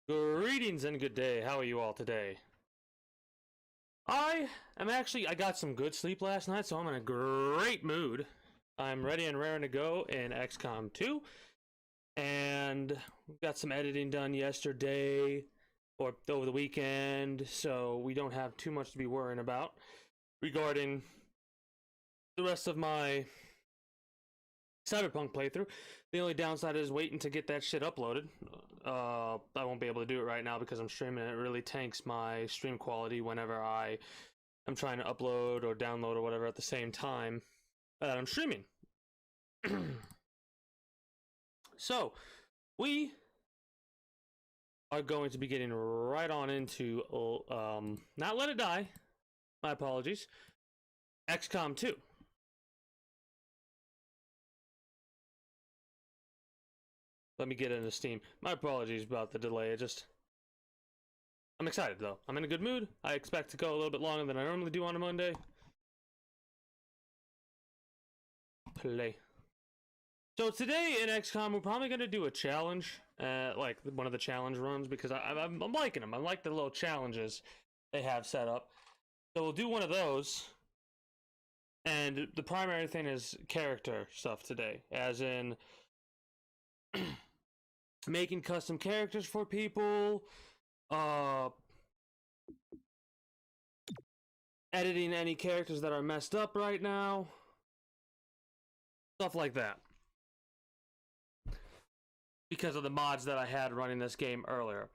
Greetings and good day. How are you all today? I got some good sleep last night, so I'm in a great mood. I'm ready and raring to go in XCOM 2. And got some editing done yesterday or over the weekend, so we don't have too much to be worrying about regarding the rest of my Cyberpunk playthrough. The only downside is waiting to get that shit uploaded. I won't be able to do it right now because I'm streaming. It really tanks my stream quality whenever I'm trying to upload or download or whatever at the same time that I'm streaming. So, we are going to be getting right on into, not Let It Die, my apologies, XCOM 2. Let me get into Steam. My apologies about the delay. I'm excited though. I'm in a good mood. I expect to go a little bit longer than I normally do on a Monday. Play. So today in XCOM, we're probably going to do a challenge, like one of the challenge runs, because I'm liking them. I like the little challenges they have set up. So we'll do one of those. And the primary thing is character stuff today, as in making custom characters for people, editing any characters that are messed up right now, stuff like that, because of the mods that I had running this game earlier.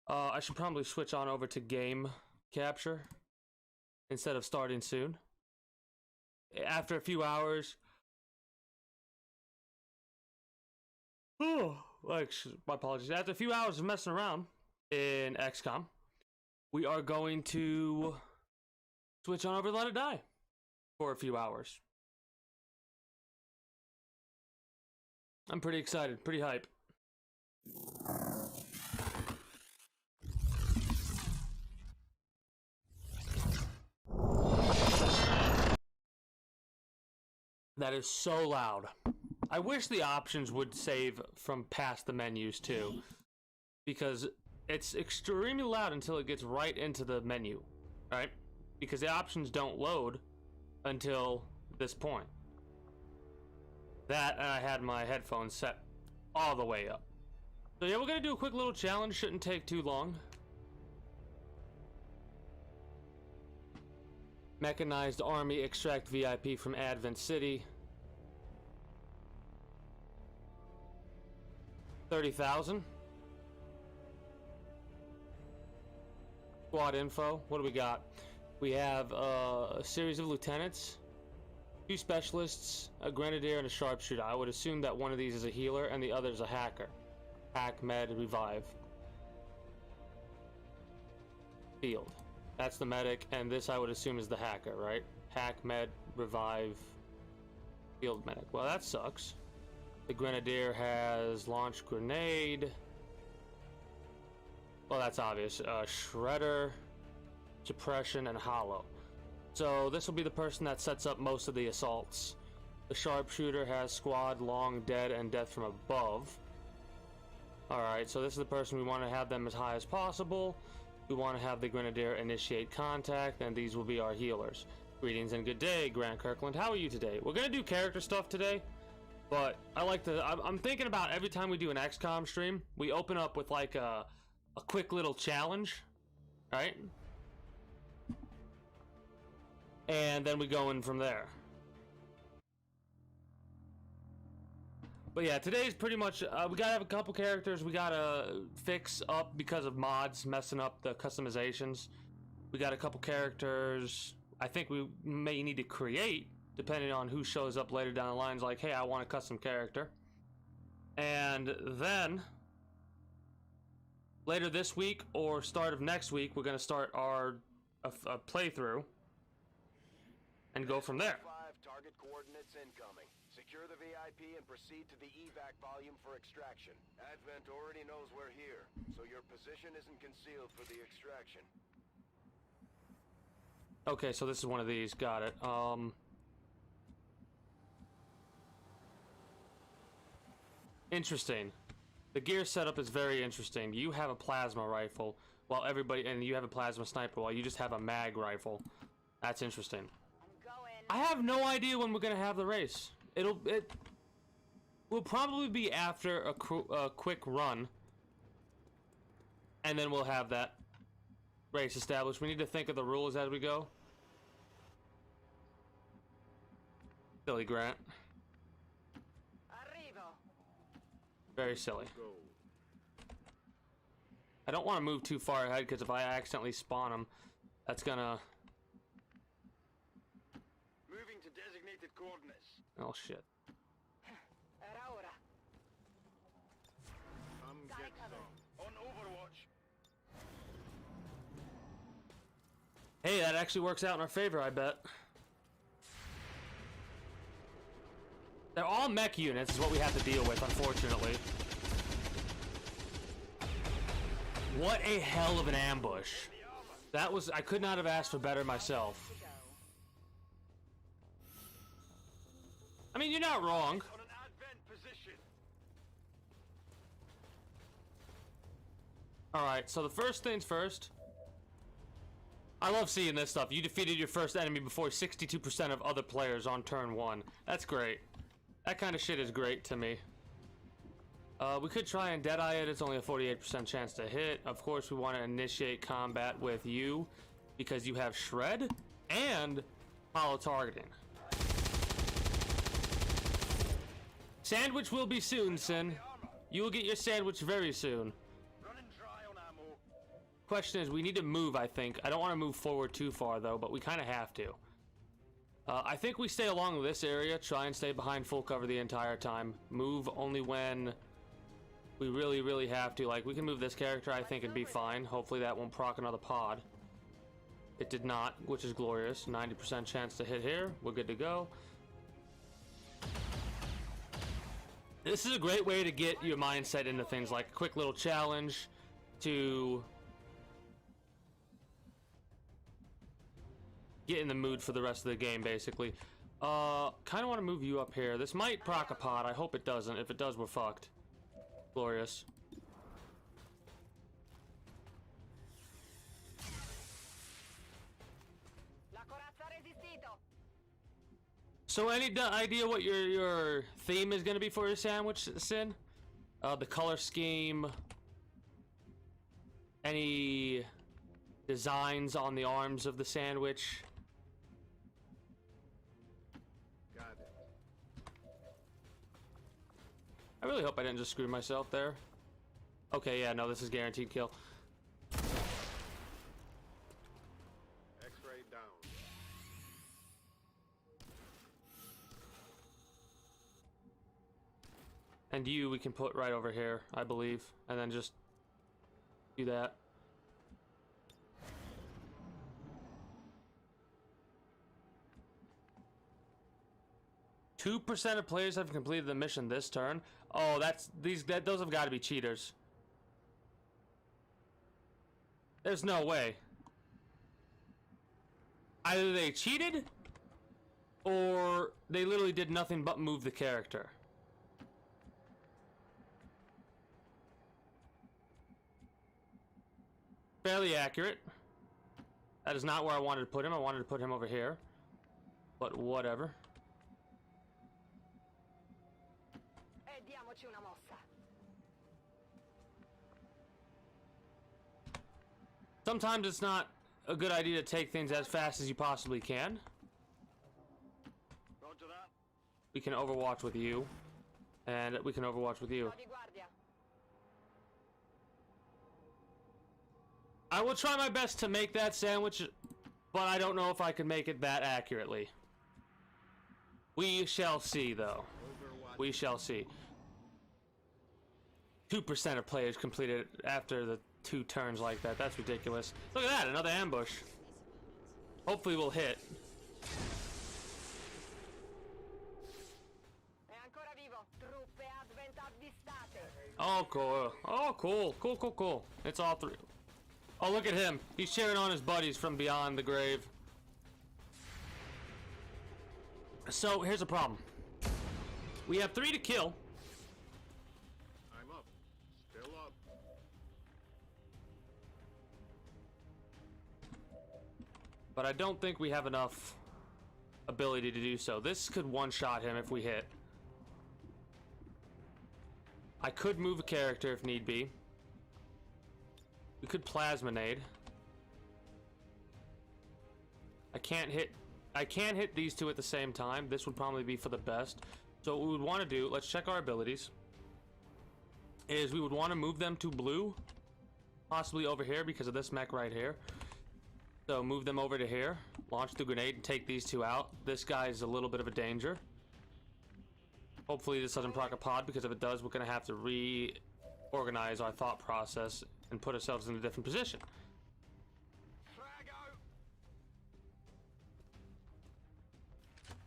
I should probably switch on over to game capture instead of starting soon. After a few hours, my apologies. After a few hours of messing around in XCOM, we are going to switch on over to Let It Die for a few hours. I'm pretty excited, pretty hype. That is so loud. I wish the options would save from past the menus too, because it's extremely loud until it gets right into the menu, right? Because the options don't load until this point. That, and I had my headphones set all the way up. So yeah, we're gonna do a quick little challenge. Shouldn't take too long. Mechanized Army extract VIP from Advent City. 30,000. Squad info. What do we got? We have a series of lieutenants, 2 specialists, a grenadier, and a sharpshooter. I would assume that one of these is a healer and the other is a hacker. Hack, med, revive. Field. That's the medic, and this I would assume is the hacker, right? Hack, med, revive, field medic. Well, that sucks. The grenadier has launch grenade. Well, that's obvious. Shredder, suppression, and hollow. So this will be the person that sets up most of the assaults. The sharpshooter has squad, long, dead, and death from above. Alright, so this is the person we want to have them as high as possible. We want to have the grenadier initiate contact, and these will be our healers. Greetings and good day, Grant Kirkland. How are you today? We're gonna do character stuff today, but I'm thinking about every time we do an XCOM stream, we open up with like a quick little challenge, right? And then we go in from there. But yeah, today's pretty much, we gotta have a couple characters we gotta fix up because of mods messing up the customizations. We got a couple characters I think we may need to create, depending on who shows up later down the lines, like, hey, I want a custom character. And then, later this week or start of next week, we're gonna start our playthrough and go from there. 5 target coordinates incoming. Secure the VIP and proceed to the evac volume for extraction. Advent already knows we're here, so your position isn't concealed for the extraction. Okay, so this is one of these. Got it. Interesting. The gear setup is very interesting. You have a plasma rifle, while and you have a plasma sniper, while you just have a mag rifle. That's interesting. I have no idea when we're gonna have the race. It will probably be after a quick run, and then we'll have that race established. We need to think of the rules as we go. Silly Grant. Very silly. I don't want to move too far ahead, because if I accidentally spawn them, that's gonna... Moving to designated coordinates. Oh shit. On Overwatch. Hey, that actually works out in our favor, I bet. They're all mech units, is what we have to deal with, unfortunately. What a hell of an ambush. That was... I could not have asked for better myself. I mean, you're not wrong. Alright, so the first things first. I love seeing this stuff. You defeated your first enemy before 62% of other players on turn 1. That's great. That kind of shit is great to me. We could try and deadeye it. It's only a 48% chance to hit. Of course, we want to initiate combat with you because you have shred and hollow targeting. Sandwich will be soon, Sin. You will get your sandwich very soon. Question is, we need to move, I think. I don't want to move forward too far, though, but we kind of have to. I think we stay along this area, try and stay behind full cover the entire time. Move only when we really, really have to. Like, we can move this character, I think, and be fine. Hopefully that won't proc another pod. It did not, which is glorious. 90% chance to hit here. We're good to go. This is a great way to get your mindset into things, like a quick little challenge to get in the mood for the rest of the game, basically. Kind of want to move you up here. This might proc a pod. I hope it doesn't. If it does, we're fucked. Glorious. So any idea what your theme is going to be for your sandwich, Sin? The color scheme? Any designs on the arms of the sandwich? Got it. I really hope I didn't just screw myself there. Okay, yeah, no, this is guaranteed kill. X-ray down. And you, we can put right over here, I believe. And then just do that. %2 of players have completed the mission this turn. Oh, those have got to be cheaters. There's no way. Either they cheated, or they literally did nothing but move the character. Fairly accurate. That is not where I wanted to put him. I wanted to put him over here. But whatever. Sometimes it's not a good idea to take things as fast as you possibly can. Roger that. We can overwatch with you. And we can overwatch with you. I will try my best to make that sandwich, but I don't know if I can make it that accurately. We shall see, though. We shall see. 2% of players completed after the 2 turns like that. That's ridiculous. Look at that, another ambush. Hopefully we'll hit. Oh, cool. Oh, cool. Cool, cool, cool. It's all 3. Oh, look at him. He's cheering on his buddies from beyond the grave. So, here's a problem. We have 3 to kill. I'm up. Still up. But I don't think we have enough ability to do so. This could one-shot him if we hit. I could move a character if need be. We could plasminate. I can't hit these 2 at the same time. This would probably be for the best. So what we would want to do, let's check our abilities, is we would want to move them to blue, possibly over here because of this mech right here. So move them over to here, launch the grenade and take these 2 out. This guy is a little bit of a danger. Hopefully this doesn't proc a pod, because if it does, we're going to have to reorganize our thought process and put ourselves in a different position.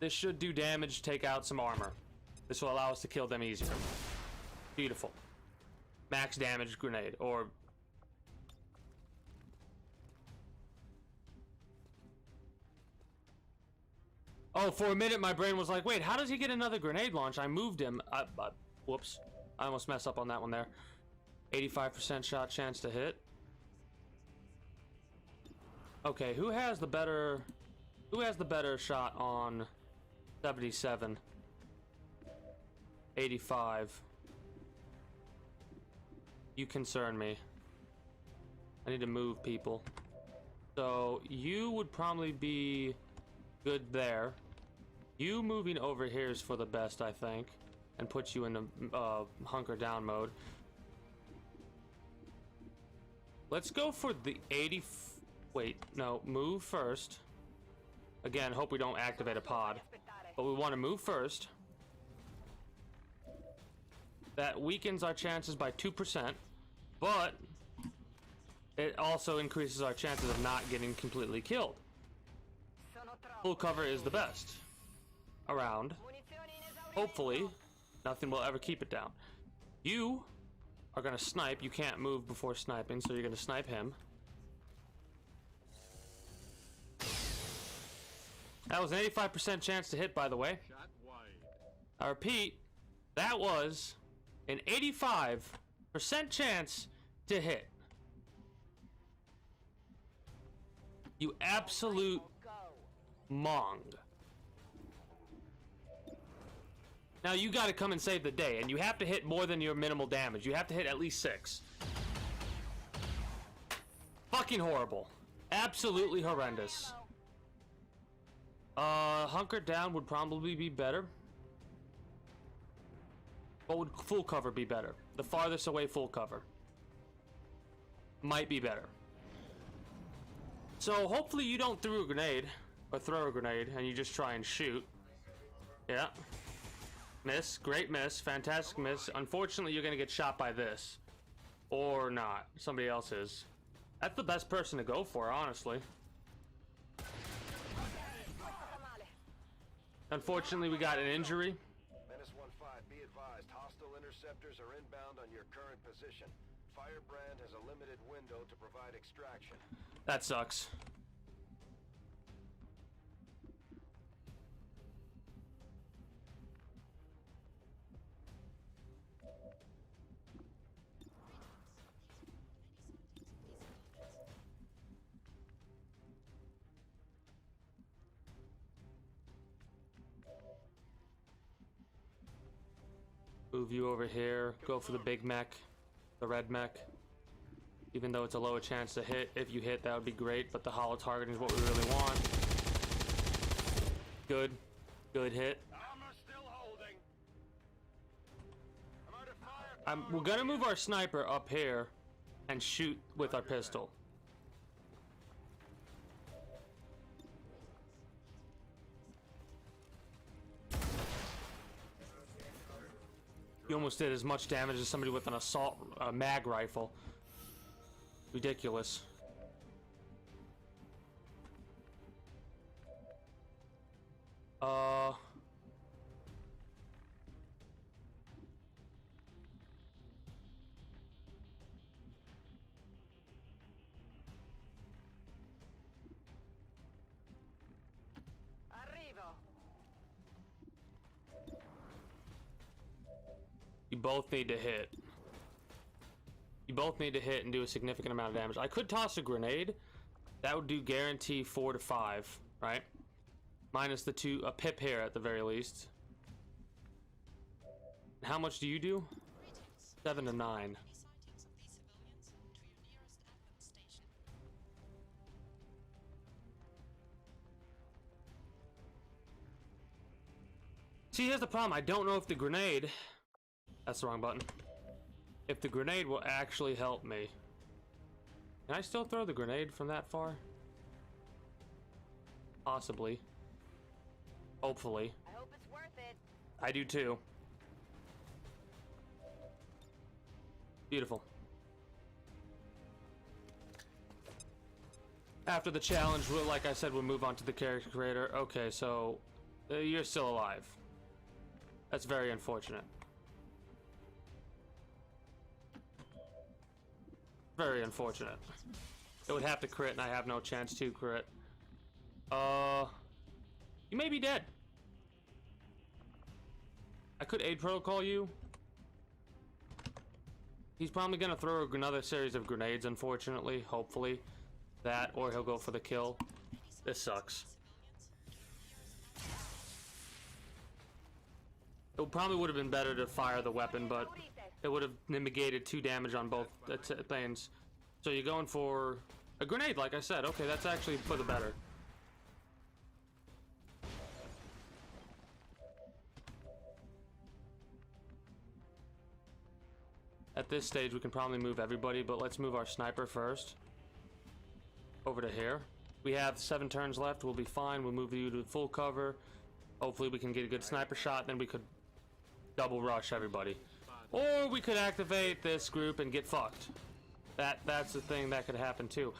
This should do damage, take out some armor. This will allow us to kill them easier. Beautiful. Max damage grenade, or... Oh, for a minute my brain was like, wait, how does he get another grenade launch? I moved him. Whoops. I almost messed up on that one there. 85% shot chance to hit. Okay, who has the better shot on 77? 85. You concern me. I need to move people. So you would probably be good there. You moving over here is for the best, I think, and puts you in the hunker down mode. Let's go for the 80. Wait, no, move first. Again, hope we don't activate a pod, but we want to move first. That weakens our chances by 2%, but it also increases our chances of not getting completely killed. Full cover is the best around. Hopefully, nothing will ever keep it down. You are going to snipe. You can't move before sniping, so you're going to snipe him. That was an 85% chance to hit, by the way. Shot wide. I repeat, that was an 85% chance to hit. You absolute mong. Now you gotta come and save the day, and you have to hit more than your minimal damage. You have to hit at least 6. Fucking horrible. Absolutely horrendous. Hunker down would probably be better. But would full cover be better? The farthest away full cover might be better. So hopefully you don't throw a grenade, or throw a grenade, and you just try and shoot. Yeah. Miss. Great miss. Fantastic miss. Unfortunately, you're gonna get shot by this. Or not. Somebody else is. That's the best person to go for, honestly. Unfortunately, we got an injury. Menace 1-5, be advised, hostile interceptors are inbound on your current position. Firebrand has a limited window to provide extraction. That sucks. Move you over here. Go for the big mech. The red mech. Even though it's a lower chance to hit. If you hit, that would be great, but the hollow targeting is what we really want. Good. Good hit. Armor still holding. We're gonna move our sniper up here and shoot with our pistol. You almost did as much damage as somebody with an assault mag rifle. Ridiculous. You both need to hit. You both need to hit and do a significant amount of damage. I could toss a grenade. That would do guarantee 4 to 5, right? Minus the a pip here at the very least. And how much do you do? 7 to 9. See, here's the problem. I don't know if the grenade... That's the wrong button. If the grenade will actually help me. Can I still throw the grenade from that far? Possibly. Hopefully. I hope it's worth it. I do too. Beautiful. After the challenge, like I said, we'll move on to the character creator. Okay, so you're still alive. That's very unfortunate. Very unfortunate. It would have to crit, and I have no chance to crit. You may be dead. I could aid protocol you. He's probably gonna throw another series of grenades, unfortunately. Hopefully. That, or he'll go for the kill. This sucks. It probably would have been better to fire the weapon, but it would have negated 2 damage on both things. So you're going for a grenade, like I said. Okay, that's actually for the better. At this stage, we can probably move everybody, but let's move our sniper first. Over to here. We have 7 turns left. We'll be fine. We'll move you to full cover. Hopefully we can get a good sniper shot, then we could double rush everybody. Or we could activate this group and get fucked. That's the thing that could happen too.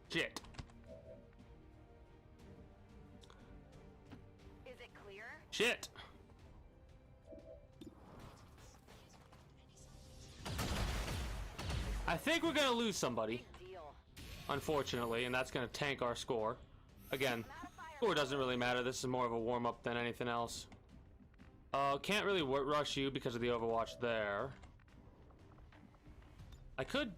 Shit. Is it clear? Shit. I think we're gonna lose somebody, unfortunately, and that's gonna tank our score. Again, score doesn't really matter. This is more of a warm-up than anything else. Can't really rush you because of the Overwatch there. I could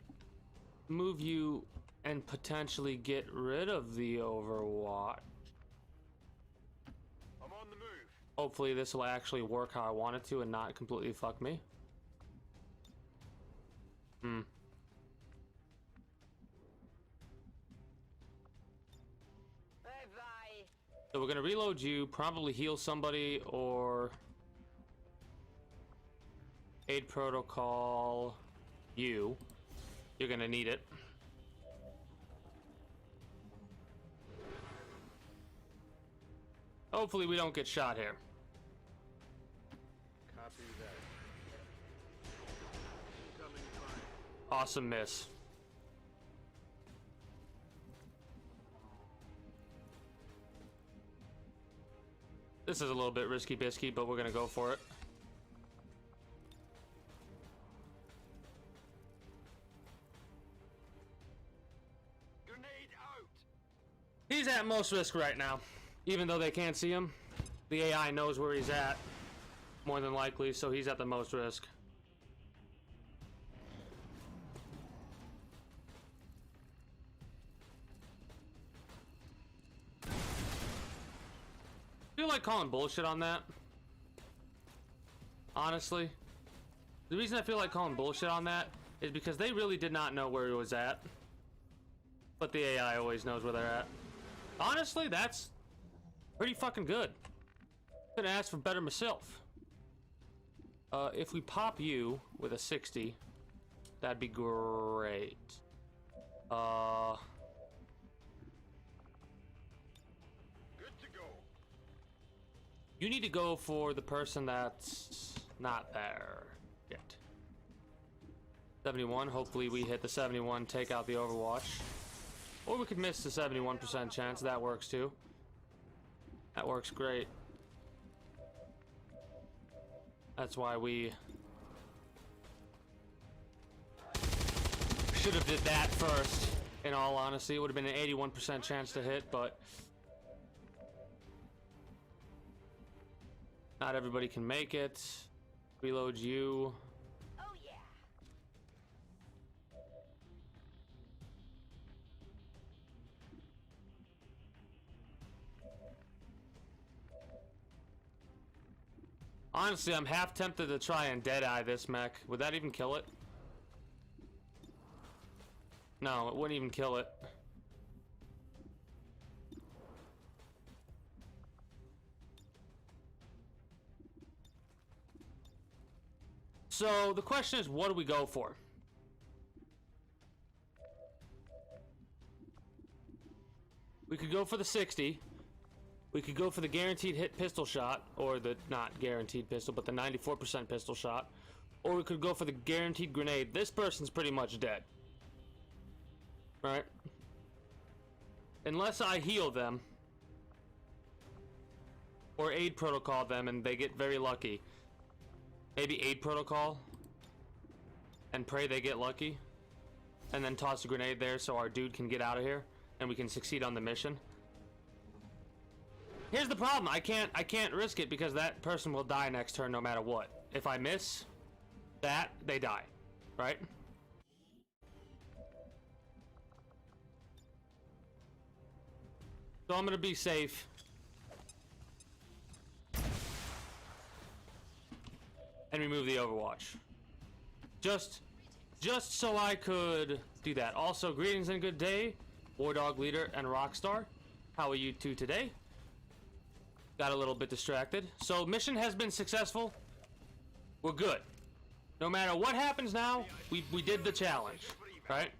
move you and potentially get rid of the Overwatch. I'm on the move. Hopefully this will actually work how I want it to and not completely fuck me. Bye-bye. So we're gonna reload you, probably heal somebody, or aid protocol you. You're gonna need it. Hopefully we don't get shot here. Copy that. Incoming fire. Awesome miss. This is a little bit risky bisky, but we're gonna go for it. Grenade out. He's at most risk right now. Even though they can't see him, the AI knows where he's at, more than likely, so he's at the most risk. I feel like calling bullshit on that. Honestly. The reason I feel like calling bullshit on that is because they really did not know where he was at. but the AI always knows where they're at. Honestly, that's pretty fucking good. Couldn't ask for better myself. If we pop you with a 60, that'd be great. Good to go. You need to go for the person that's not there yet. 71, hopefully we hit the 71, take out the Overwatch. Or we could miss the 71% chance, that works too. That works great. That's why we should have did that first, in all honesty. It would have been an 81% chance to hit, but not everybody can make it. Reload you. Oh yeah. Honestly, I'm half tempted to try and Deadeye this mech. Would that even kill it? No, it wouldn't even kill it. So the question is, what do we go for? We could go for the 60. We could go for the guaranteed hit pistol shot, or the not guaranteed pistol, but the 94% pistol shot. Or we could go for the guaranteed grenade. This person's pretty much dead. Right? Unless I heal them. Or aid protocol them and they get very lucky. Maybe aid protocol. And pray they get lucky. And then toss a grenade there so our dude can get out of here. And we can succeed on the mission. Here's the problem. I can't risk it because that person will die next turn no matter what. If I miss that, they die. Right? So I'm gonna be safe. And remove the Overwatch. Just so I could do that. Also, greetings and good day, War Dog Leader and Rockstar. How are you two today? Got a little bit distracted. So mission has been successful. We're good. No matter what happens now, we did the challenge, right?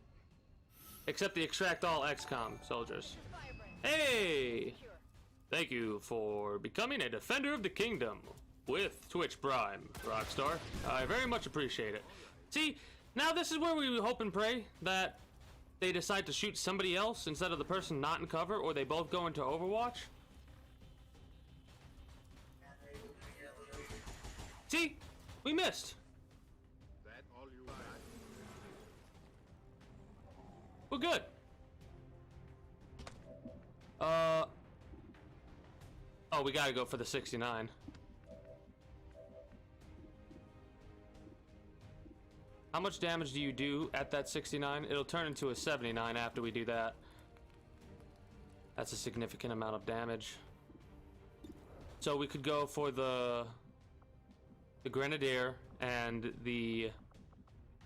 Except the extract all XCOM soldiers. Hey! Thank you for becoming a defender of the kingdom with Twitch Prime, Rockstar. I very much appreciate it. See, now this is where we hope and pray that they decide to shoot somebody else instead of the person not in cover, or they both go into Overwatch. See? We missed. That all you got? We're good. Oh, we gotta go for the 69. How much damage do you do at that 69? It'll turn into a 79 after we do that. That's a significant amount of damage. So we could go for the Grenadier and the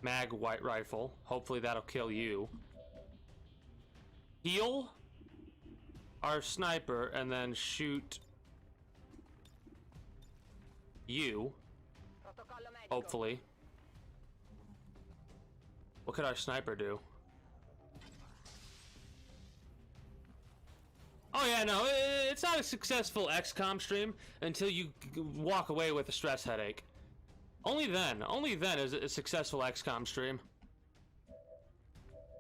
Mag White Rifle. Hopefully that'll kill you. Heal our sniper and then shoot you. Hopefully. What could our sniper do? Oh yeah, no, it's not a successful XCOM stream until you walk away with a stress headache. Only then is it a successful XCOM stream.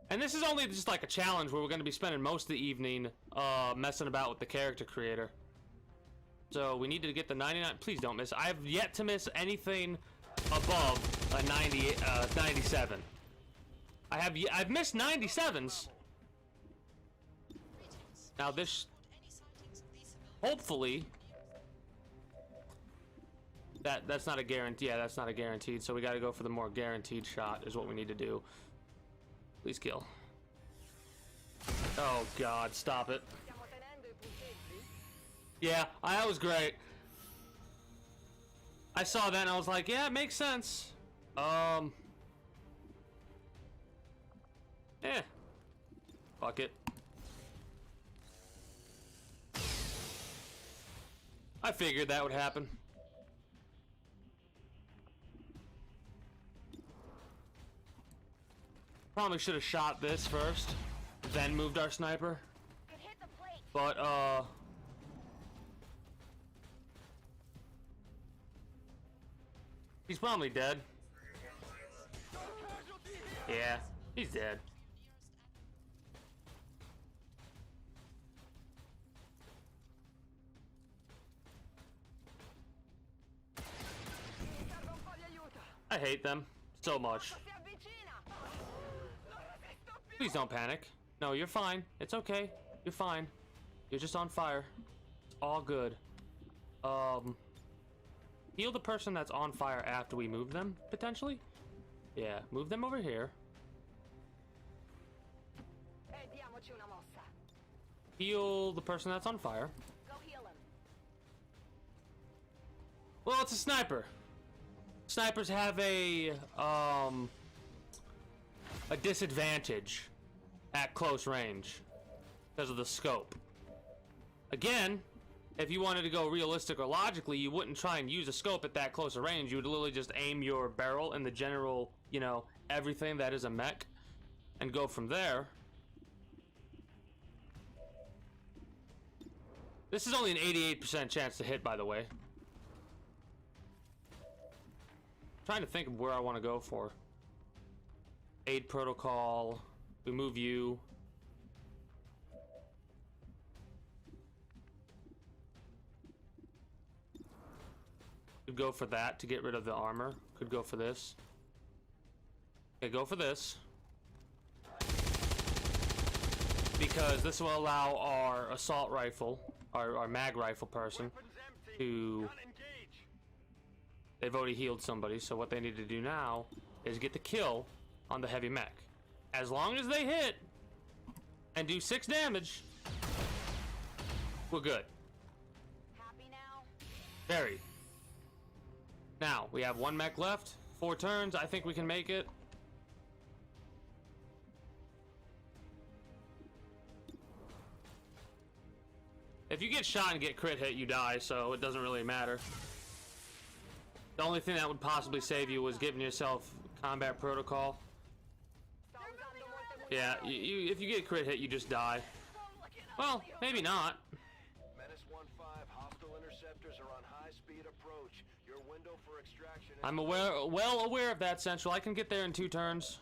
And this is only just like a challenge where we're going to be spending most of the evening messing about with the character creator. So we need to get the 99. Please don't miss. I have yet to miss anything above a 97. I've missed 97s. Now this, hopefully, that's not a guarantee. Yeah, that's not a guaranteed. So we got to go for the more guaranteed shot is what we need to do. Please kill. Oh God, stop it. Yeah, that was great. I saw that and I was like, yeah, it makes sense. Yeah. Fuck it. I figured that would happen. Probably should have shot this first, then moved our sniper. It hit the plate. But, he's probably dead. Yeah, he's dead. I hate them so much. Please don't panic. No, you're fine. It's okay. You're fine. You're just on fire. It's all good. Heal the person that's on fire after we move them, potentially? Yeah, move them over here. Heal the person that's on fire. Go heal him. Well, it's a sniper. Snipers have a disadvantage at close range because of the scope. Again, if you wanted to go realistic or logically, you wouldn't try and use a scope at that close a range. You would literally just aim your barrel in the general, you know, everything that is a mech and go from there. This is only an 88% chance to hit, by the way. Trying to think of where I want to go for. Aid protocol. We move you. Could go for that to get rid of the armor. Could go for this. Okay, go for this. Because this will allow our assault rifle, our mag rifle person, to... They've already healed somebody, so what they need to do now is get the kill on the heavy mech. As long as they hit and do 6 damage, we're good. Happy now? Very. Now, we have 1 mech left, 4 turns, I think we can make it. If you get shot and get crit hit, you die, so it doesn't really matter. The only thing that would possibly save you was giving yourself combat protocol. Yeah, if you get crit hit, you just die. Well, maybe not. Menace 1-5, hostile interceptors are on high-speed approach. Your window for extraction is... I'm well aware of that, Central. I can get there in 2 turns.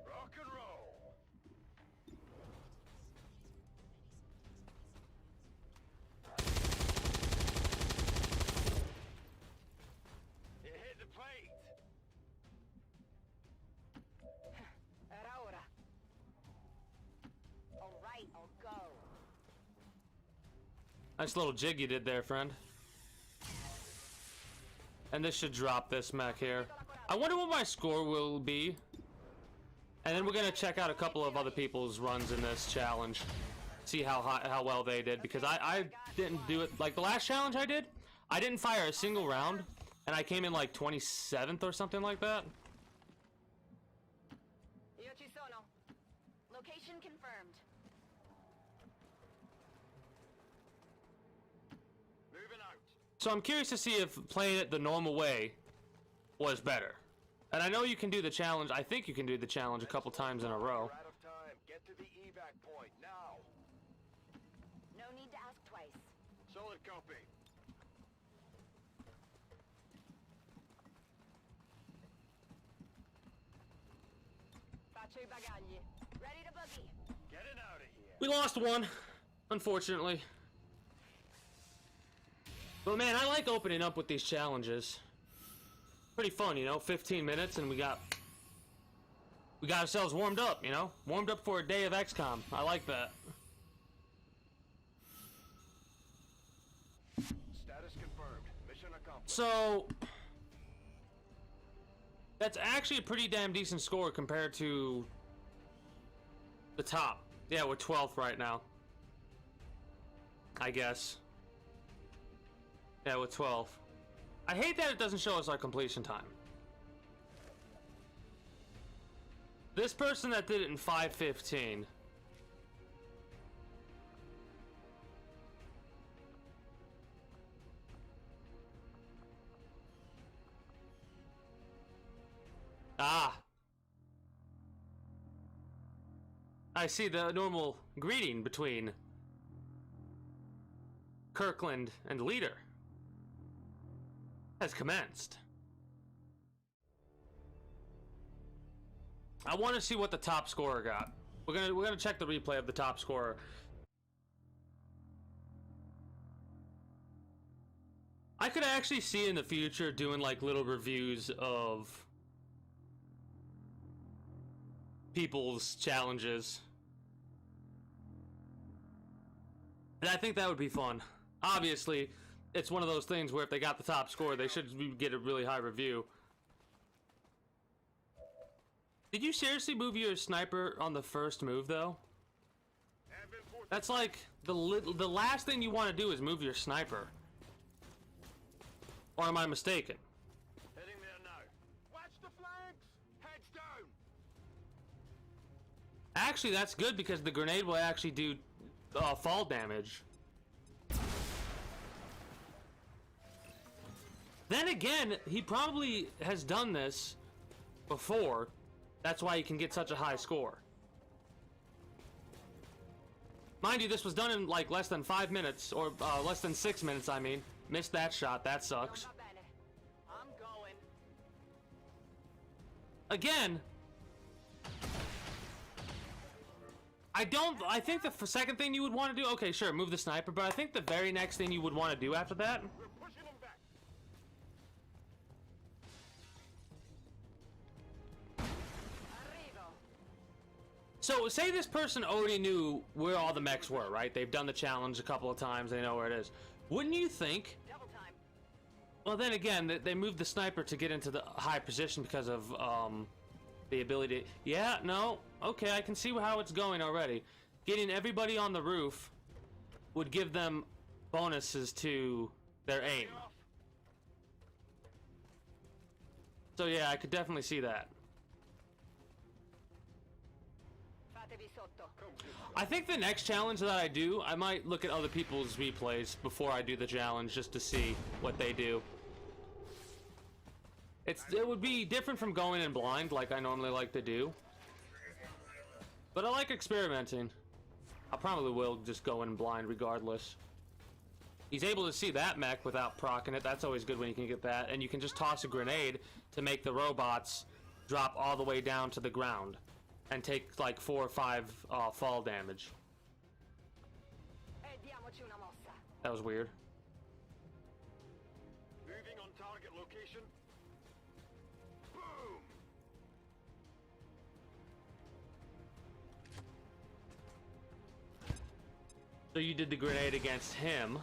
Rock and roll. It hit the plate. Era hora. All right, I'll go. Nice little jig you did there, friend. And this should drop this mech here. I wonder what my score will be. And then we're gonna check out a couple of other people's runs in this challenge. See how well they did, because I didn't do it like the last challenge I did. I didn't fire a single round, and I came in like 27th or something like that. Io ci sono. Location confirmed. Moving out. So I'm curious to see if playing it the normal way was better. And I know you can do the challenge. I think you can do the challenge a couple times in a row. We're out of time. Get to the evac point now. No need to ask twice. Solid copy. Faccio I bagagli. Ready to boogie. Getting out of here. We lost one, unfortunately. But man, I like opening up with these challenges. Pretty fun, you know, 15 minutes and we got ourselves warmed up, you know? Warmed up for a day of XCOM. I like that. Status confirmed. Mission accomplished. So that's actually a pretty damn decent score compared to the top. Yeah, we're 12th right now, I guess. Yeah, we're 12th. I hate that it doesn't show us our completion time. This person that did it in 5:15. Ah. I see the normal greeting between Kirkland and leader has commenced. I want to see what the top scorer got. We're gonna check the replay of the top scorer. I could actually see in the future doing like little reviews of people's challenges. And I think that would be fun. Obviously, it's one of those things where if they got the top score, they should get a really high review. Did you seriously move your sniper on the first move, though? That's like the last thing you want to do is move your sniper. Or am I mistaken? Heading there now. Watch the flanks! Heads down! Actually, that's good because the grenade will actually do fall damage. Then again, he probably has done this before. That's why he can get such a high score. Mind you, this was done in like less than 5 minutes, or less than 6 minutes, I mean. Missed that shot, that sucks. Non va bene. I'm going. Again, I think the second thing you would want to do, okay, sure, move the sniper, but I think the very next thing you would want to do after that We're pushing them back. Arrivo. So, say this person already knew where all the mechs were, right? They've done the challenge a couple of times, they know where it is. Wouldn't you think? Double time. Well, then again, they moved the sniper to get into the high position because of the ability. Yeah, no, okay, I can see how it's going already. Getting everybody on the roof would give them bonuses to their aim. So yeah, I could definitely see that. Fatevi sotto. I think the next challenge that I do, I might look at other people's replays before I do the challenge just to see what they do. It would be different from going in blind like I normally like to do. But I like experimenting. I probably will just go in blind regardless. He's able to see that mech without proccing it. That's always good when you can get that. And you can just toss a grenade to make the robots drop all the way down to the ground and take like 4 or 5 fall damage. E diamoci una mossa. That was weird. Moving on target location. Boom! So you did the grenade against him.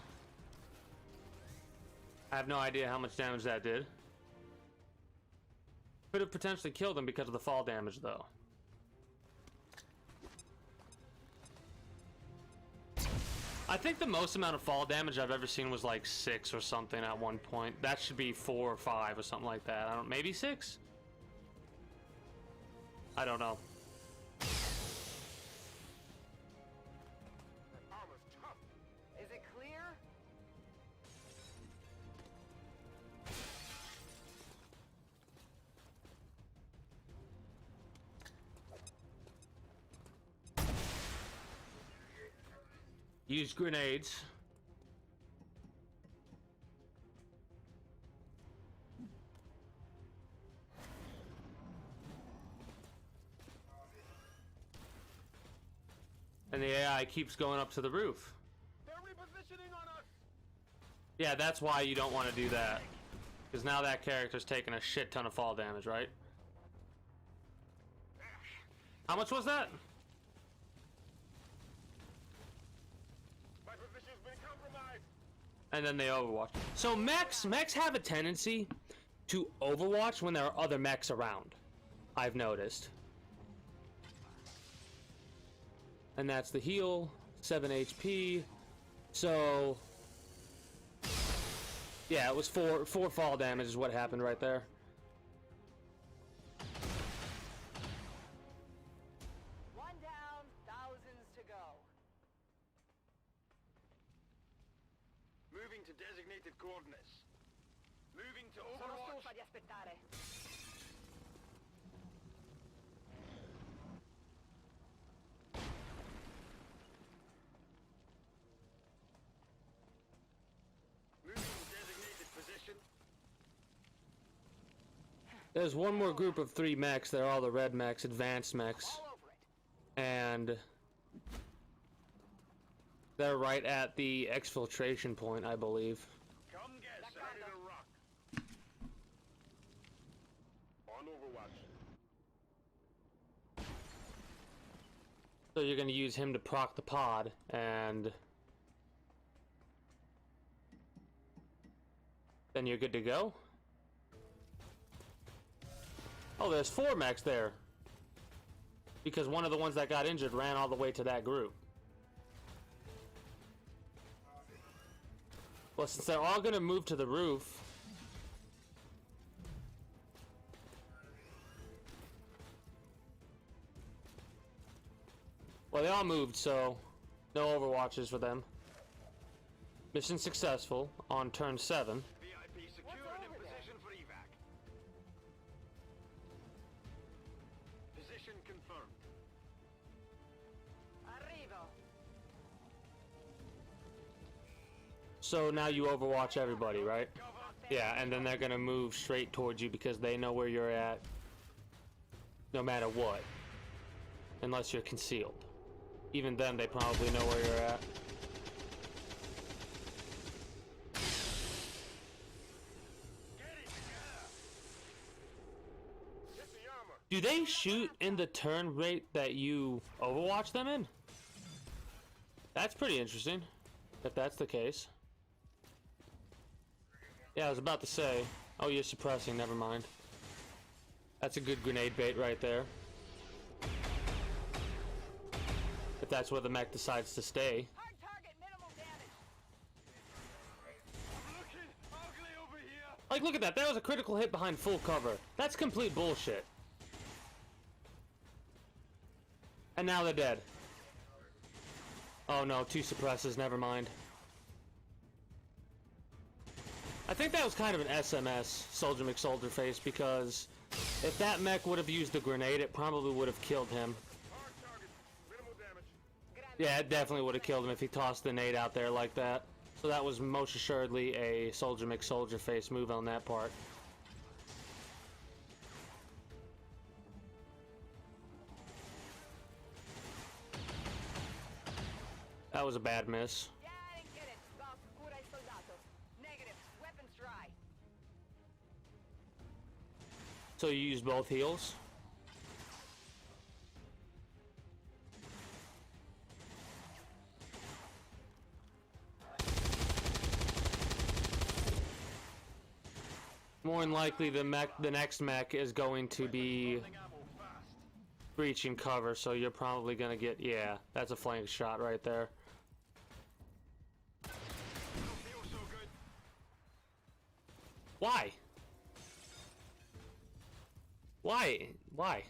I have no idea how much damage that did. Could have potentially killed him because of the fall damage, though. I think the most amount of fall damage I've ever seen was like 6 or something at one point. That should be 4 or 5 or something like that. I don't, maybe 6? I don't know. Armor's tough. Is it clear? Use grenades. And the AI keeps going up to the roof. They're repositioning on us. Yeah, that's why you don't want to do that. Because now that character's taking a shit ton of fall damage, right? How much was that? My position's been compromised. And then they overwatch. So mechs have a tendency to overwatch when there are other mechs around. I've noticed. And that's the heal, 7 HP. So yeah, it was 4 fall damage is what happened right there. to designated coordinates. Moving to Sono Overwatch. stufa di aspettare. Moving to designated position. There's one more group of 3 mechs. They're all the red mechs, advanced mechs. All over it. And they're right at the exfiltration point, I believe. Come get set. Ready to rock. On Overwatch. So you're going to use him to proc the pod, and then you're good to go. Oh, there's 4 mechs there. Because one of the ones that got injured ran all the way to that group. Well, since they're all going to move to the roof, well, they all moved, so no overwatches for them. Mission successful on turn 7. VIP secured and in position for evac. Position confirmed. Arrivo. So now you overwatch everybody, right? Yeah, and then they're gonna move straight towards you because they know where you're at, no matter what. Unless you're concealed. Even then, they probably know where you're at. Get the armor. Do they shoot in the turn rate that you overwatch them in? That's pretty interesting, if that's the case. Yeah, I was about to say. Oh, you're suppressing, never mind. That's a good grenade bait right there. If that's where the mech decides to stay. Hard target, minimal damage. Looking ugly over here. Like, look at that. That was a critical hit behind full cover. That's complete bullshit. And now they're dead. Oh no, 2 suppresses, never mind. I think that was kind of an SMS, Soldier McSoldier face, because if that mech would have used the grenade, it probably would have killed him. Hard target. Minimal damage. Yeah, it definitely would have killed him if he tossed the nade out there like that. So that was most assuredly a Soldier McSoldier face move on that part. That was a bad miss. Yeah, I didn't get it. Va oscura il soldato. Negative. Weapons dry. So you used both heals? More than likely, the next mech is going to be Ammo fast. breaching cover, so you're probably gonna get, yeah, that's a flank shot right there. Don't feel so good. Why? Why? Why?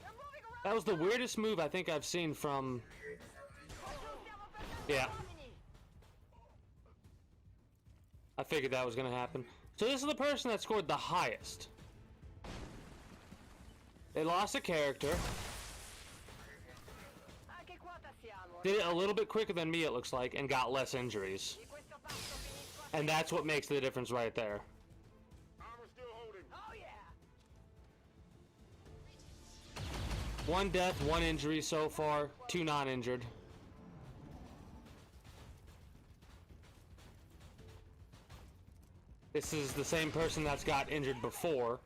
They're moving around. That was the weirdest move I think I've seen from... Yeah. I figured that was gonna happen. So this is the person that scored the highest. They lost a character. Anche quota siamo. Did it a little bit quicker than me, it looks like, and got less injuries. Di questo passo finisco. And that's what makes the difference right there. Armor still holding. Oh yeah. 1 death, 1 injury so far, 2 non-injured. This is the same person that's got injured before.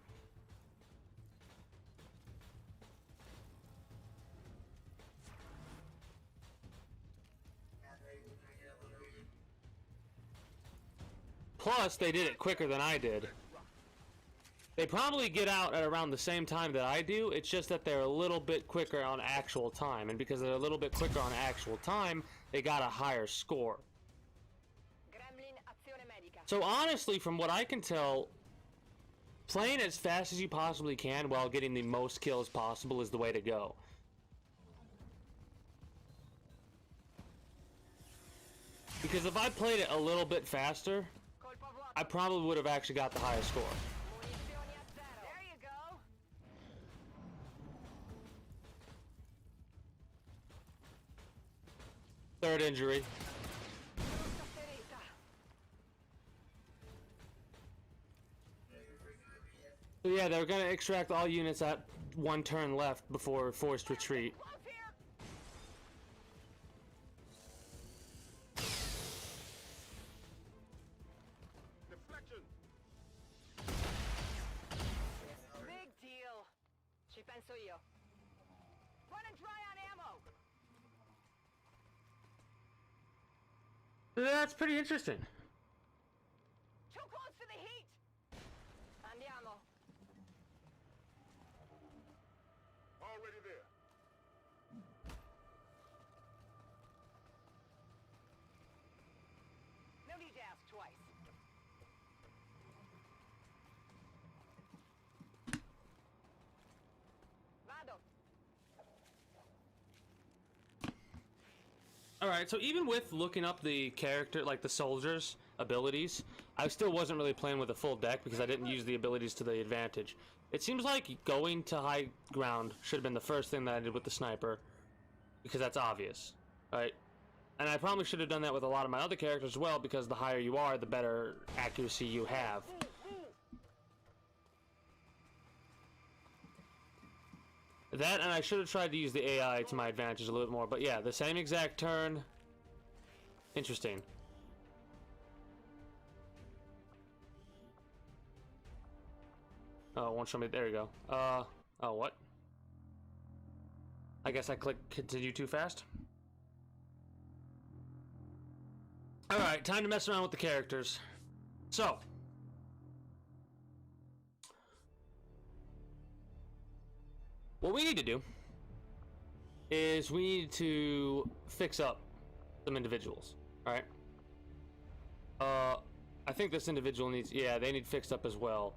Plus, they did it quicker than I did. They probably get out at around the same time that I do, it's just that they're a little bit quicker on actual time, and because they're a little bit quicker on actual time, they got a higher score. Gremlin, azione medica. So honestly, from what I can tell, playing as fast as you possibly can while getting the most kills possible is the way to go. Because if I played it a little bit faster, Colpo vuoto. I probably would have actually got the highest score. Munizioni a zero. There you go. Third injury. Brutta ferita. So yeah, they're gonna extract all units at one turn left before forced retreat. Close here. Deflection! Big deal. Ci penso io. Running dry on ammo. That's pretty interesting. Too close to the heat. Andiamo. Already there. No need to ask twice. Vado. Alright, so even with looking up the character, like the soldiers' abilities, I still wasn't really playing with a full deck because I didn't use the abilities to the advantage. It seems like going to high ground should have been the first thing that I did with the sniper, because that's obvious, right? And I probably should have done that with a lot of my other characters as well, because the higher you are, the better accuracy you have. That, and I should have tried to use the AI to my advantage a little bit more, but yeah, the same exact turn. Interesting. Oh, it won't show me. There you go. Oh, what? I guess I clicked continue too fast. Alright, time to mess around with the characters. So. What we need to do is we need to fix up some individuals. Alright? I think this individual needs, yeah, they need fixed up as well.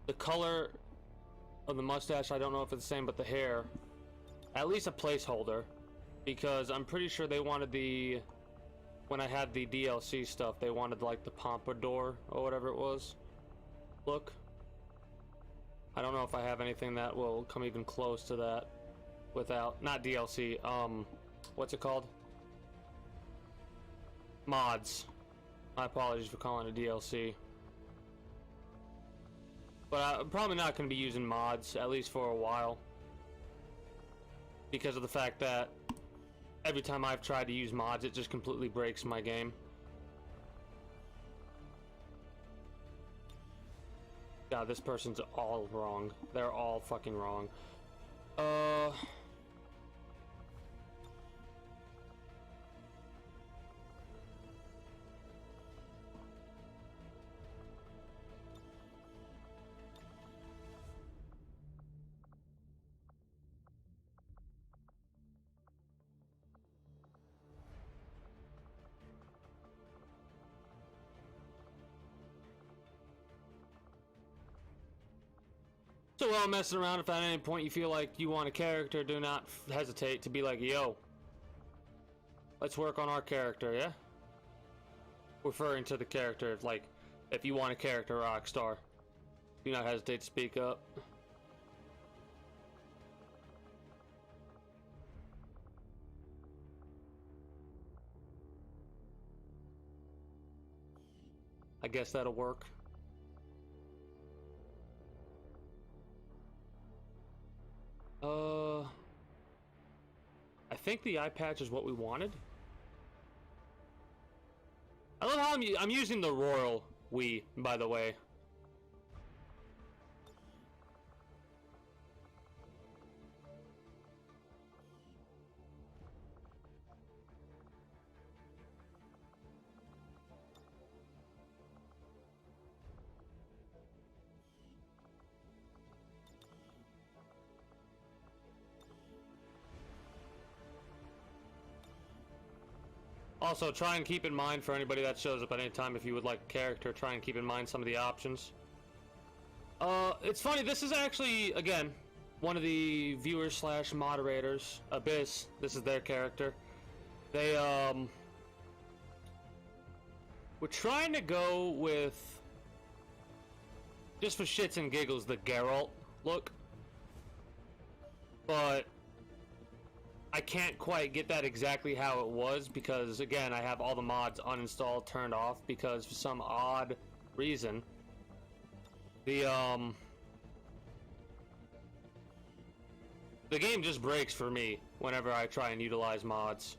The color of the mustache, I don't know if it's the same, but the hair, at least a placeholder, because I'm pretty sure they wanted the, when I had the DLC stuff, they wanted like the pompadour or whatever it was look. I don't know if I have anything that will come even close to that without, not DLC, what's it called? Mods. My apologies for calling it a DLC. But I'm probably not going to be using mods, at least for a while. Because of the fact that every time I've tried to use mods, it just completely breaks my game. God, this person's all wrong. They're all fucking wrong. So while messing around, if at any point you feel like you want a character, do not hesitate to be like, yo, let's work on our character, yeah? Referring to the character, like, if you want a character Rockstar, do not hesitate to speak up. I guess that'll work. I think the eye patch is what we wanted. I love how I'm using the royal we, by the way. Also, try and keep in mind for anybody that shows up at any time, if you would like a character, try and keep in mind some of the options. It's funny, this is actually, again, one of the viewers slash moderators, Abyss, this is their character. They We're trying to go with, just for shits and giggles, the Geralt look. But I can't quite get that exactly how it was because, again, I have all the mods uninstalled, turned off, because for some odd reason, the game just breaks for me whenever I try and utilize mods.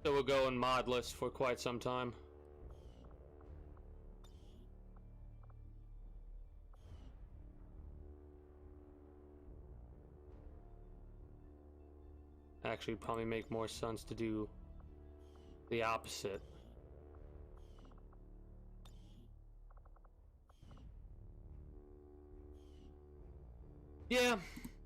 So we'll go in modless for quite some time. Actually, probably make more sense to do the opposite. Yeah,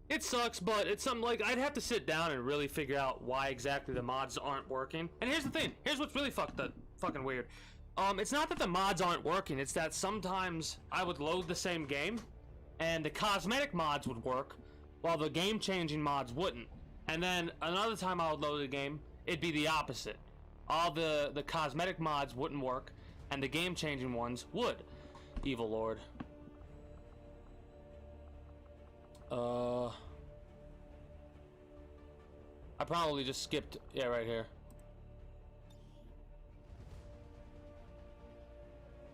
it sucks, but it's something like I'd have to sit down and really figure out why exactly the mods aren't working. And here's the thing. Here's what's really fucking weird. It's not that the mods aren't working. It's that sometimes I would load the same game, and the cosmetic mods would work, while the game-changing mods wouldn't. And then another time I would load the game, it'd be the opposite. All the cosmetic mods wouldn't work, and the game-changing ones would. Evil Lord. I probably just skipped, yeah, right here.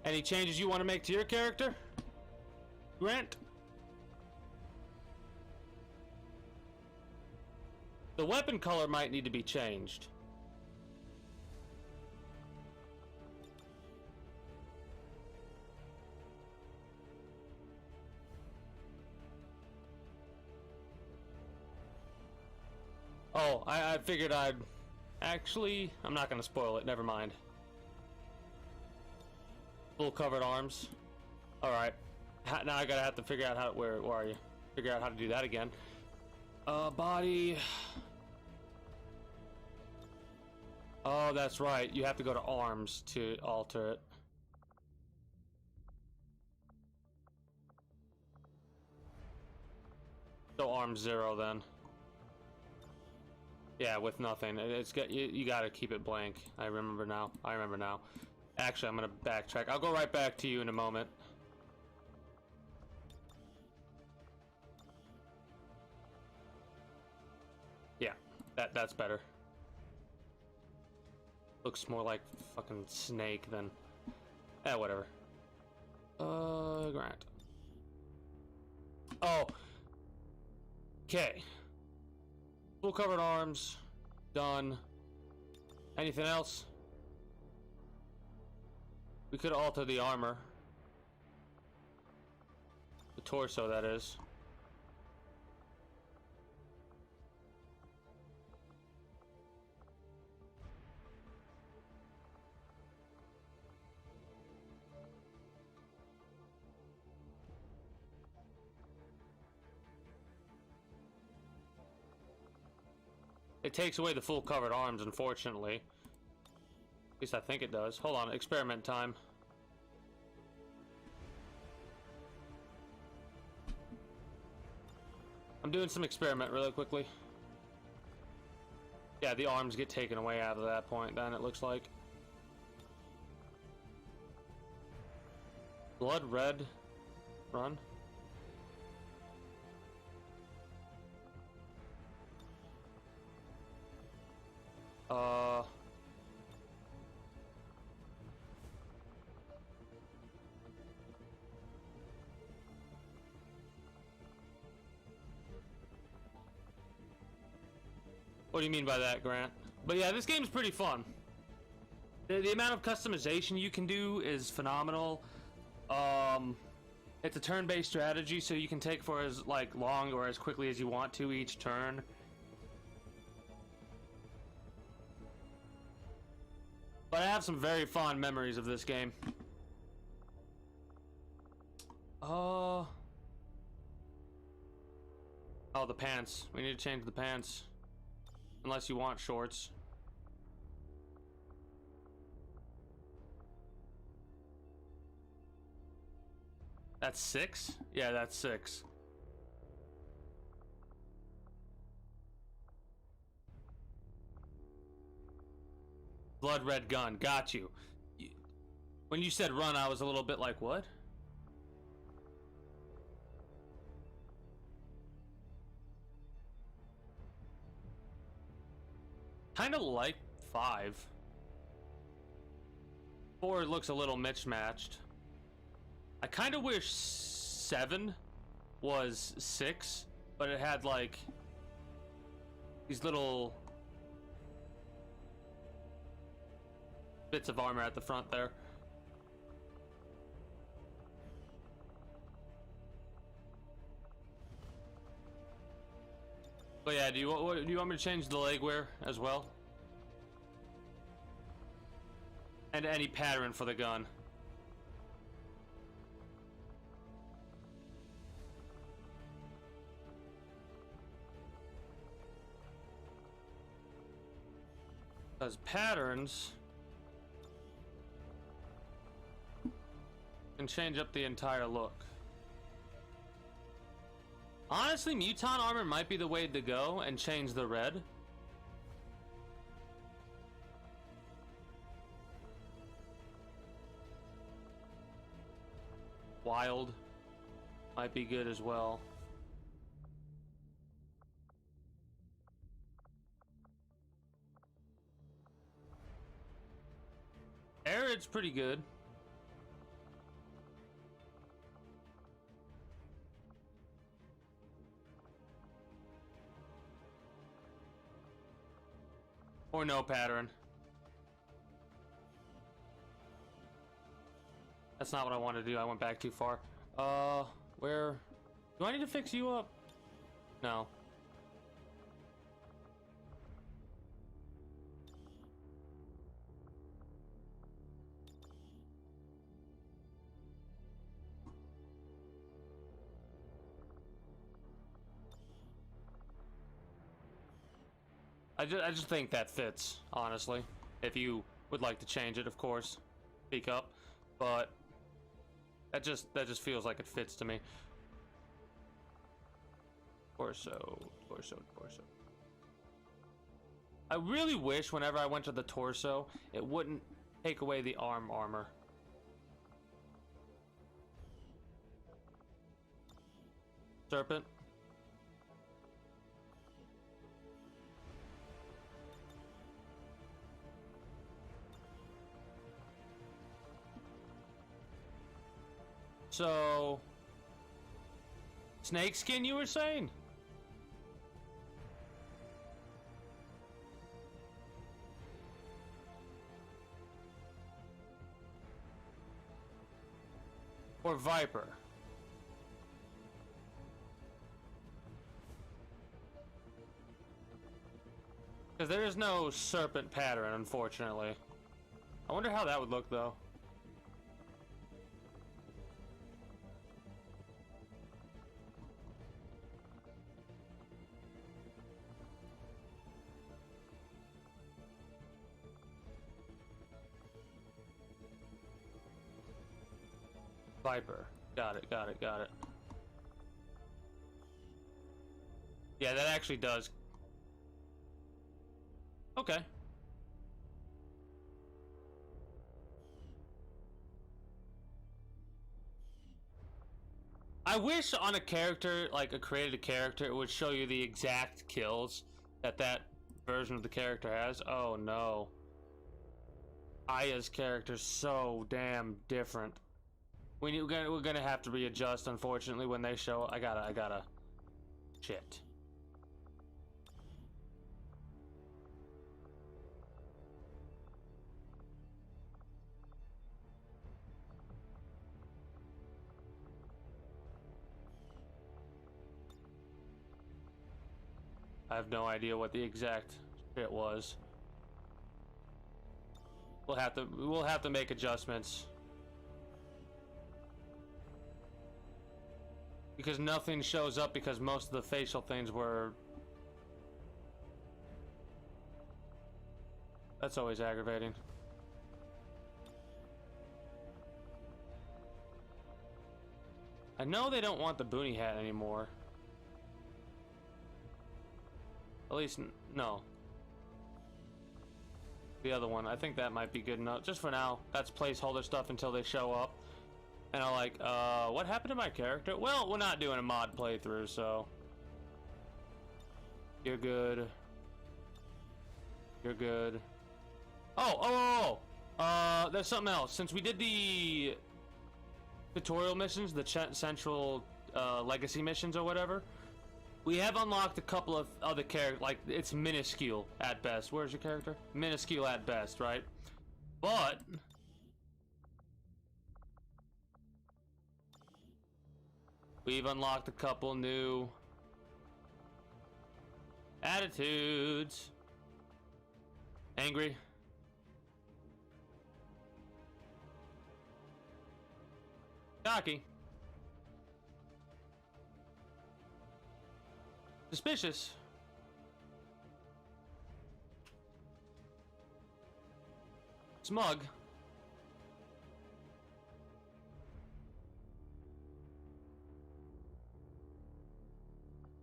Any changes you want to make to your character, Grant? The weapon color might need to be changed. Oh, I figured I'd... Actually, I'm not going to spoil it. Never mind. Full covered arms. Alright. Now I gotta have to figure out how... Where are you? Figure out how to do that again. Body... Oh, that's right. You have to go to arms to alter it. So arms 0 then. Yeah, with nothing. It's got you gotta keep it blank. I remember now. Actually, I'm gonna backtrack. I'll go right back to you in a moment. Yeah, that's better. Looks more like fucking Snake than... whatever. Grant. Oh. Okay. Full covered arms. Done. Anything else? We could alter the armor. The torso, that is. It takes away the full covered arms, unfortunately. At least I think it does. Hold on, experiment time. I'm doing some experiment really quickly. Yeah, the arms get taken away out of that point, then it looks like. Blood red. Run. What do you mean by that, Grant? But yeah, this game's pretty fun. The amount of customization you can do is phenomenal. It's a turn-based strategy, so you can take for as long or as quickly as you want to each turn. But I have some very fond memories of this game. Oh, the pants. We need to change the pants. Unless you want shorts. That's 6? Yeah, that's 6. Blood red gun. Got you. When you said run, I was a little bit like, what? Kind of like 5. 4 looks a little mismatched. I kind of wish 7 was 6, but it had like these little bits of armor at the front there. But yeah, do you want me to change the leg wear as well? And any pattern for the gun. Because patterns can change up the entire look. Honestly, Muton armor might be the way to go and change the red. Wild might be good as well. Arid's pretty good. Or no pattern. That's not what I wanted to do. I went back too far. Where? Do I need to fix you up? No. I just think that fits, honestly. If you would like to change it, of course, speak up. But that just feels like it fits to me. Torso. I really wish whenever I went to the torso, it wouldn't take away the armor. Serpent. So, snakeskin, you were saying? Or viper? Because there is no serpent pattern, unfortunately. I wonder how that would look, though. Viper. Got it. Yeah, that actually does. Okay. I wish on a character, like a created character, it would show you the exact kills that version of the character has. Oh no. Aya's character's so damn different. We're gonna have to readjust, unfortunately, when they show. I gotta. Shit. I have no idea what the exact shit was. We'll have to make adjustments. Because nothing shows up because most of the facial things were... That's always aggravating. I know they don't want the boonie hat anymore. At least, no. The other one, I think that might be good enough. Just for now, that's placeholder stuff until they show up. And I'm like, what happened to my character? Well, we're not doing a mod playthrough, so... You're good. You're good. There's something else. Since we did the tutorial missions, the central legacy missions or whatever, we have unlocked a couple of other characters. Like, it's minuscule at best. Where's your character? Minuscule at best, right? But we've unlocked a couple new attitudes. Angry. Cocky. Suspicious. Smug.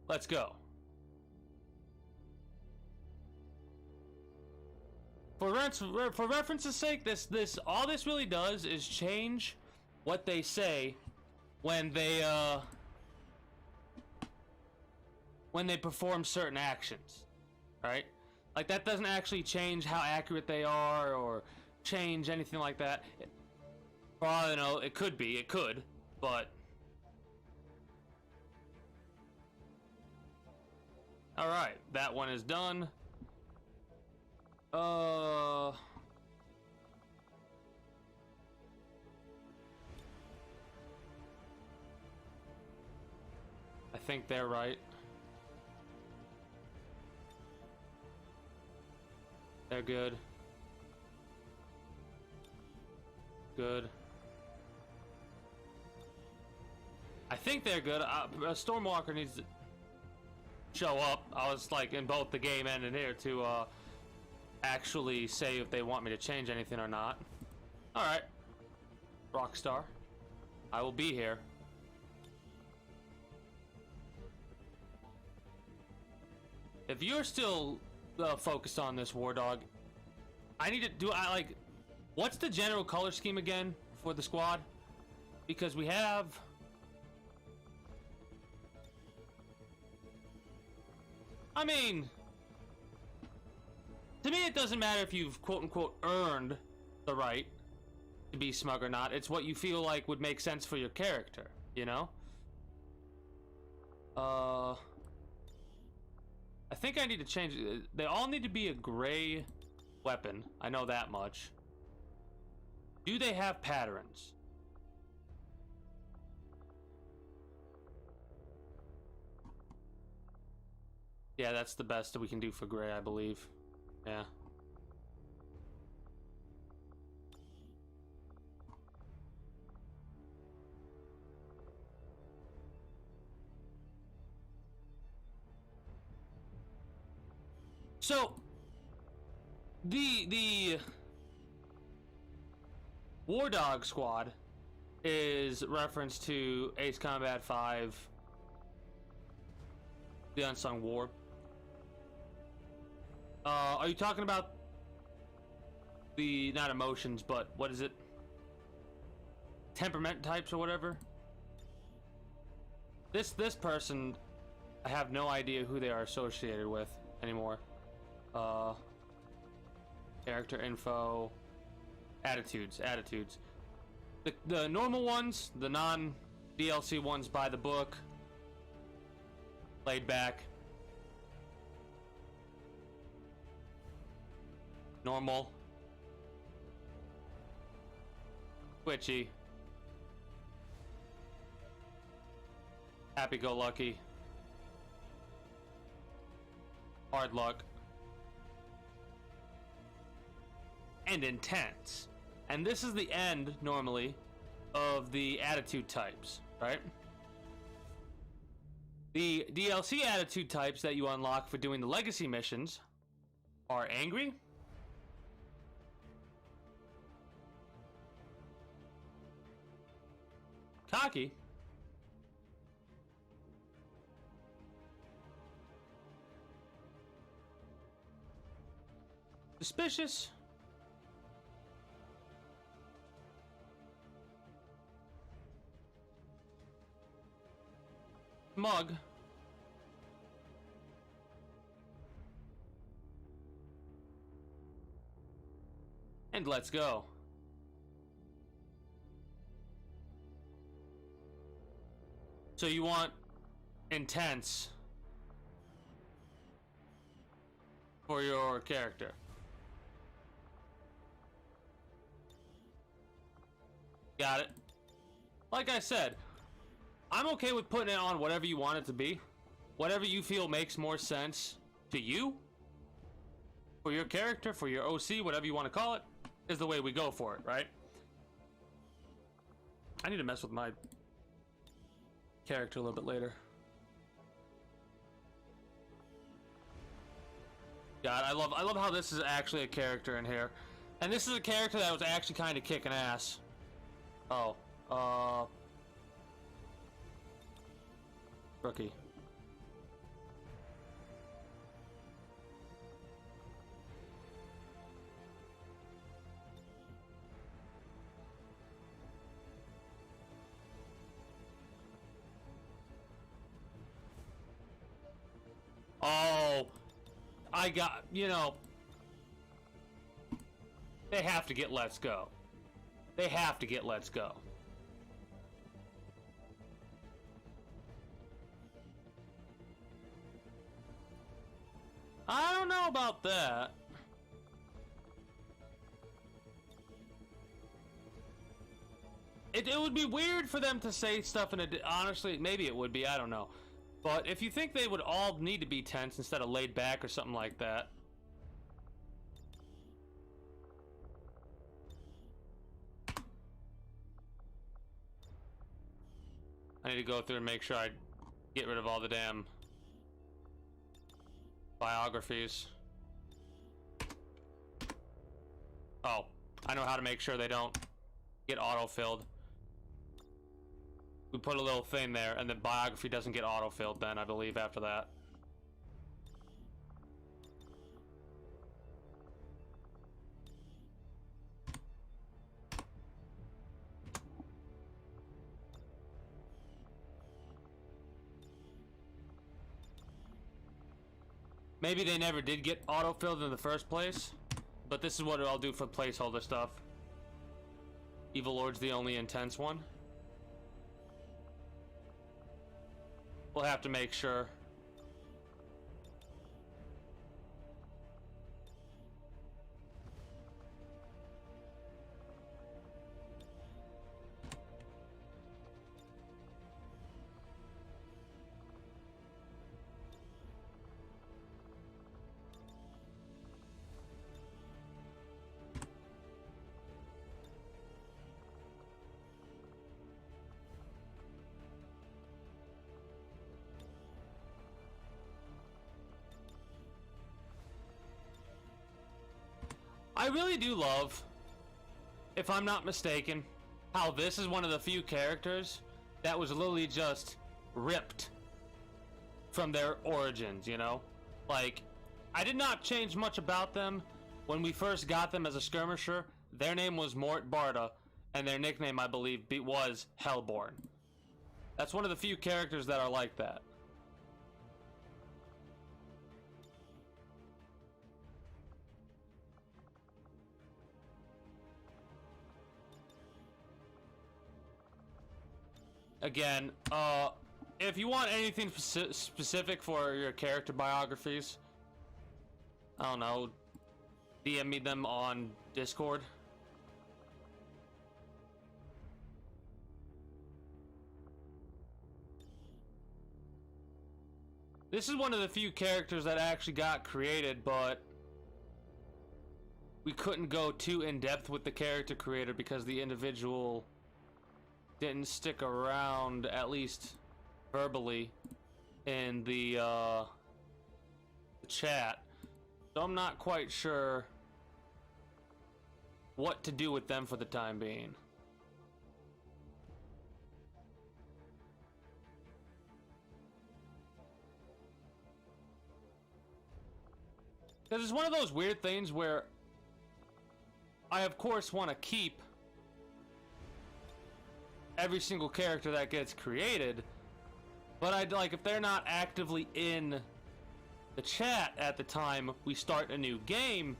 Let's go. For reference's sake, all this really does is change what they say when they perform certain actions, right? Like, that doesn't actually change how accurate they are or change anything like that. For all I know, it could, but all right, that one is done. I think they're right. They're good. Good. I think they're good. Stormwalker needs to show up. I was like in both the game and in here to actually say if they want me to change anything or not. Alright. Rockstar. I will be here. If you're still focused on this, War Dog, I need to what's the general color scheme again for the squad? Because we have... I mean... To me, it doesn't matter if you've quote-unquote earned the right to be smug or not. It's what you feel like would make sense for your character, you know? I think I need to change... They all need to be a gray weapon. I know that much. Do they have patterns? Yeah, that's the best that we can do for gray, I believe. Yeah. So the War Dog squad is reference to Ace Combat 5, The Unsung War. Are you talking about the, not emotions, but what is it? Temperament types or whatever? This person, I have no idea who they are associated with anymore. Character info, attitudes. The normal ones, the non-DLC ones by the book, laid back. Normal. Twitchy. Happy-go-lucky. Hard luck. And intense. And this is the end, normally, of the attitude types, right? The DLC attitude types that you unlock for doing the legacy missions are angry, cocky, Suspicious. Mug. And let's go. So you want intense for your character. Got it. Like I said, I'm okay with putting it on whatever you want it to be. Whatever you feel makes more sense to you, for your character, for your OC, whatever you want to call it, is the way we go for it, right? I need to mess with my character a little bit later. God, I love how this is actually a character in here. And this is a character that was actually kind of kicking ass. Oh, rookie. Oh, I got, you know, they have to get Let's Go. They have to get Let's Go. I don't know about that. It would be weird for them to say stuff in a... Honestly, maybe it would be, I don't know. But if you think they would all need to be tense instead of laid back or something like that. I need to go through and make sure I get rid of all the damn biographies. Oh, I know how to make sure they don't get auto-filled. We put a little thing there, and the biography doesn't get auto-filled then, I believe, after that. Maybe they never did get auto-filled in the first place, but this is what I'll do for placeholder stuff. Evil Lord's the only intense one. We'll have to make sure. I really do love, if I'm not mistaken, how this is one of the few characters that was literally just ripped from their origins, you know? Like, I did not change much about them when we first got them as a skirmisher. Their name was Mort Barda, and their nickname, I believe, was Hellborn. That's one of the few characters that are like that. Again, if you want anything specific for your character biographies, I don't know, DM me them on Discord. This is one of the few characters that actually got created, but we couldn't go too in-depth with the character creator because the individual didn't stick around, at least verbally, in the chat. So I'm not quite sure what to do with them for the time being. Because it's one of those weird things where I, of course, want to keep every single character that gets created, but I'd like, if they're not actively in the chat at the time we start a new game,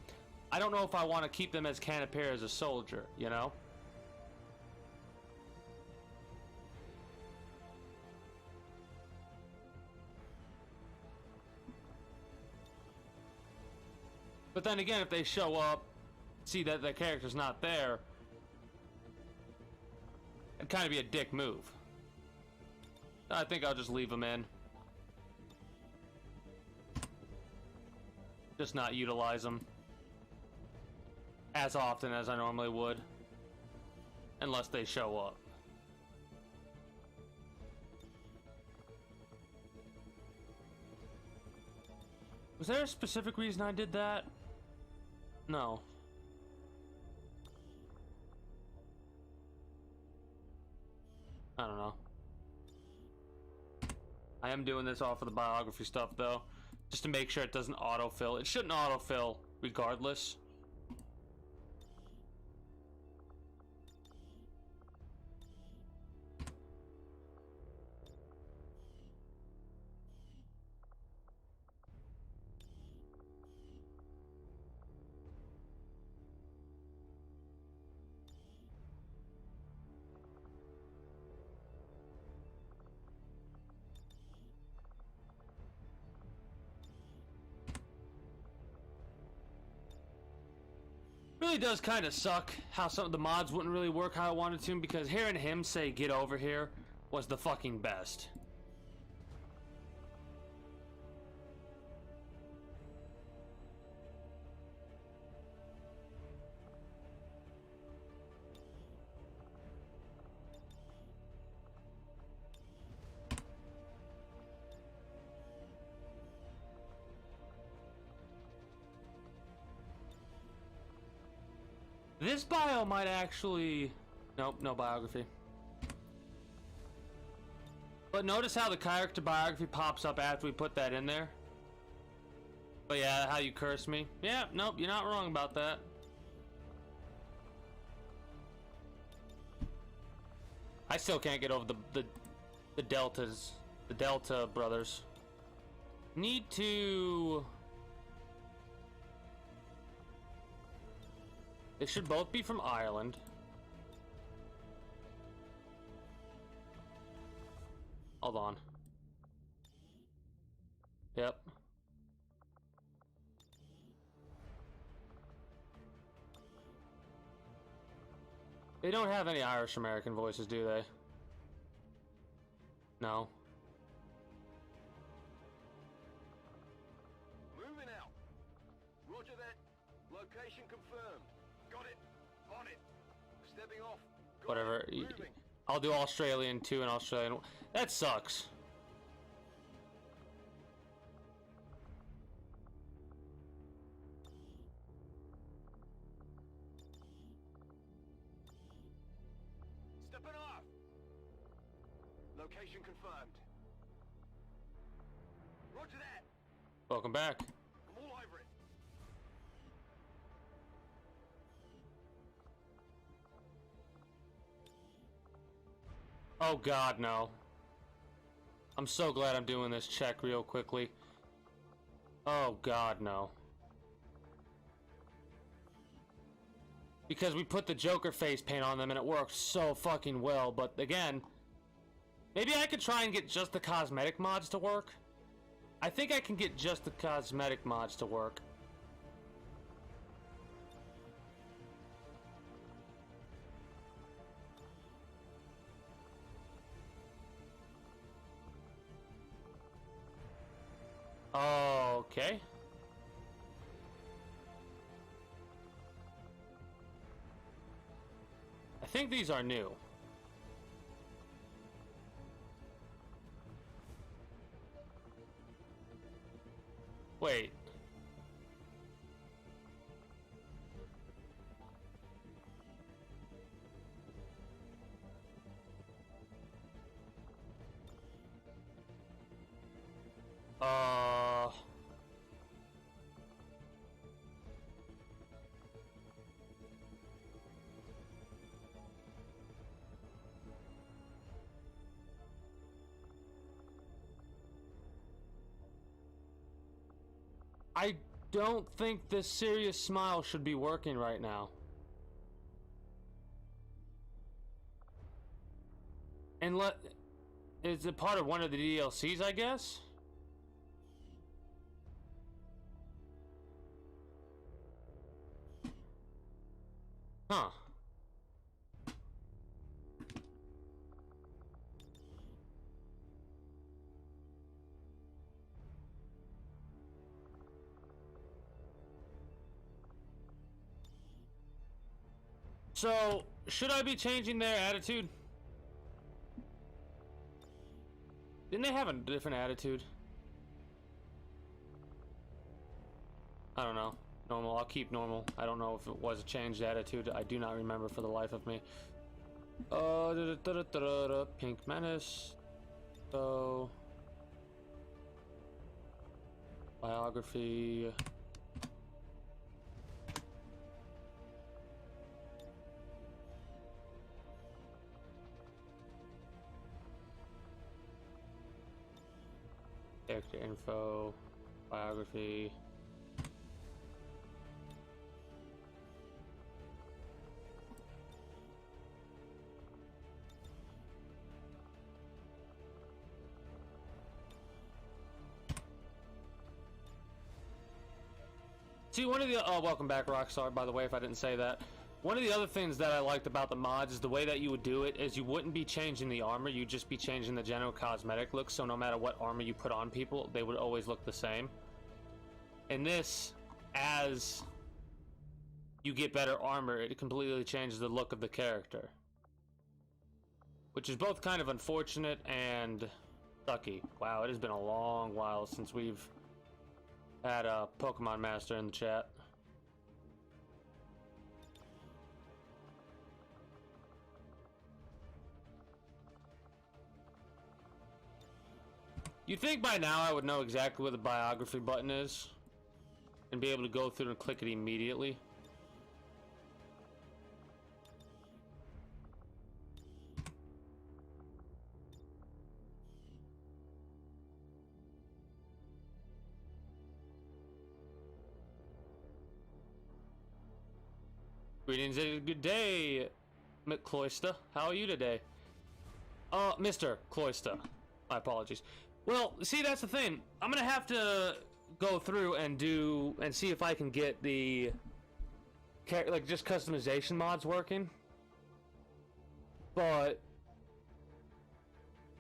I don't know if I want to keep them as Canapé as a soldier, you know? But then again, if they show up, see that the character's not there, it'd kind of be a dick move. I think I'll just leave them in. Just not utilize them as often as I normally would. Unless they show up. Was there a specific reason I did that? No. I don't know. I am doing this off of the biography stuff though, just to make sure it doesn't autofill. It shouldn't autofill regardless. Really does kind of suck how some of the mods wouldn't really work how I wanted to, because hearing him say "get over here" was the fucking best. This bio might actually... Nope, no biography. But notice how the character biography pops up after we put that in there? But yeah, how you curse me. Yeah, nope, you're not wrong about that. I still can't get over the Deltas. The Delta brothers. Need to... They should both be from Ireland. Hold on. Yep. They don't have any Irish American voices, do they? No. Moving out. Roger that. Location confirmed. Got it. On it. Stepping off. Got Whatever. it. Moving. I'll do Australian too, and Australian. That sucks. Stepping off. Location confirmed. Roger that. Welcome back. I'm all over it. Oh god, no. I'm so glad I'm doing this check real quickly. Oh god, no. Because we put the Joker face paint on them and it worked so fucking well, but again, maybe I could try and get just the cosmetic mods to work. I think I can get just the cosmetic mods to work. Okay. I think these are new. Wait. I don't think this serious smile should be working right now. And is it part of one of the DLCs, I guess? Huh. So, should I be changing their attitude? Didn't they have a different attitude? I don't know. Normal. I'll keep normal. I don't know if it was a changed attitude. I do not remember for the life of me. Pink Menace. So... biography... character info, biography. See, one of the welcome back, Rockstar, by the way, if I didn't say that. One of the other things that I liked about the mods is the way that you would do it is you wouldn't be changing the armor, you'd just be changing the general cosmetic look, so no matter what armor you put on people, they would always look the same. In this, as you get better armor, it completely changes the look of the character. Which is both kind of unfortunate and sucky. Wow, it has been a long while since we've had a Pokemon Master in the chat. You'd think by now I would know exactly where the biography button is and be able to go through and click it immediately. Greetings and good day, Cloyster. How are you today? Mr. Cloyster. My apologies. Well, see, that's the thing. I'm gonna have to go through and see if I can get the like just customization mods working. But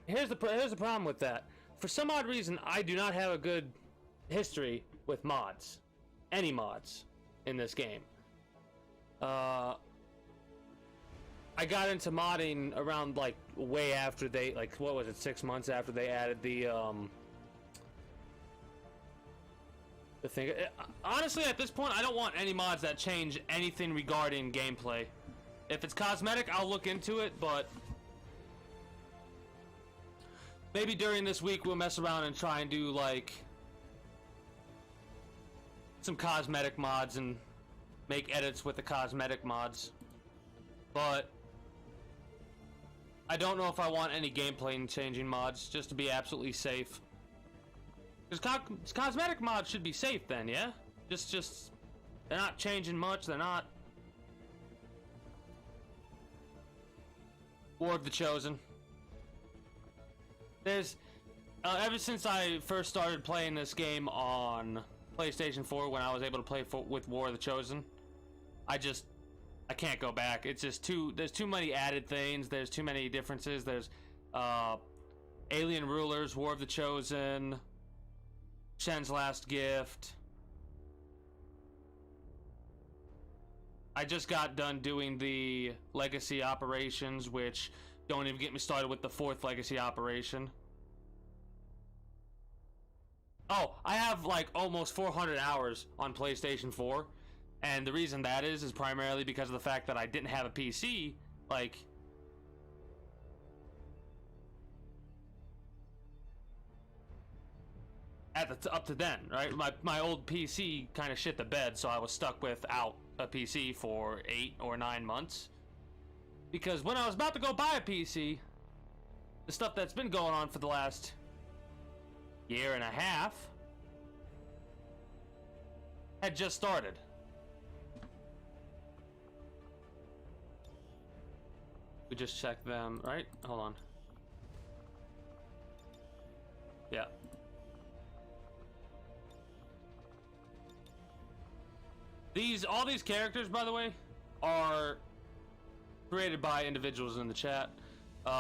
here's the problem with that. For some odd reason, I do not have a good history with mods, any mods in this game. I got into modding around like way after they, like, what was it, 6 months after they added the thing. Honestly, at this point, I don't want any mods that change anything regarding gameplay. If it's cosmetic, I'll look into it, but maybe during this week we'll mess around and try and do like some cosmetic mods and make edits with the cosmetic mods. But I don't know if I want any gameplay changing mods, just to be absolutely safe. Because cosmetic mods should be safe then, yeah? Just they're not changing much, they're not... War of the Chosen. There's... ever since I first started playing this game on PlayStation 4, when I was able to play with War of the Chosen, I can't go back. It's just there's too many added things, there's too many differences. There's Alien Rulers, War of the Chosen, Shen's Last Gift. I just got done doing the Legacy Operations, which don't even get me started with the 4th Legacy Operation. Oh, I have like almost 400 hours on PlayStation 4. And the reason that is primarily because of the fact that I didn't have a PC, like... up to then, right? My old PC kind of shit the bed, so I was stuck without a PC for 8 or 9 months. Because when I was about to go buy a PC, the stuff that's been going on for the last year and a half, had just started. We just checked them, right? Hold on. Yeah. All these characters, by the way, are created by individuals in the chat.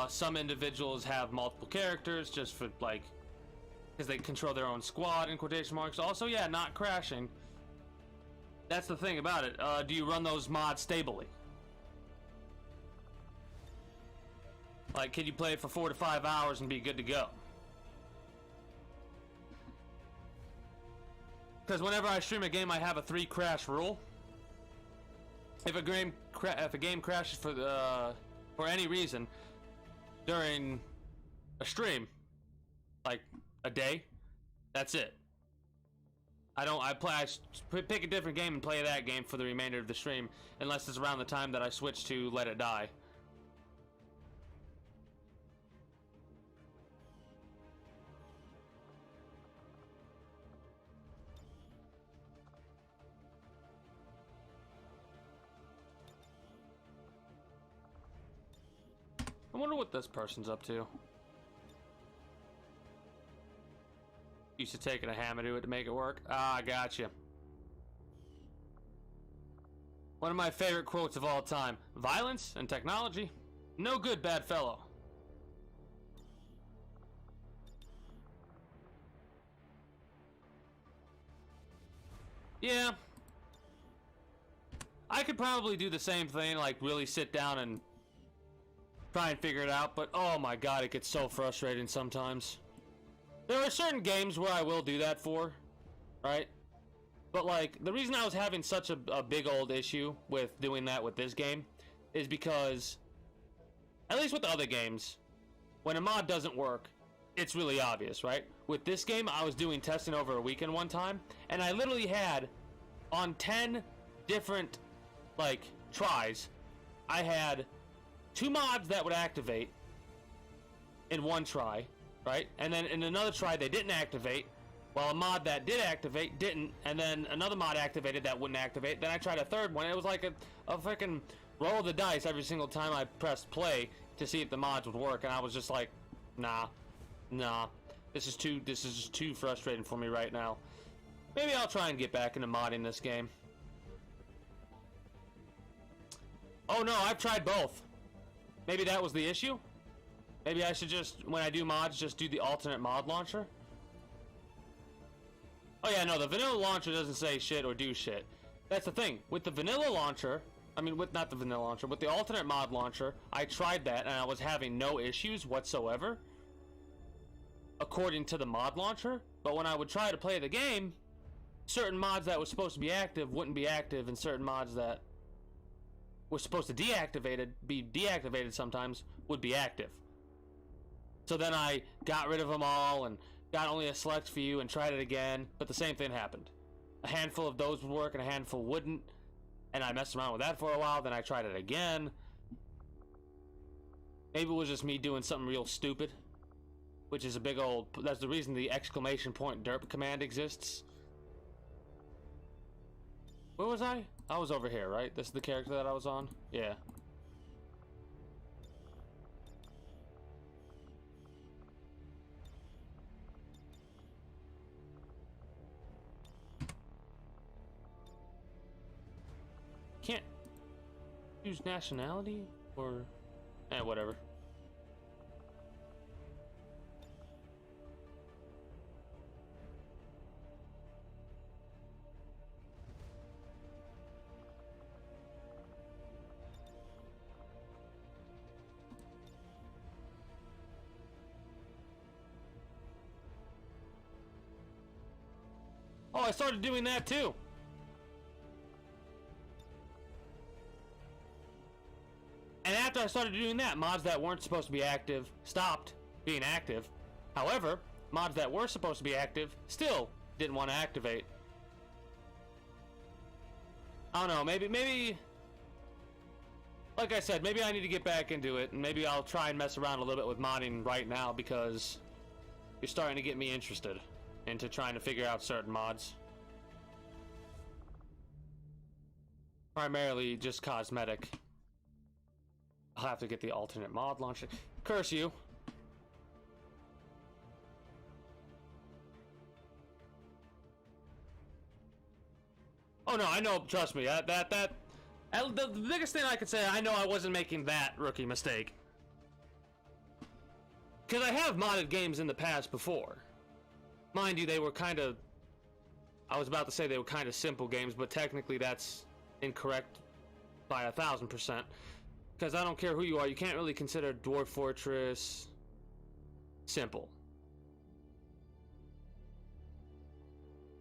Some individuals have multiple characters just for, like, because they control their own squad, in quotation marks. Also, yeah, not crashing. That's the thing about it. Do you run those mods stably? Like, can you play it for 4 to 5 hours and be good to go? Because whenever I stream a game, I have a 3 crash rule. If a game crashes for any reason during a stream, like a day, that's it. I pick a different game and play that game for the remainder of the stream, unless it's around the time that I switch to Let It Die. I wonder what this person's up to. Used to taking a hammer to it to make it work. Ah, I gotcha. One of my favorite quotes of all time. Violence and technology? No good, bad fellow. Yeah. I could probably do the same thing, like really sit down and try and figure it out, but oh my god, it gets so frustrating sometimes. There are certain games where I will do that for, right? But like, the reason I was having such a big old issue with doing that with this game is because, at least with the other games, when a mod doesn't work, it's really obvious, right? With this game, I was doing testing over a weekend one time, and I literally had, on 10 different, like, tries, I had 2 mods that would activate in one try, right? And then in another try they didn't activate, while a mod that did activate didn't, and then another mod activated that wouldn't activate. Then I tried a third one. It was like a freaking roll of the dice every single time I pressed play to see if the mods would work, and I was just like, nah. This is just too frustrating for me right now. Maybe I'll try and get back into modding this game. Oh no, I've tried both. Maybe that was the issue? Maybe I should just, when I do mods, just do the alternate mod launcher? Oh yeah, no, the vanilla launcher doesn't say shit or do shit. That's the thing. With the vanilla launcher, not the vanilla launcher, with the alternate mod launcher, I tried that and I was having no issues whatsoever, according to the mod launcher. But when I would try to play the game, certain mods that were supposed to be active wouldn't be active, and certain mods that were supposed to be deactivated sometimes would be active. So then I got rid of them all and got only a select few and tried it again, but the same thing happened. A handful of those would work and a handful wouldn't, and I messed around with that for a while, then I tried it again. Maybe it was just me doing something real stupid, which is a big old, that's the reason the exclamation point derp command exists. Where was I? I was over here, right? This is the character that I was on? Yeah. Can't use nationality or whatever. Oh, I started doing that too. And after I started doing that, mods that weren't supposed to be active stopped being active. However, mods that were supposed to be active still didn't want to activate. I don't know, maybe, like I said, maybe I need to get back into it, and maybe I'll try and mess around a little bit with modding right now, because you're starting to get me interested into trying to figure out certain mods. primarily just cosmetic. I'll have to get the alternate mod launcher. Curse you. Oh no, I know, trust me, the biggest thing I could say, I know I wasn't making that rookie mistake. Because I have modded games in the past before. Mind you, they were kind of... I was about to say they were kind of simple games, but technically that's incorrect by 1,000%. Because I don't care who you are, you can't really consider Dwarf Fortress simple.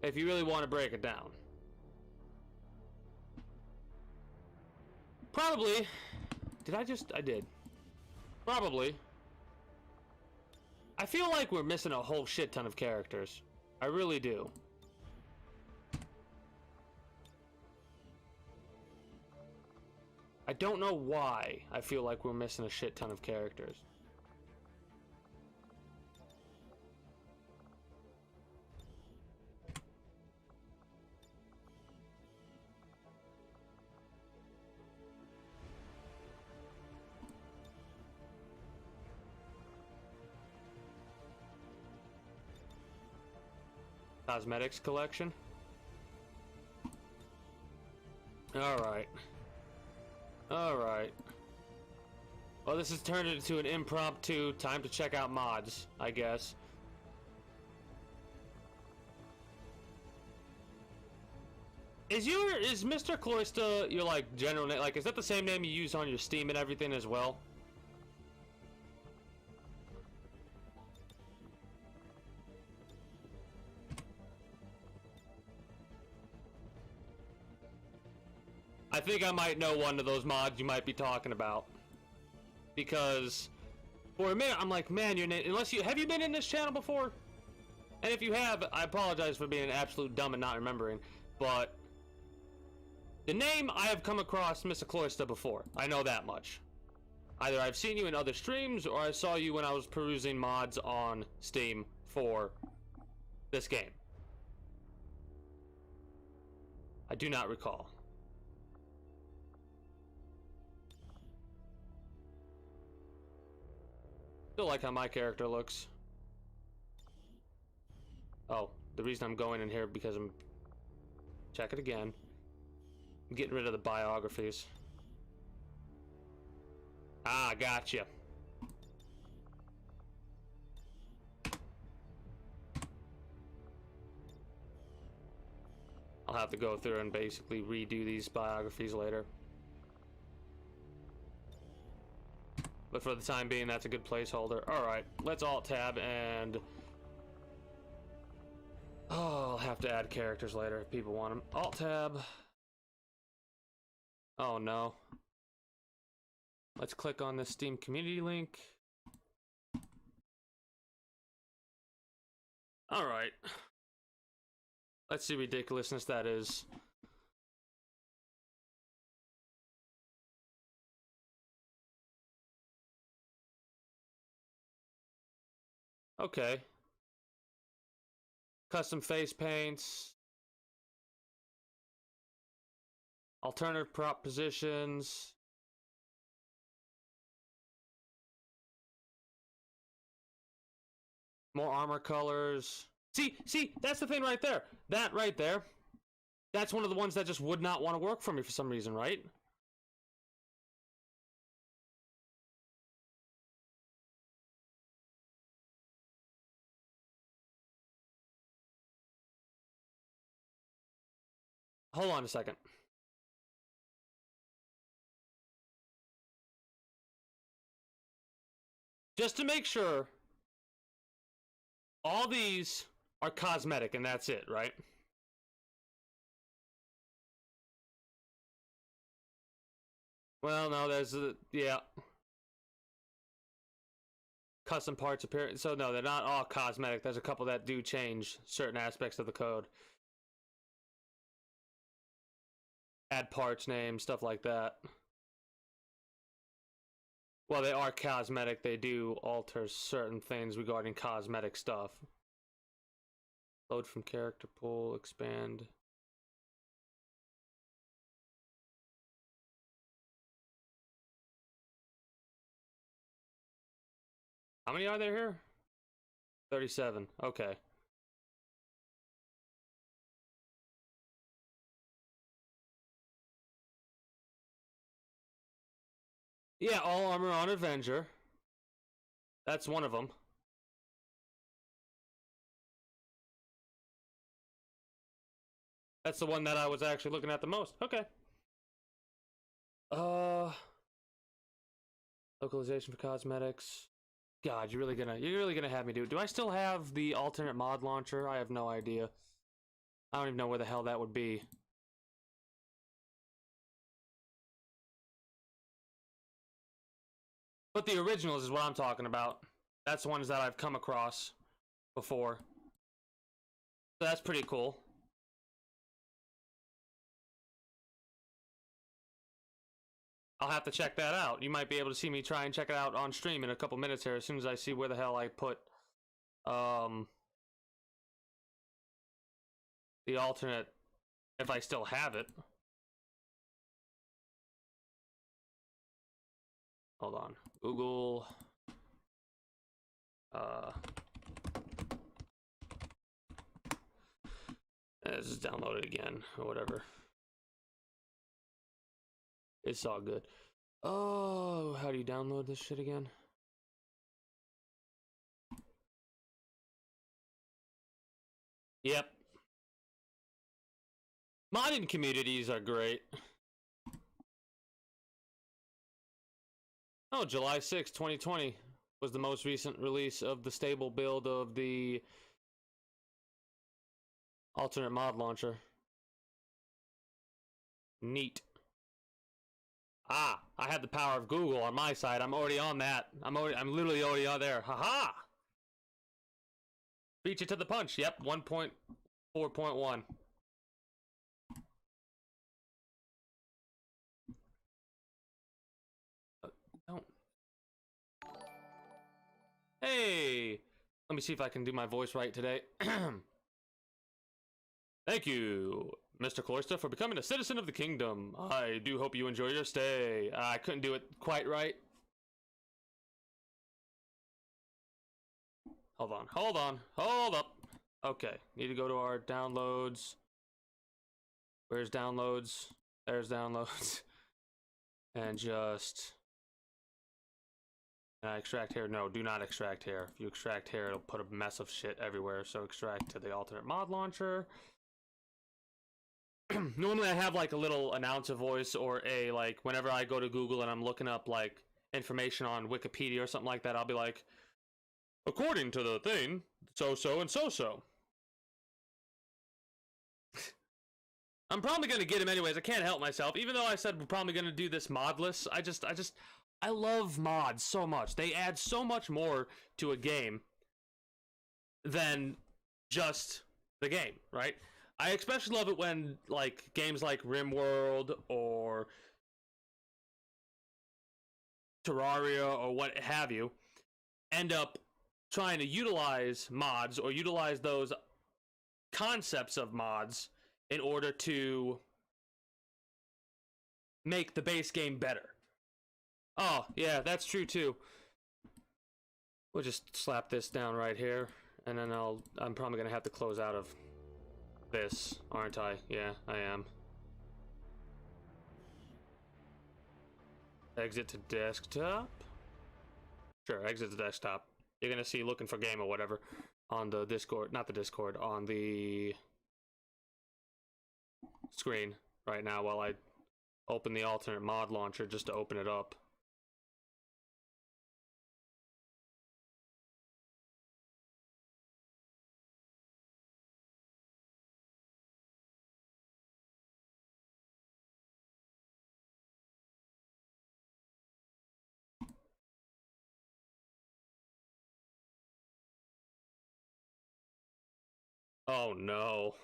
If you really want to break it down. Probably. I did. Probably. I feel like we're missing a whole shit ton of characters. I really do. I don't know why I feel like we're missing a shit ton of characters. Cosmetics collection. Alright. Alright. Well, this has turned into an impromptu time to check out mods, I guess. Is Mr. Cloyster your, like, general name? Like, is that the same name you use on your Steam and everything as well? I think I might know one of those mods you might be talking about. Because for a minute I'm like, man, your name, have you been in this channel before? And if you have, I apologize for being an absolute dumb and not remembering, but the name I have come across Mr. Cloyster before. I know that much. Either I've seen you in other streams or I saw you when I was perusing mods on Steam for this game. I do not recall. Still like how my character looks. Oh, the reason I'm going in here because I'm... Check it again. I'm getting rid of the biographies. Ah, gotcha. I'll have to go through and basically redo these biographies later. But for the time being, that's a good placeholder. Alright, let's Alt-Tab and... Oh, I'll have to add characters later if people want them. Alt-Tab. Oh no. Let's click on this Steam community link. Alright. Let's see ridiculousness that is. Okay. Custom face paints. Alternative prop positions. More armor colors. See, that's the thing right there. That right there. That's one of the ones that just would not want to work for me for some reason, right? Hold on a second. Just to make sure, all these are cosmetic and that's it, right? Well, no, there's a, yeah. Custom parts appearance. So no, they're not all cosmetic. There's a couple that do change certain aspects of the code. Add parts names, stuff like that. Well, they are cosmetic. They do alter certain things regarding cosmetic stuff. Load from character pool, expand. How many are there here? 37. Okay. Yeah, all armor on Avenger. That's one of them. That's the one that I was actually looking at the most. Okay. Localization for cosmetics. God, you're really gonna have me do it. Do I still have the alternate mod launcher? I have no idea. I don't even know where the hell that would be. But the originals is what I'm talking about. That's the ones that I've come across before. So that's pretty cool. I'll have to check that out. You might be able to see me try and check it out on stream in a couple minutes here as soon as I see where the hell I put the alternate, if I still have it. Hold on. Google let's just download it again or whatever. It's all good. Oh, how do you download this shit again? Yep. Modding communities are great. Oh, July 6, 2020 was the most recent release of the stable build of the alternate mod launcher. Neat. Ah, I have the power of Google on my side. I'm already on that. I'm literally already on there. Haha. Beat you to the punch. Yep, 1.4.1. Don't. Hey, let me see if I can do my voice right today. Thank you, Mr. Cloyster, for becoming a citizen of the kingdom. I do hope you enjoy your stay. I couldn't do it quite right. Hold on, hold up. Okay, need to go to our downloads. Where's downloads? There's downloads. And just... Can I extract hair? No, do not extract hair. If you extract hair, it'll put a mess of shit everywhere. So extract to the alternate mod launcher. Normally I have like a little announcer voice or a like whenever I go to Google and I'm looking up like information on Wikipedia or something like that, I'll be like, according to the thing, so and so. I'm probably gonna get him anyways. I can't help myself. Even though I said we're probably gonna do this modless, I love mods so much. They add so much more to a game than just the game, right? I especially love it when like games like RimWorld or Terraria or what have you end up trying to utilize mods or utilize those concepts of mods in order to make the base game better. Oh, yeah, that's true too. We'll just slap this down right here, and then I'm probably gonna have to close out of this, aren't I? Yeah, I am. Exit to desktop? Sure, exit to desktop. You're gonna see looking for game or whatever on the Discord, not the Discord, on the screen right now while I open the alternate mod launcher just to open it up. Oh no.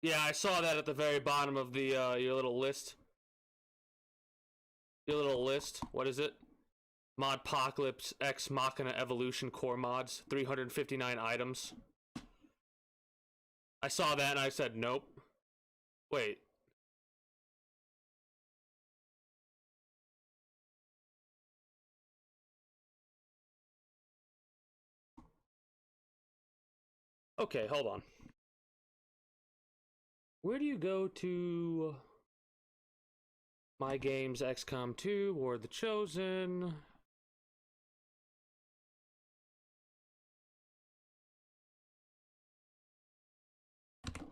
Yeah, I saw that at the very bottom of the your little list. Your little list. What is it? Modpocalypse Ex Machina Evolution Core Mods. 359 items. I saw that and I said nope. Wait. Okay, hold on. Where do you go to My Games, XCOM 2, or The Chosen?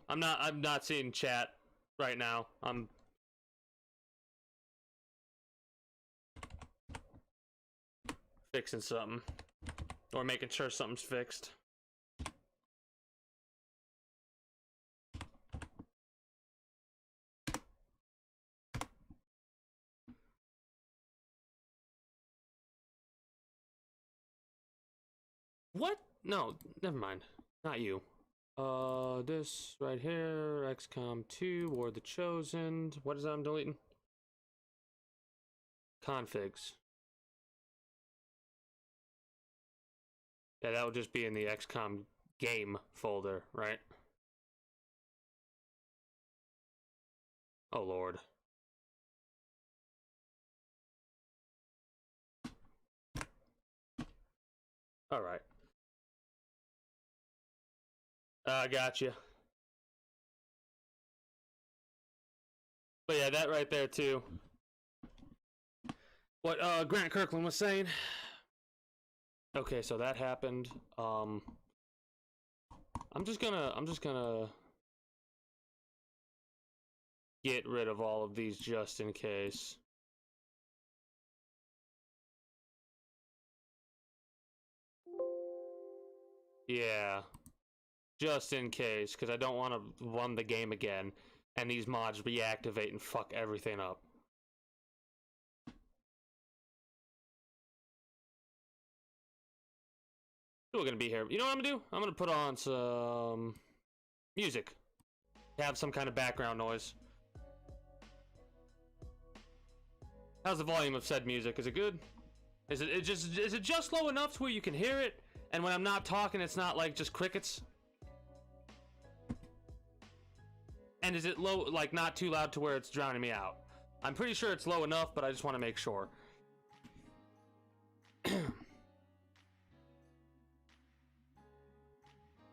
I'm not seeing chat right now. I'm fixing something. Or making sure something's fixed. What? No, never mind. Not you. This right here, XCOM 2, or The Chosen. What is that I'm deleting? Configs. Yeah, that would just be in the XCOM game folder, right? Oh, Lord. All right. Gotcha. But yeah, that right there too. What Grant Kirkland was saying. Okay, so that happened. I'm just gonna get rid of all of these just in case. Yeah. Just in case, because I don't want to run the game again and these mods reactivate and fuck everything up. Still gonna be here. You know what I'm gonna do? I'm gonna put on some music. Have some kind of background noise. How's the volume of said music? Is it good? Is it just low enough to where you can hear it? And when I'm not talking, it's not like just crickets? And is it low, like not too loud to where it's drowning me out? I'm pretty sure it's low enough, but I just want to make sure.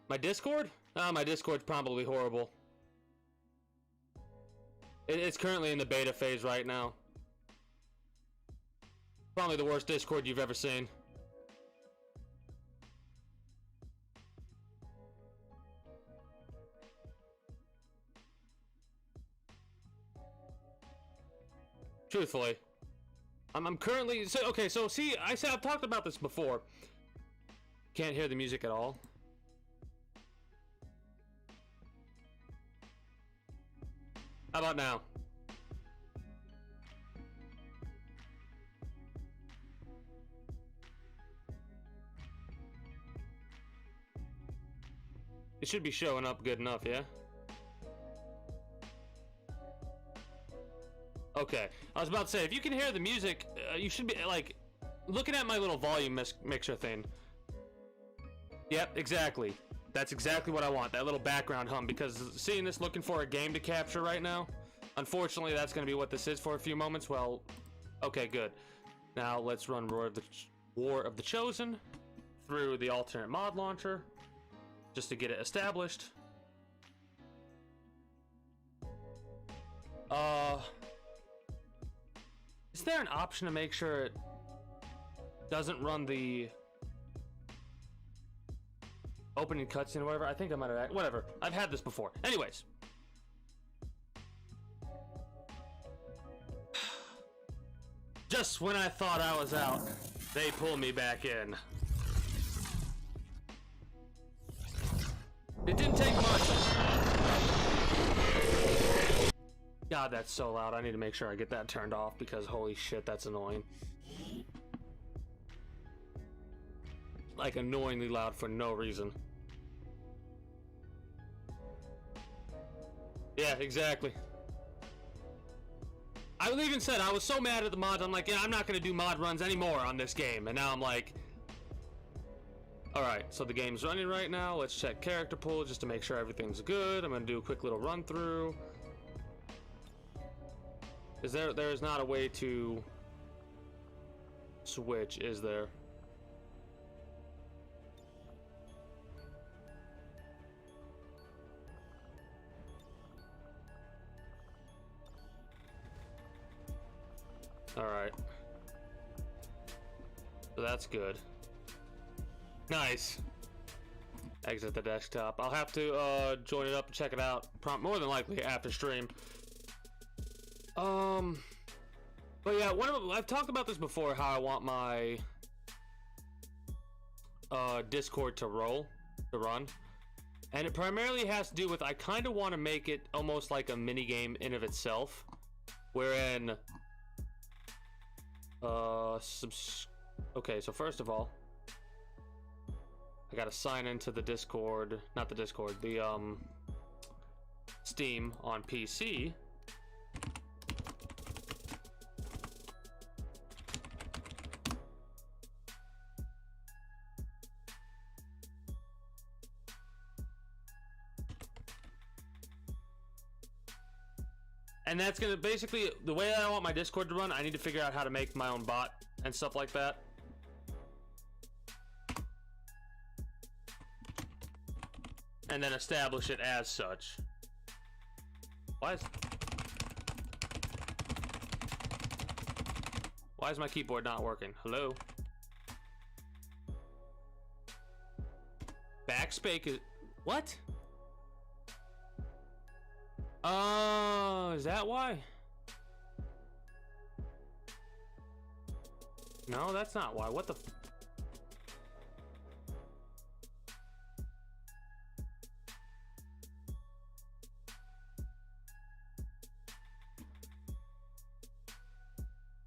My Discord? Oh, my Discord's probably horrible. It's currently in the beta phase right now. Probably the worst Discord you've ever seen. Truthfully. I'm currently... So, okay, so see, I've talked about this before. Can't hear the music at all. How about now? It should be showing up good enough, yeah? Okay, I was about to say, if you can hear the music, you should be, like, looking at my little volume mixer thing. Yep, exactly. That's exactly what I want, that little background hum, because seeing this looking for a game to capture right now, unfortunately, that's going to be what this is for a few moments. Well, okay, good. Now, let's run War of the Chosen through the alternate mod launcher, just to get it established. Is there an option to make sure it doesn't run the opening cutscene or whatever? I think I might have... Whatever. I've had this before. Anyways. Just when I thought I was out, they pull me back in. It didn't take much. God, that's so loud. I need to make sure I get that turned off because holy shit, that's annoying. Like annoyingly loud for no reason. Yeah, exactly. I even said I was so mad at the mods. I'm like, yeah, I'm not gonna do mod runs anymore on this game. And now I'm like, all right, so the game's running right now. Let's check character pool just to make sure everything's good. I'm gonna do a quick little run through. Is there is not a way to switch, is there? that's good. Nice. Exit the desktop. I'll have to join it up and check it out. More than likely after stream. But yeah, I've talked about this before. How I want my Discord to run, and it primarily has to do with I kind of want to make it almost like a mini game in of itself, wherein okay, so first of all, I gotta sign into the Discord, not the Discord, the Steam on PC. And that's gonna basically, the way I want my Discord to run, I need to figure out how to make my own bot and stuff like that. And then establish it as such. Why is my keyboard not working? Hello? Backspace is... What? Oh, is that why? No, that's not why. What the...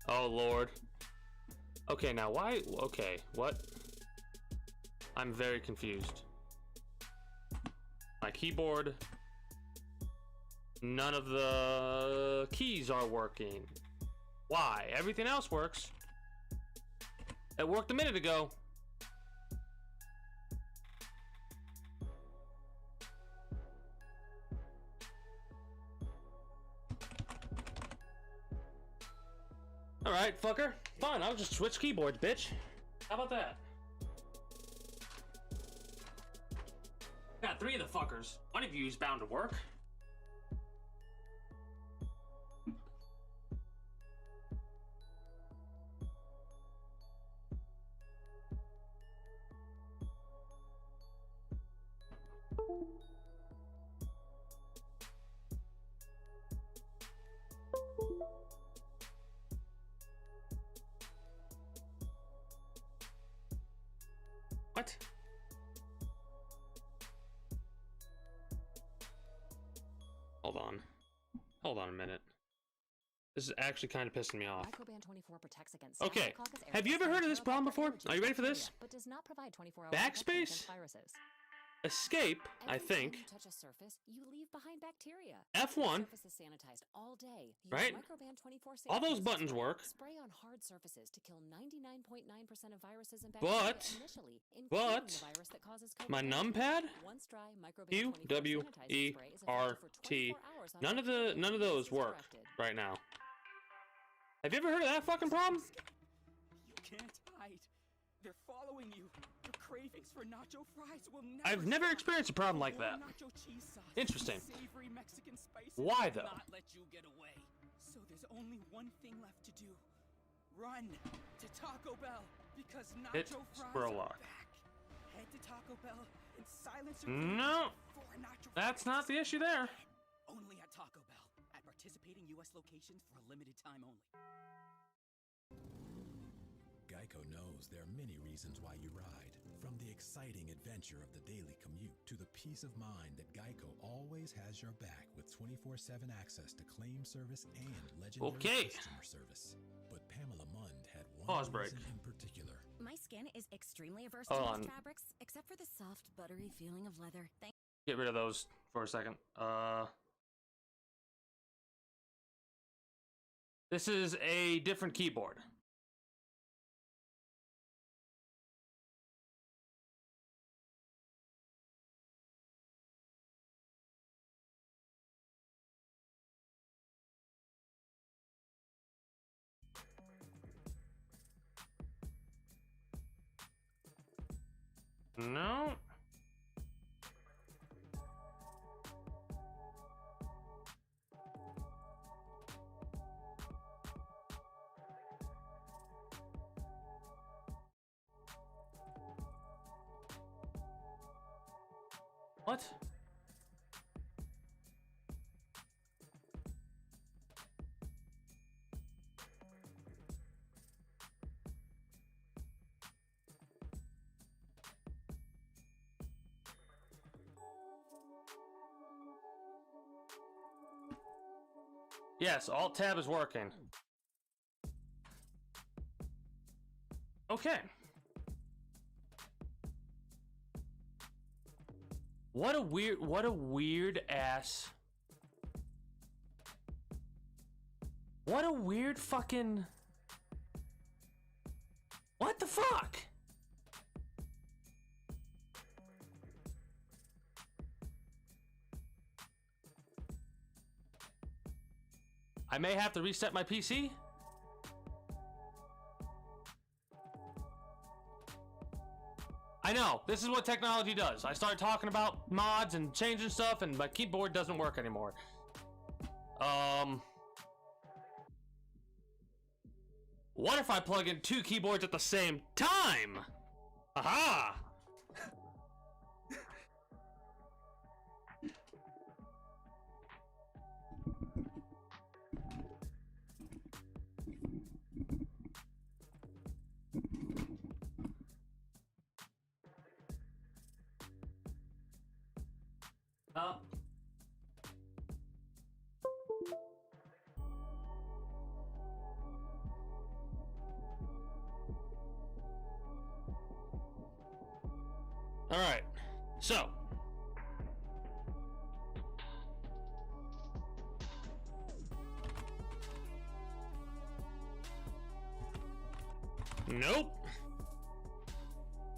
Oh, Lord. Okay, now why... Okay, what? I'm very confused. My keyboard... None of the keys are working. Why? Everything else works. It worked a minute ago. Alright, fucker. Fine, I'll just switch keyboards, bitch. How about that? Got 3 of the fuckers. One of you is bound to work. What? Hold on. Hold on a minute. This is actually kind of pissing me off. Okay, have you ever heard of this problem before? Are you ready for this? Backspace? Escape, I think. F1. Right? All those buttons work. But my numpad? Q, W, E, R, T. None of those work right now. Have you ever heard of that fucking problem? You can't hide. They're following you. Your cravings for nacho fries will never I've never experienced a problem like that. Interesting. Why though? Not let you get away. So there's only one thing left to do. Run to Taco Bell because nacho fries are back. Head to Taco Bell and silence your No. for a nacho That's not the issue there. Only at Taco Bell at participating US locations for a limited time only. Geico knows there are many reasons why you ride. From the exciting adventure of the daily commute to the peace of mind that Geico always has your back with 24/7 access to claim service and legendary customer service. But Pamela Mund had one reason in particular. My skin is extremely averse to most fabrics, except for the soft, buttery feeling of leather. Get rid of those for a second. This is a different keyboard. No. What? Yes, Alt Tab is working. Okay. What a weird ass. What a weird fucking. What the fuck? I may have to reset my PC. I know, this is what technology does. I start talking about mods and changing stuff and my keyboard doesn't work anymore. What if I plug in 2 keyboards at the same time? Aha! All right, so nope.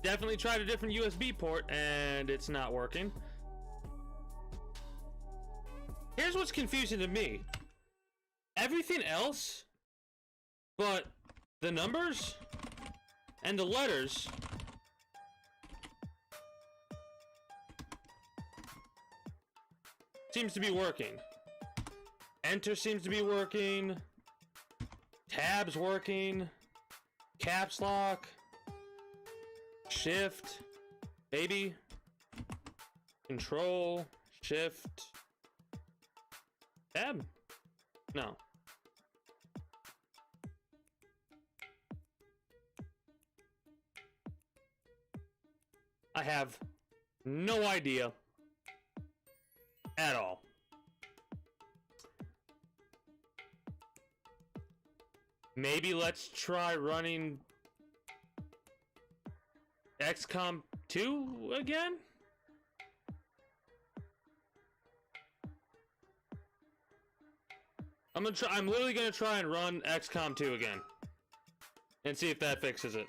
Definitely tried a different USB port and it's not working. Here's what's confusing to me. Everything else but the numbers and the letters seems to be working. Enter seems to be working. Tab's working. Caps lock. Shift. Maybe. Control. Shift. Tab? No. I have no idea at all. Maybe let's try running XCOM 2 again? I'm literally gonna try and run XCOM 2 again and see if that fixes it.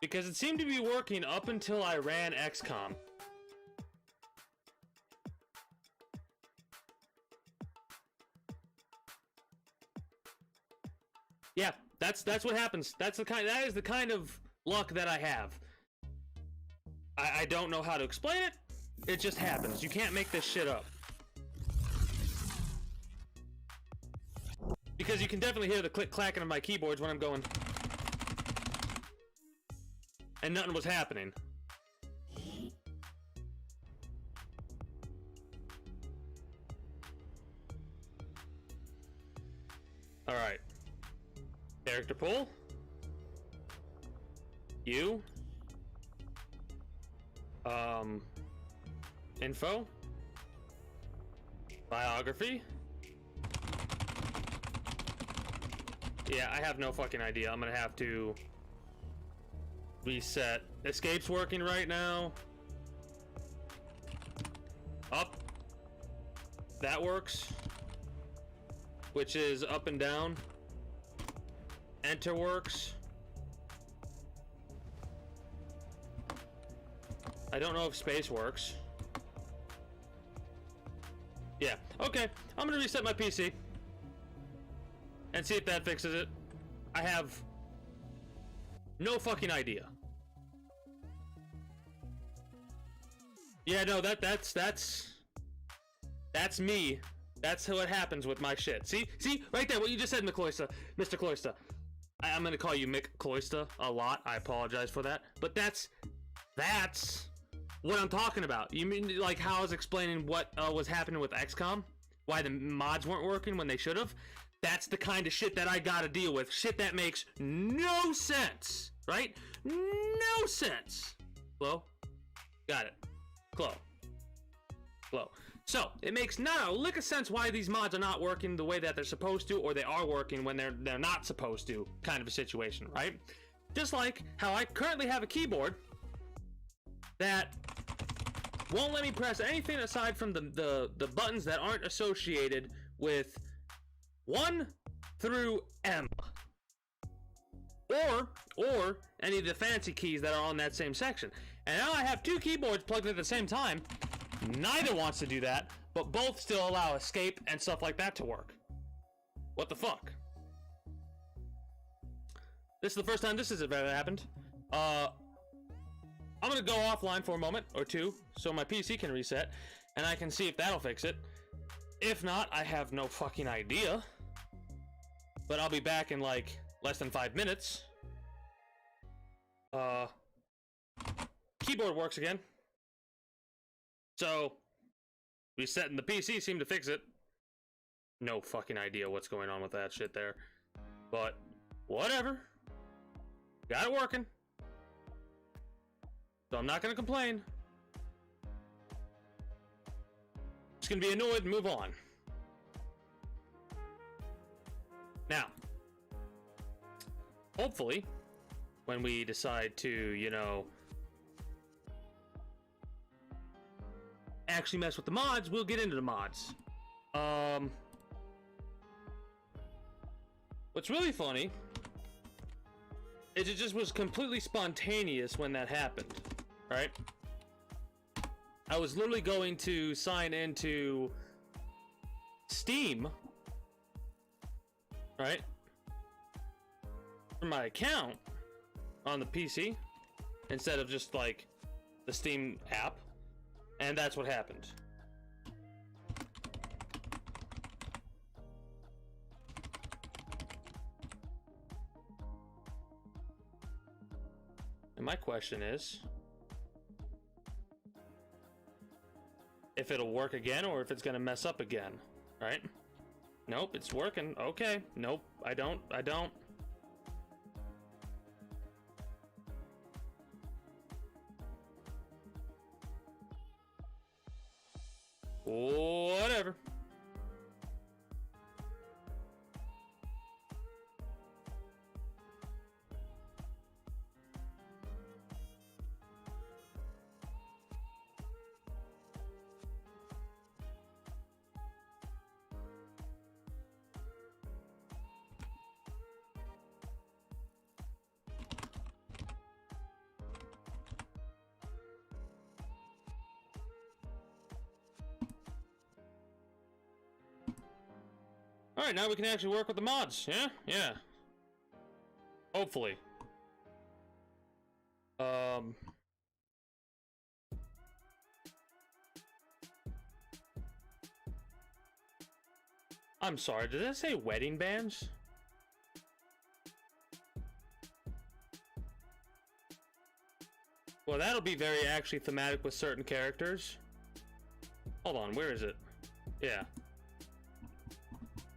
Because it seemed to be working up until I ran XCOM. Yeah, that's what happens. That is the kind of luck that I have. I don't know how to explain it. It just happens. You can't make this shit up. Because you can definitely hear the click-clacking of my keyboards when I'm going. And nothing was happening. Alright. Character pool. You. Info. Biography. Yeah, I have no fucking idea. I'm gonna have to reset. Escape's working right now. Up. That works. Which is up and down. Enter works. I don't know if space works. Yeah, okay. I'm gonna reset my PC and see if that fixes it. I have no fucking idea. Yeah, no, that's me. That's what happens with my shit. See, right there, what you just said, McCloyster, Mr. Cloyster. I'm gonna call you Mick Cloyster a lot. I apologize for that, but that's what I'm talking about. You mean like how I was explaining what was happening with XCOM? Why the mods weren't working when they should have? That's the kind of shit that I gotta deal with. Shit that makes no sense, right? No sense. Hello? Got it. Glow. So, it makes not a lick of sense why these mods are not working the way that they're supposed to, or they are working when they're not supposed to, kind of a situation, right? Just like how I currently have a keyboard that won't let me press anything aside from the buttons that aren't associated with 1 through M. Or any of the fancy keys that are on that same section. And now I have 2 keyboards plugged in at the same time. Neither wants to do that, but both still allow escape and stuff like that to work. What the fuck? This is the first time this has ever happened. I'm gonna go offline for a moment or two so my PC can reset and I can see if that'll fix it. If not, I have no fucking idea. But I'll be back in like less than 5 minutes. Keyboard works again. So, resetting the PC seemed to fix it. No fucking idea what's going on with that shit there. But, whatever. Got it working. So I'm not gonna complain. Just gonna be annoyed and move on. Now, hopefully, when we decide to, you know, actually mess with the mods, we'll get into the mods. What's really funny is it just was completely spontaneous when that happened, right? I was literally going to sign into Steam, right, for my account on the PC instead of just like the Steam app, and that's what happened. And my question is if it'll work again or if it's gonna mess up again, right? Nope, it's working. Okay. Nope, I don't. Whatever. Alright, now we can actually work with the mods, yeah? Yeah. Hopefully. I'm sorry, did that say wedding bands? Well, that'll be very actually thematic with certain characters. Hold on, where is it? Yeah.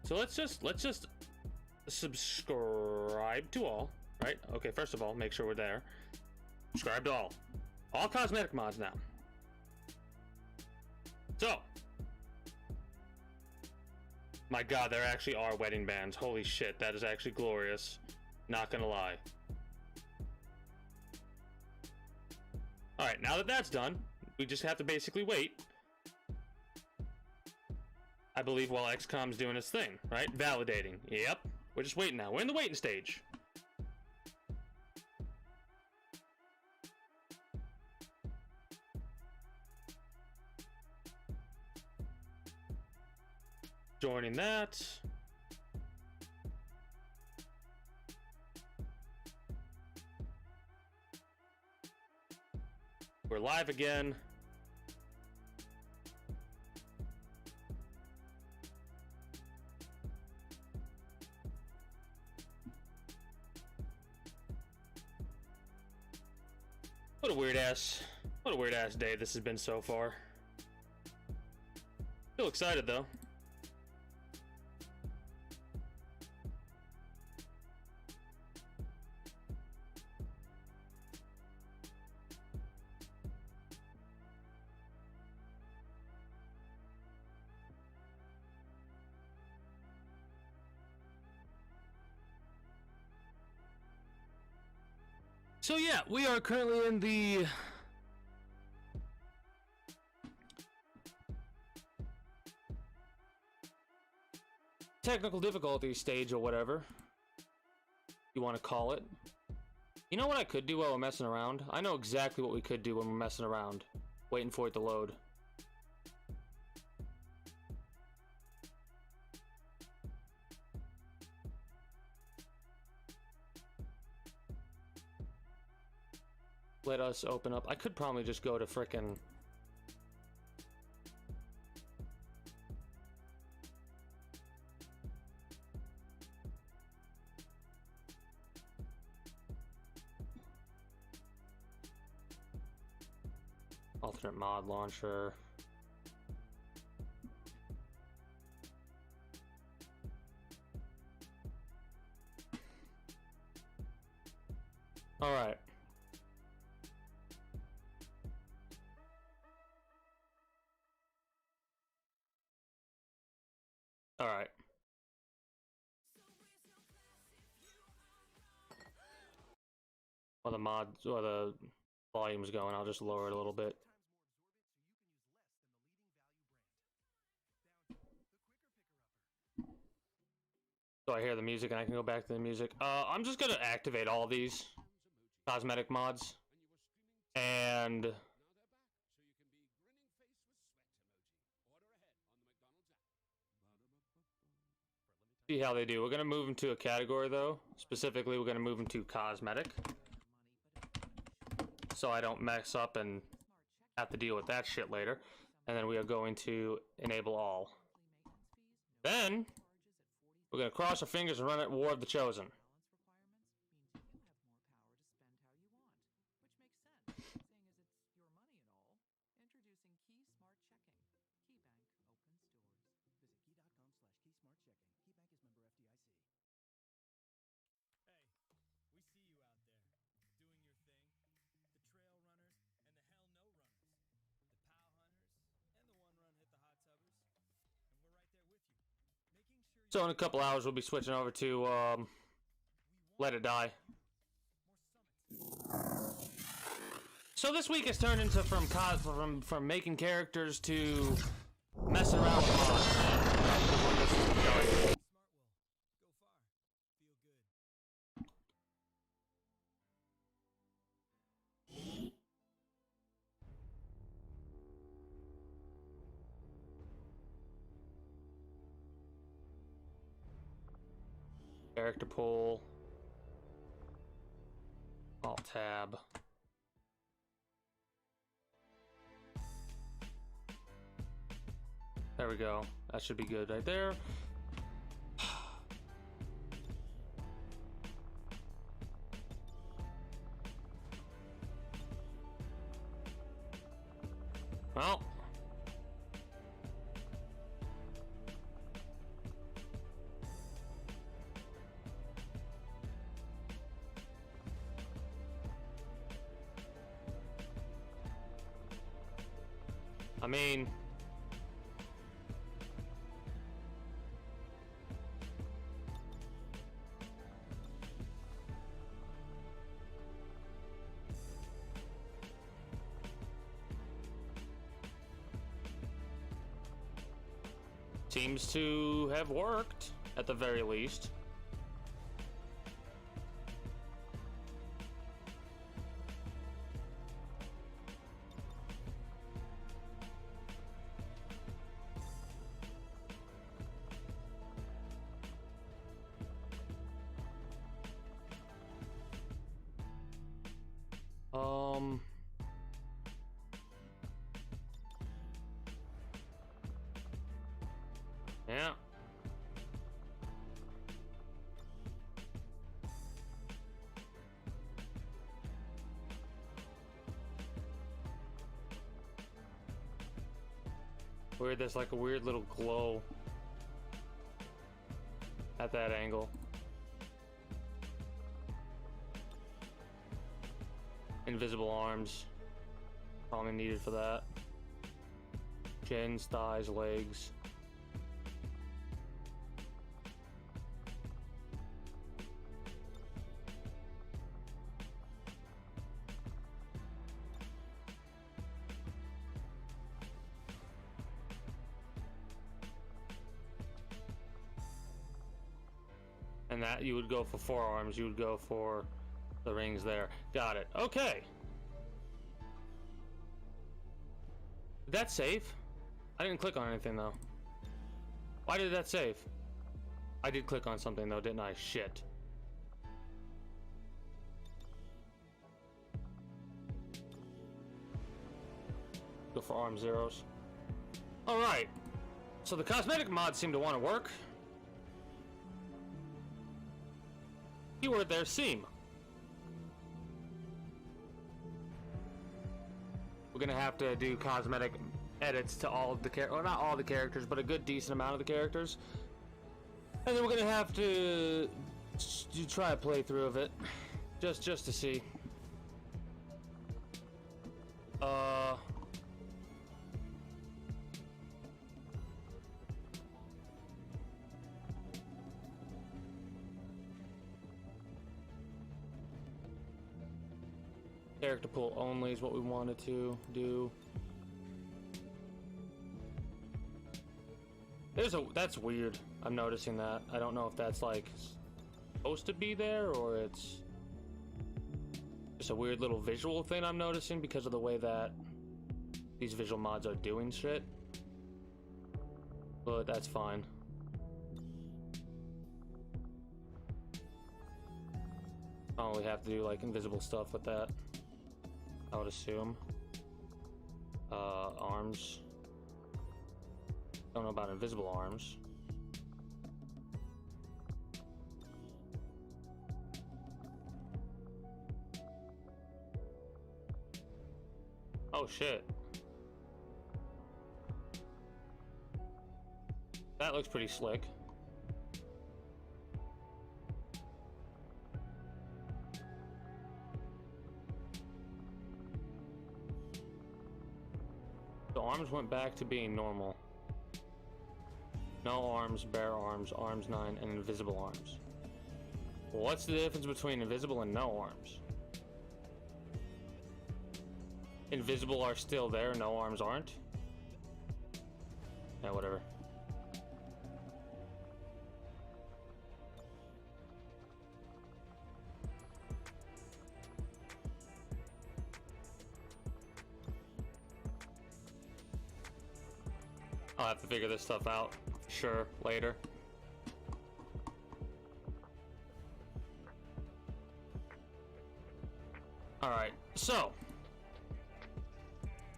So let's just subscribe to all, right? Okay, first of all, make sure we're there. Subscribe to all. All cosmetic mods now. So. My god, there actually are wedding bands. Holy shit, that is actually glorious. Not gonna lie. Alright, now that that's done, we just have to basically wait. I believe while XCOM's doing its thing, right? Validating. Yep. We're just waiting now. We're in the waiting stage. Joining that. We're live again. What a weird ass day this has been so far. Still excited though. So yeah, we are currently in the technical difficulty stage or whatever you want to call it. You know what I could do while we're messing around? I know exactly what we could do when we're messing around, waiting for it to load. Let us open up. I could probably just go to frickin' alternate mod launcher. All right. All right. While the mod or the volume's going, I'll just lower it a little bit. So I hear the music and I can go back to the music. I'm just gonna activate all these cosmetic mods and see how they do. We're gonna move them to a category though. Specifically, we're gonna move them to cosmetic, so I don't mess up and have to deal with that shit later. And then we are going to enable all. Then we're gonna cross our fingers and run at War of the Chosen. So in a couple hours, we'll be switching over to Let It Die. So this week has turned into from making characters to messing around with mods. Character pool. Alt tab. There we go. That should be good right there. Well. I mean, seems to have worked at the very least. Yeah. Weird, there's like a weird little glow at that angle. Invisible arms. Probably needed for that. Chins, thighs, legs. And that you would go for forearms, you would go for the rings there. Got it. Okay. Did that save? I didn't click on anything though. Why did that save? I did click on something though, didn't I? Shit. Go for arm zeros. Alright. So the cosmetic mods seem to want to work. Keyword there, seem. We're gonna have to do cosmetic edits to all of the well, not all the characters, but a good decent amount of the characters. And then we're gonna have to try a playthrough of it, just to see. Character pool only is what we wanted to do. That's weird. I'm noticing that. I don't know if that's like supposed to be there or it's just a weird little visual thing I'm noticing because of the way that these visual mods are doing shit. But that's fine. Probably have to do like invisible stuff with that, I would assume. Arms. Don't know about invisible arms. Oh shit. That looks pretty slick. The arms went back to being normal. No arms, bare arms, arms 9, and invisible arms. Well, what's the difference between invisible and no arms? Invisible are still there, no arms aren't? Yeah, whatever. I'll have to figure this stuff out, sure, later. Alright, so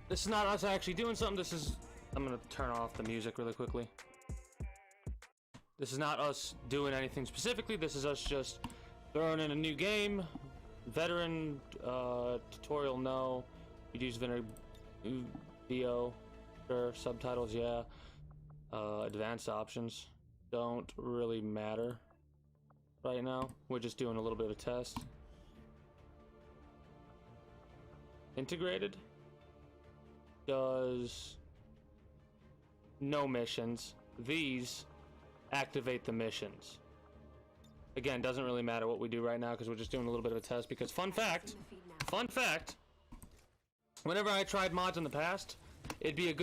this is not us actually doing something. This is, I'm gonna turn off the music really quickly. This is not us doing anything specifically. This is us just throwing in a new game. Veteran, tutorial, no. You'd use VO. Sure, subtitles, yeah. Advanced options don't really matter right now. We're just doing a little bit of a test. Integrated does no missions. These activate the missions. Again, doesn't really matter what we do right now because we're just doing a little bit of a test. Because fun fact, whenever I tried mods in the past, it'd be a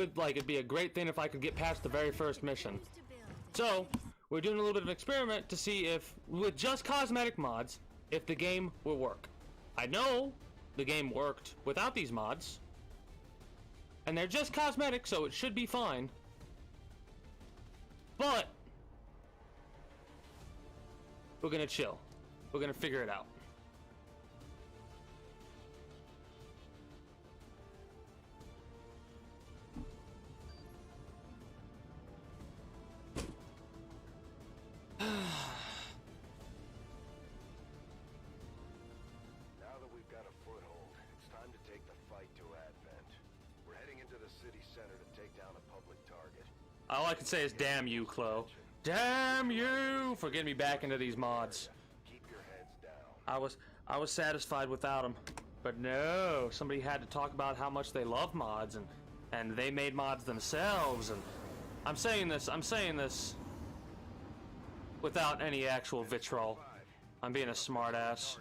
great thing if I could get past the very first mission. So we're doing a little bit of an experiment to see if, with just cosmetic mods, if the game will work. I know the game worked without these mods, and they're just cosmetic, so it should be fine. But we're gonna chill. We're gonna figure it out. Now that we've got a foothold, it's time to take the fight to Advent. We're heading into the city center to take down a public target. All I can say is damn you, Chloe. Damn you for getting me back into these mods. Keep your heads down. I was satisfied without them, but no, somebody had to talk about how much they love mods and they made mods themselves, and I'm saying this without any actual vitriol. I'm being a smartass.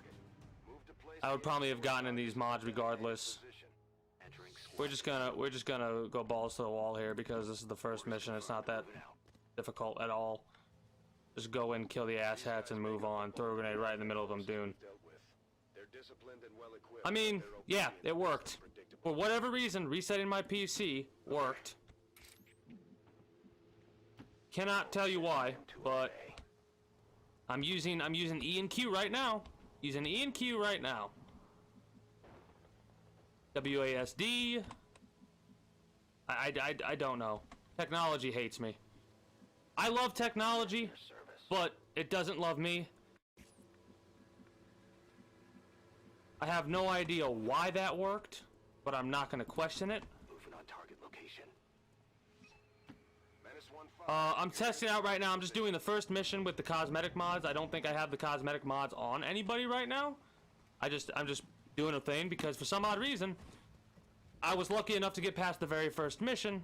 I would probably have gotten in these mods regardless. We're just gonna go balls to the wall here because this is the first mission. It's not that difficult at all. Just go in, kill the asshats, and move on. Throw a grenade right in the middle of them, Dune. I mean, yeah, it worked. For whatever reason, resetting my PC worked. Cannot tell you why, but I'm using E and Q right now. Using E and Q right now. WASD. I don't know. Technology hates me. I love technology, but it doesn't love me. I have no idea why that worked, but I'm not going to question it. Moving on target location. I'm testing out right now. I'm just doing the first mission with the cosmetic mods. I don't think I have the cosmetic mods on anybody right now. I'm just doing a thing because for some odd reason, I was lucky enough to get past the very first mission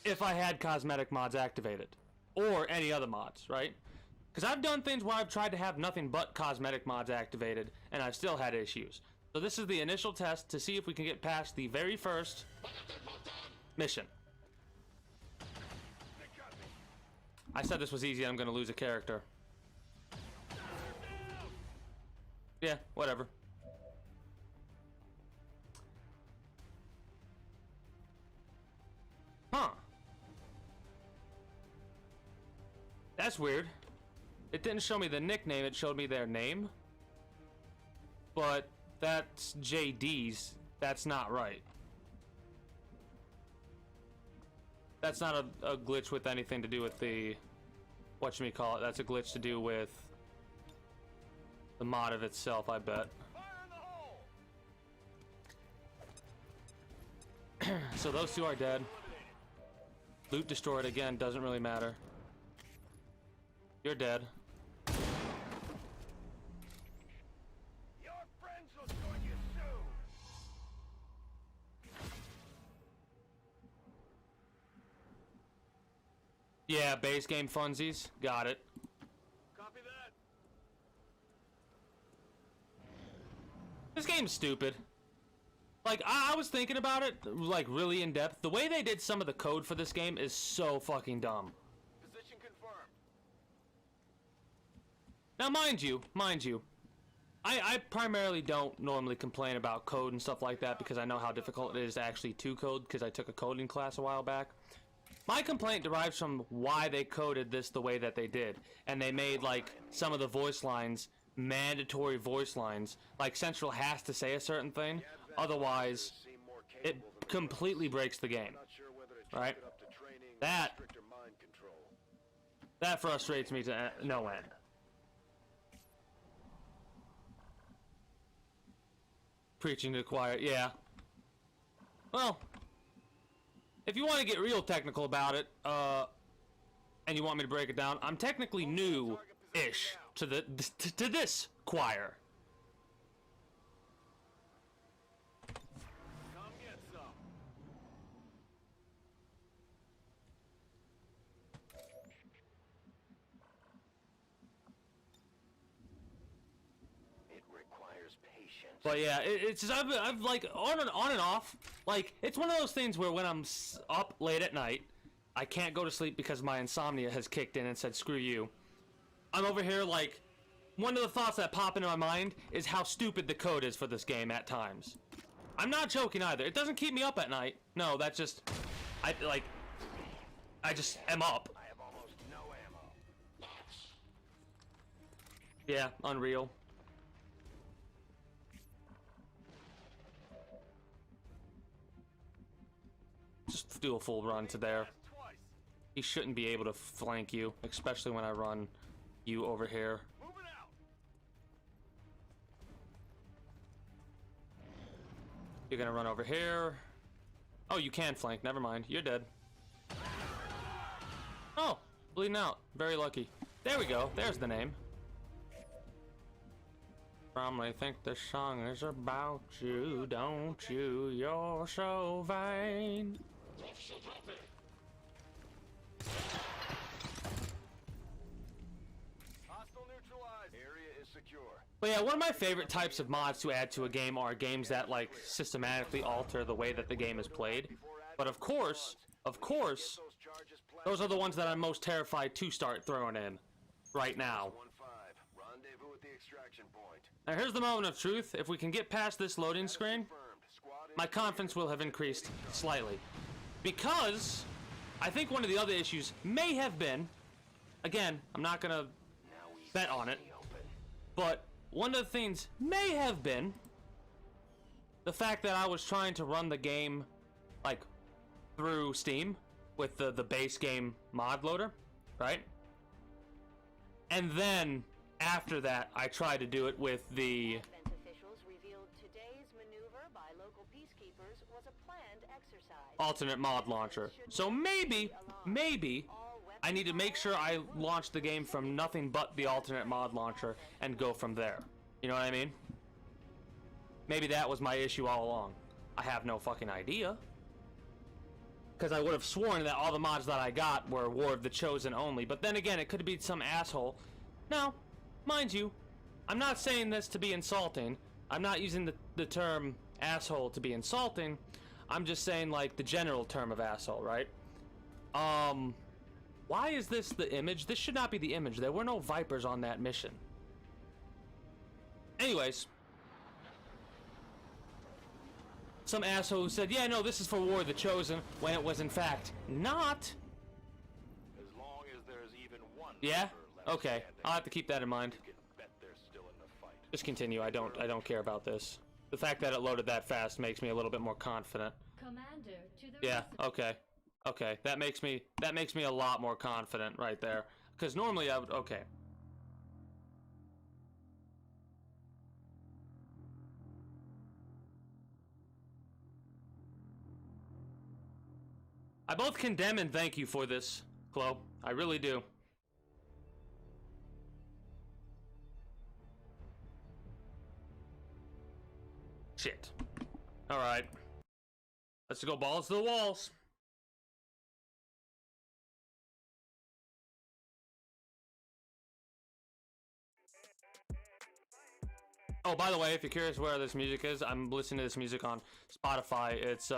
if I had cosmetic mods activated or any other mods, right? Because I've done things where I've tried to have nothing but cosmetic mods activated and I've still had issues. So this is the initial test to see if we can get past the very first mission. I said this was easy and I'm going to lose a character. Yeah, whatever. Huh. That's weird. It didn't show me the nickname, it showed me their name. But that's JD's. That's not right. That's not a glitch with anything to do with the... whatchamacallit. That's a glitch to do with the mod of itself, I bet. So those two are dead. Loot destroyed again, doesn't really matter. You're dead. Your friends will join you soon. Yeah, base game funsies. Got it. Copy that. This game's stupid. Like, I was thinking about it, like, really in depth. The way they did some of the code for this game is so fucking dumb. Position confirmed. Now, mind you, I primarily don't normally complain about code and stuff like that because I know how difficult it is actually to code because I took a coding class a while back. My complaint derives from why they coded this the way that they did. And they made, like, some of the voice lines mandatory voice lines. Like, Central has to say a certain thing, otherwise it completely breaks the game. Right? That frustrates me to no end. Preaching to the choir, yeah. Well, if you want to get real technical about it, and you want me to break it down, I'm technically new-ish to this choir. Come get some. It requires patience. But yeah, it's just I've like on and off. Like, it's one of those things where when I'm up late at night, I can't go to sleep because my insomnia has kicked in and said screw you. I'm over here like, one of the thoughts that pop into my mind is how stupid the code is for this game at times. I'm not joking either. It doesn't keep me up at night. No, that's just I just am up. I have almost no ammo. Yeah, unreal. Just do a full run to there. He shouldn't be able to flank you, especially when I run you over here. Moving out. You're gonna run over here. Oh, you can flank. Never mind. You're dead. I'm Bleeding out. Very lucky. There we go. There's the name. Probably think this song is about you, don't you? You're so vain. Hostile neutralized. Area is secure. But yeah, one of my favorite types of mods to add to a game are games that like systematically alter the way that the game is played. But of course, those are the ones that I'm most terrified to start throwing in right now. 1-5. Rendezvous at the extraction point. Now here's the moment of truth. If we can get past this loading screen, Confirmed. Squad my confidence will have increased slightly. Because I think one of the other issues may have been, again, I'm not gonna bet on it, but one of the things may have been the fact that I was trying to run the game like through Steam with the base game mod loader, right? And then after that I tried to do it with the Defense officials revealed today's maneuver by local peacekeepers was a planned exercise. alternate mod launcher. So maybe I need to make sure I launch the game from nothing but the alternate mod launcher and go from there. You know what I mean? Maybe that was my issue all along. I have no fucking idea. Because I would have sworn that all the mods that I got were War of the Chosen only. But then again, it could be some asshole. Now, mind you, I'm not saying this to be insulting. I'm not using the term asshole to be insulting. I'm just saying, like, the general term of asshole, right? Why is this the image? This should not be the image. There were no Vipers on that mission. Anyways. Some asshole who said, yeah, no, this is for War of the Chosen, when it was in fact not. As long as there's even one. Yeah? member left Okay. standing, I'll have to keep that in mind. you can bet they're still in the fight. Just continue. I don't care about this. The fact that it loaded that fast makes me a little bit more confident. Commander to the Yeah, okay. Okay. That makes me a lot more confident right there. Because normally I would okay. I both condemn and thank you for this, Chloe. I really do. Shit. Alright. Let's go balls to the walls. Oh, by the way, if you're curious where this music is, I'm listening to this music on Spotify. It's,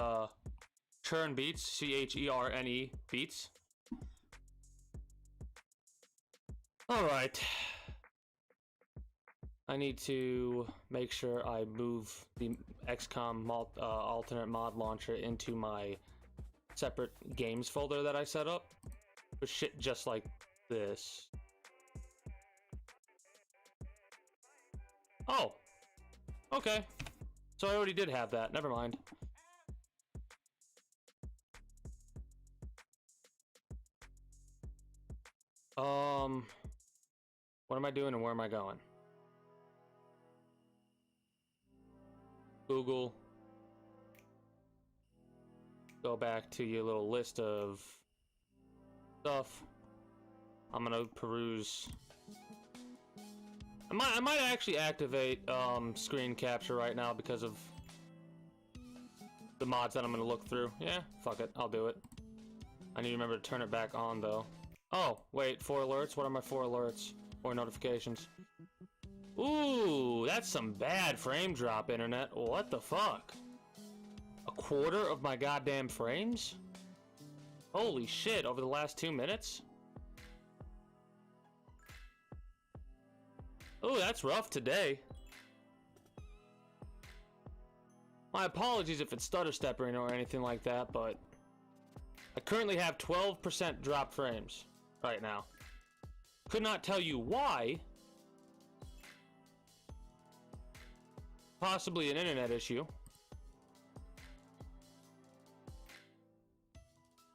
Churn Beats, C-H-E-R-N-E Beats. Alright. I need to make sure I move the XCOM alternate mod launcher into my separate games folder that I set up. For shit just like this. Oh! Okay. So I already did have that. Never mind. What am I doing and where am I going? Google. Go back to your little list of stuff. I'm gonna peruse. I might actually activate screen capture right now because of the mods that I'm gonna look through. Yeah, fuck it, I'll do it. I need to remember to turn it back on though. Oh, wait, 4 alerts? What are my 4 alerts? 4 notifications. Ooh, that's some bad frame drop, internet. What the fuck? A quarter of my goddamn frames? Holy shit, over the last 2 minutes? Ooh, that's rough today. My apologies if it's stutter stepping or anything like that, but I currently have 12% drop frames right now. Could not tell you why. Possibly an internet issue.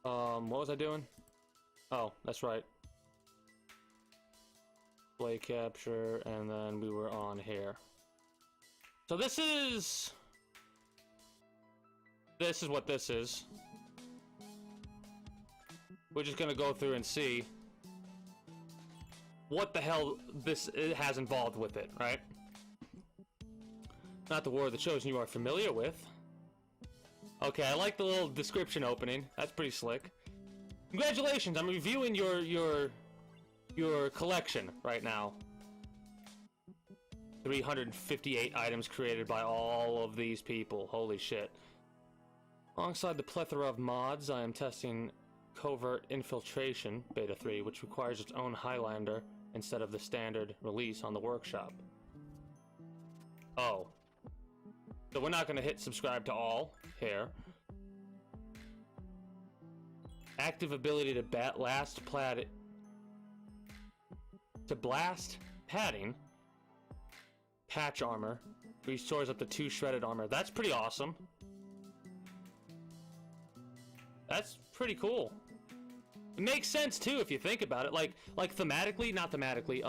What was I doing? Oh, that's right. Play capture, and then we were on here. So this is what this is. We're just gonna go through and see what the hell this has involved with it, right? Not the war of the chosen you are familiar with. Okay, I like the little description opening. That's pretty slick. Congratulations, I'm reviewing your collection right now. 358 items created by all of these people. Holy shit. Alongside the plethora of mods, I am testing Covert Infiltration Beta 3, which requires its own Highlander instead of the standard release on the workshop. Oh. So we're not going to hit subscribe to all here. Active ability to blast padding. Patch armor. Restores up to 2 shredded armor. That's pretty awesome. That's pretty cool. It makes sense too if you think about it. Like thematically, not thematically,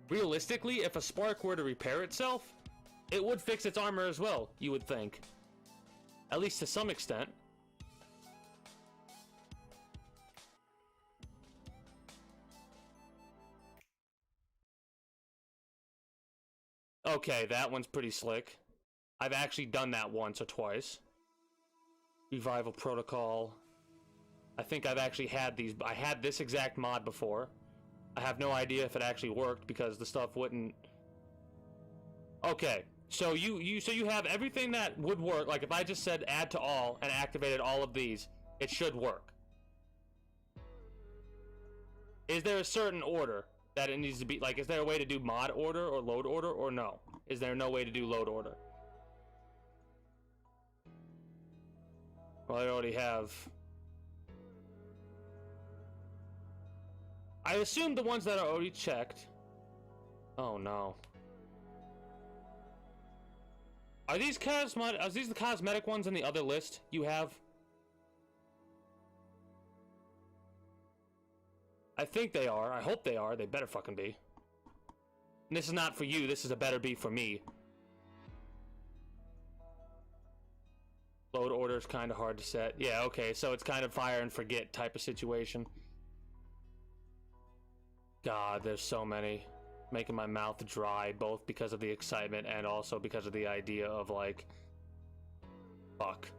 realistically, if a spark were to repair itself, it would fix its armor as well, you would think. At least to some extent. Okay, that one's pretty slick. I've actually done that once or twice. Revival Protocol. I think I've actually had these. I had this exact mod before. I have no idea if it actually worked because the stuff wouldn't. Okay, so you have everything that would work. Like if I just said add to all and activated all of these, it should work. Is there a certain order that it needs to be? Like, is there a way to do mod order or load order, or no? Is there no way to do load order? Well, I already have. I assume the ones that are already checked. Oh no. Are these the cosmetic ones in the other list you have? I think they are. I hope they are. They better fucking be. And this is not for you. This is a better be for me. Load order is kind of hard to set. Yeah, okay. So it's kind of fire and forget type of situation. God, there's so many. Making my mouth dry, both because of the excitement and also because of the idea of, like, fuck.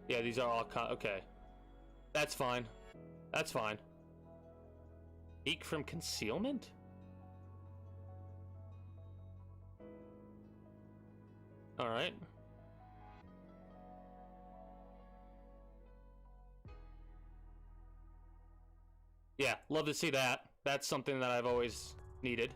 Yeah, these are all okay. That's fine. That's fine. Peek from concealment? Alright. Yeah, love to see that. That's something that I've always needed.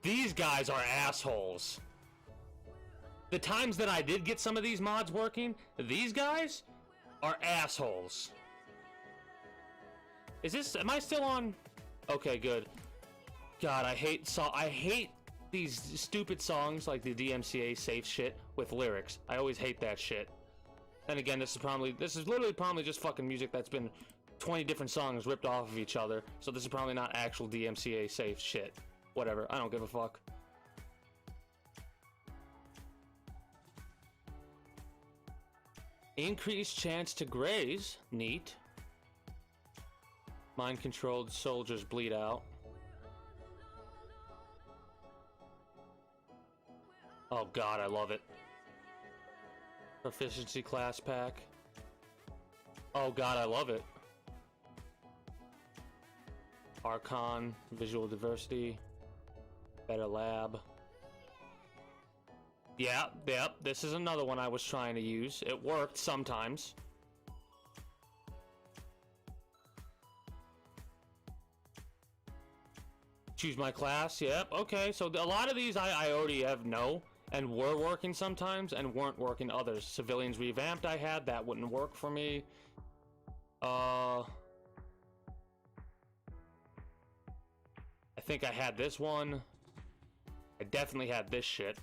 These guys are assholes. The times that I did get some of these mods working, these guys are assholes. Is this, am I still on? Okay, good. God, I hate these stupid songs like the DMCA safe shit with lyrics. I always hate that shit. Then again, this is literally probably just fucking music that's been 20 different songs ripped off of each other. So this is probably not actual DMCA safe shit. Whatever, I don't give a fuck. Increased chance to graze. Neat. Mind-controlled soldiers bleed out. Oh god, I love it. Proficiency class pack. Oh god, I love it. Archon, visual diversity. Better lab. Yep, this is another one I was trying to use. It worked sometimes. Choose my class, yep, okay. So a lot of these I already have and were working sometimes and weren't working others. Civilians revamped I had, that wouldn't work for me. I think I had this one. I definitely had this shit.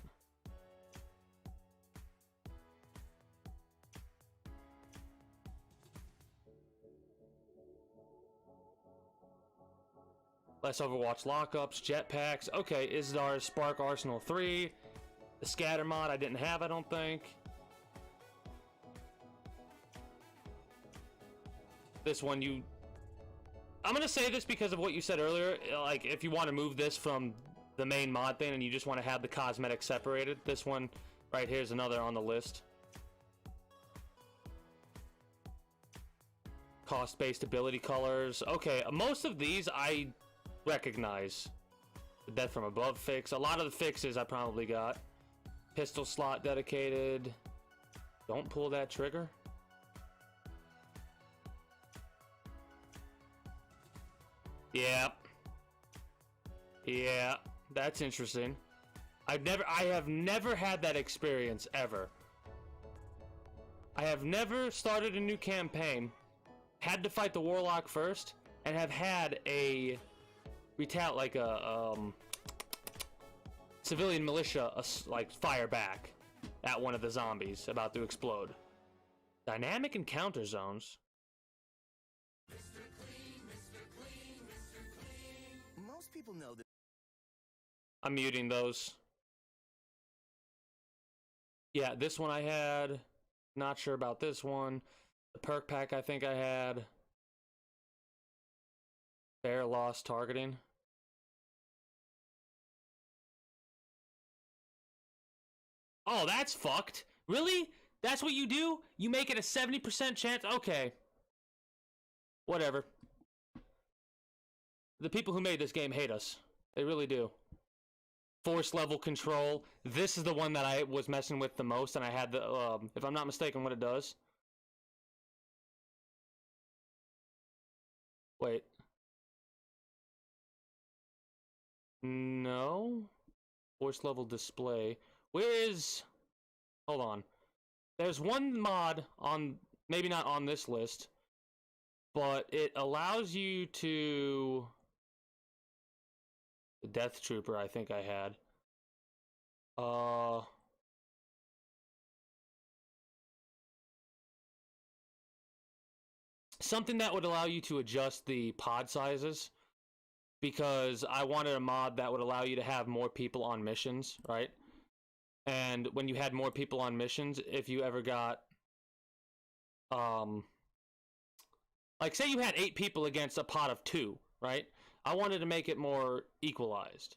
Less Overwatch lockups, jetpacks. Okay, Isdar's Spark Arsenal 3. The scatter mod I didn't have, I don't think. This one I'm gonna say this because of what you said earlier. Like, if you want to move this from the main mod thing and you just want to have the cosmetics separated, this one right here is another on the list. Cost-based ability colors. Okay, most of these I recognize. The Death from Above fix. A lot of the fixes I probably got. Pistol slot dedicated. Don't pull that trigger. Yeah. Yeah, that's interesting. I have never had that experience ever. I have never started a new campaign, had to fight the Warlock first, and have had a civilian militia like fire back at one of the zombies about to explode. Dynamic encounter zones. Most people know that. I'm muting those. Yeah, this one I had. Not sure about this one. The perk pack I think I had. Fair loss targeting. Oh, that's fucked. Really? That's what you do? You make it a 70% chance? Okay. Whatever. The people who made this game hate us. They really do. Force level control. This is the one that I was messing with the most, and I had the, if I'm not mistaken, what it does. Wait. No. Force level display. Where is... Hold on. There's one mod on... Maybe not on this list. But it allows you to... The Death Trooper, I think I had. Something that would allow you to adjust the pod sizes. Because I wanted a mod that would allow you to have more people on missions, right? And when you had more people on missions, if you ever got... like, say you had 8 people against a pod of 2, right? I wanted to make it more equalized.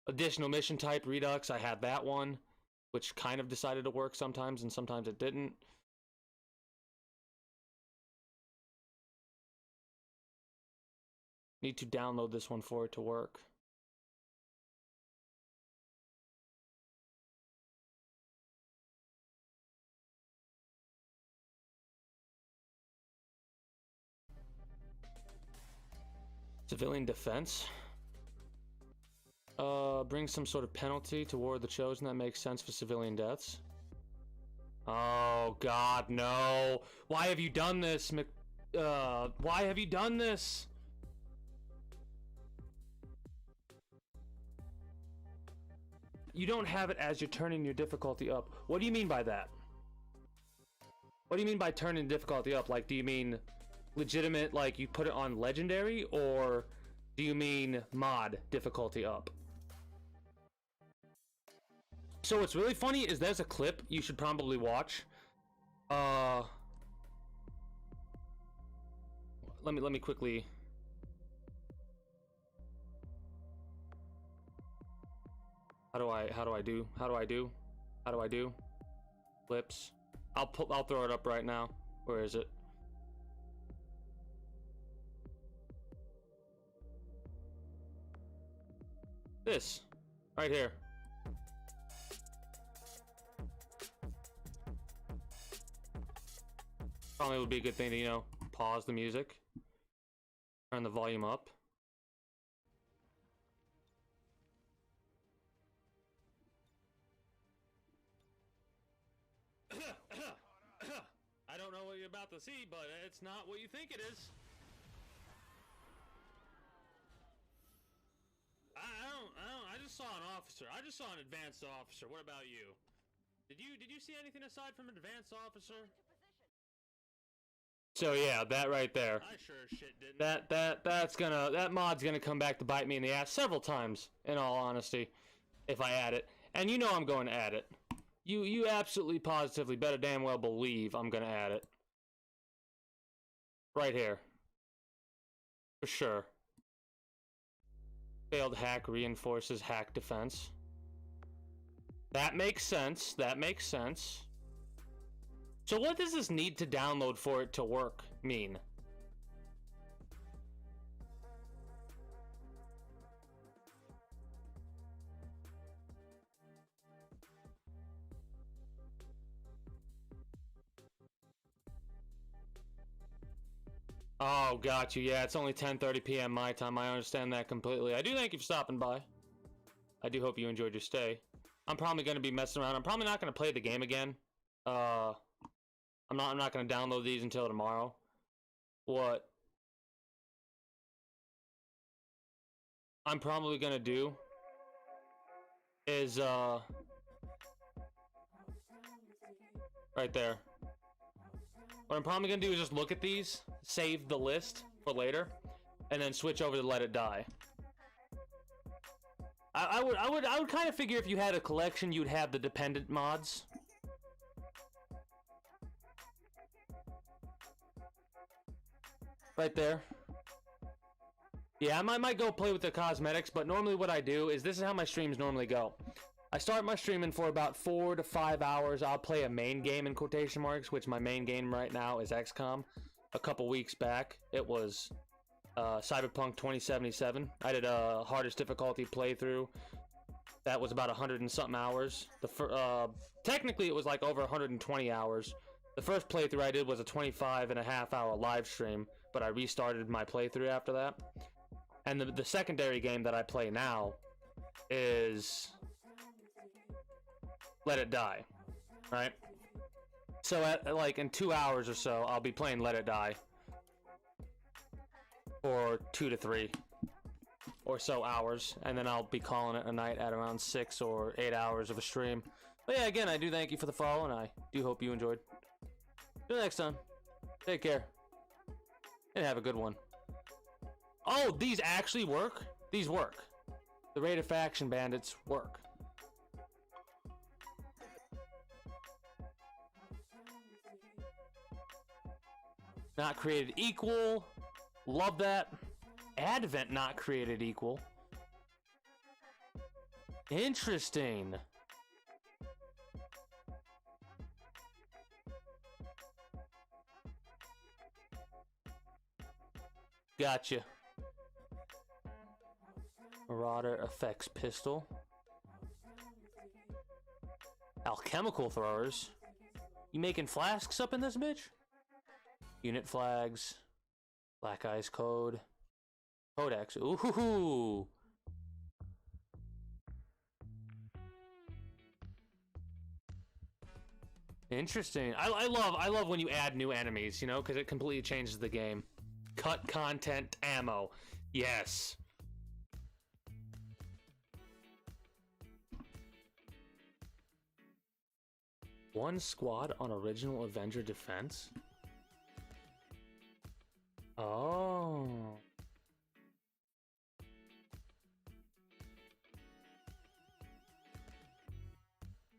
Additional mission type redux, I had that one, which kind of decided to work sometimes and sometimes it didn't. Need to download this one for it to work. Civilian defense. Bring some sort of penalty toward the chosen that makes sense for civilian deaths. Oh God, no! Why have you done this, why have you done this? You don't have it as you're turning your difficulty up. What do you mean by that? What do you mean by turning difficulty up? Like, do you mean legitimate, like you put it on legendary, or do you mean mod difficulty up? So what's really funny is there's a clip you should probably watch. Let me quickly. How do I do? Clips. I'll throw it up right now. Where is it? This right here. Probably would be a good thing to, you know, pause the music, turn the volume up. I don't know what you're about to see, but it's not what you think it is. I just saw an officer. I just saw an advanced officer. What about you? Did you see anything aside from an advanced officer? So yeah, that right there. I sure as shit didn't. That mod's gonna come back to bite me in the ass several times, in all honesty, if I add it. And you know I'm going to add it. You absolutely positively better damn well believe I'm gonna add it. Right here. For sure. Failed hack reinforces hack defense. That makes sense. That makes sense. So what does this need to download for it to work mean? Oh, got you. Yeah, it's only 10:30 p.m. my time. I understand that completely. I do thank you for stopping by. I do hope you enjoyed your stay. I'm probably going to be messing around. I'm probably not going to play the game again. I'm not going to download these until tomorrow. What I'm probably going to do is right there. What I'm probably going to do is just look at these, save the list for later, and then switch over to Let It Die. I would kind of figure if you had a collection, you'd have the dependent mods. Right there. Yeah, I might go play with the cosmetics, but normally what I do is this is how my streams normally go. I start my streaming for about 4 to 5 hours. I'll play a main game in quotation marks, which my main game right now is XCOM. A couple weeks back, it was Cyberpunk 2077. I did a hardest difficulty playthrough. That was about 100 and something hours. Technically, it was like over 120 hours. The first playthrough I did was a 25.5-hour live stream, but I restarted my playthrough after that. And the secondary game that I play now is Let It Die, right? So like in 2 hours or so, I'll be playing Let It Die for 2 to 3 or so hours, and then I'll be calling it a night at around 6 or 8 hours of a stream. But yeah, again, I do thank you for the follow, and I do hope you enjoyed. Till next time, take care, and have a good one. Oh, these actually work? These work. The Raider Faction Bandits work. Not created equal. Love that. Advent not created equal. Interesting. Gotcha. Marauder effects pistol. Alchemical throwers. You making flasks up in this bitch? Unit flags. Black Eyes Code. Codex. Ooh. Interesting. I love when you add new enemies, you know, because it completely changes the game. Cut content ammo. Yes. One squad on original Avenger defense? Oh.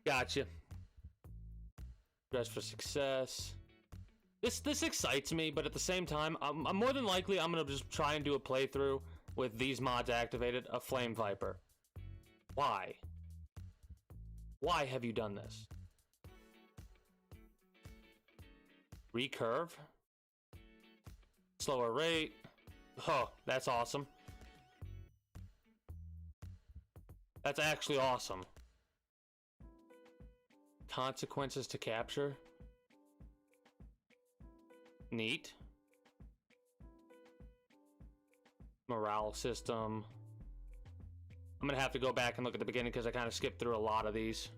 Gotcha. Dress for success. This excites me, but at the same time, I'm more than likely I'm gonna just try and do a playthrough with these mods activated of Flame Viper. Why? Why have you done this? Recurve? Slower rate. Oh, that's awesome. That's actually awesome. Consequences to capture. Neat. Morale system. I'm gonna have to go back and look at the beginning because I kind of skipped through a lot of these.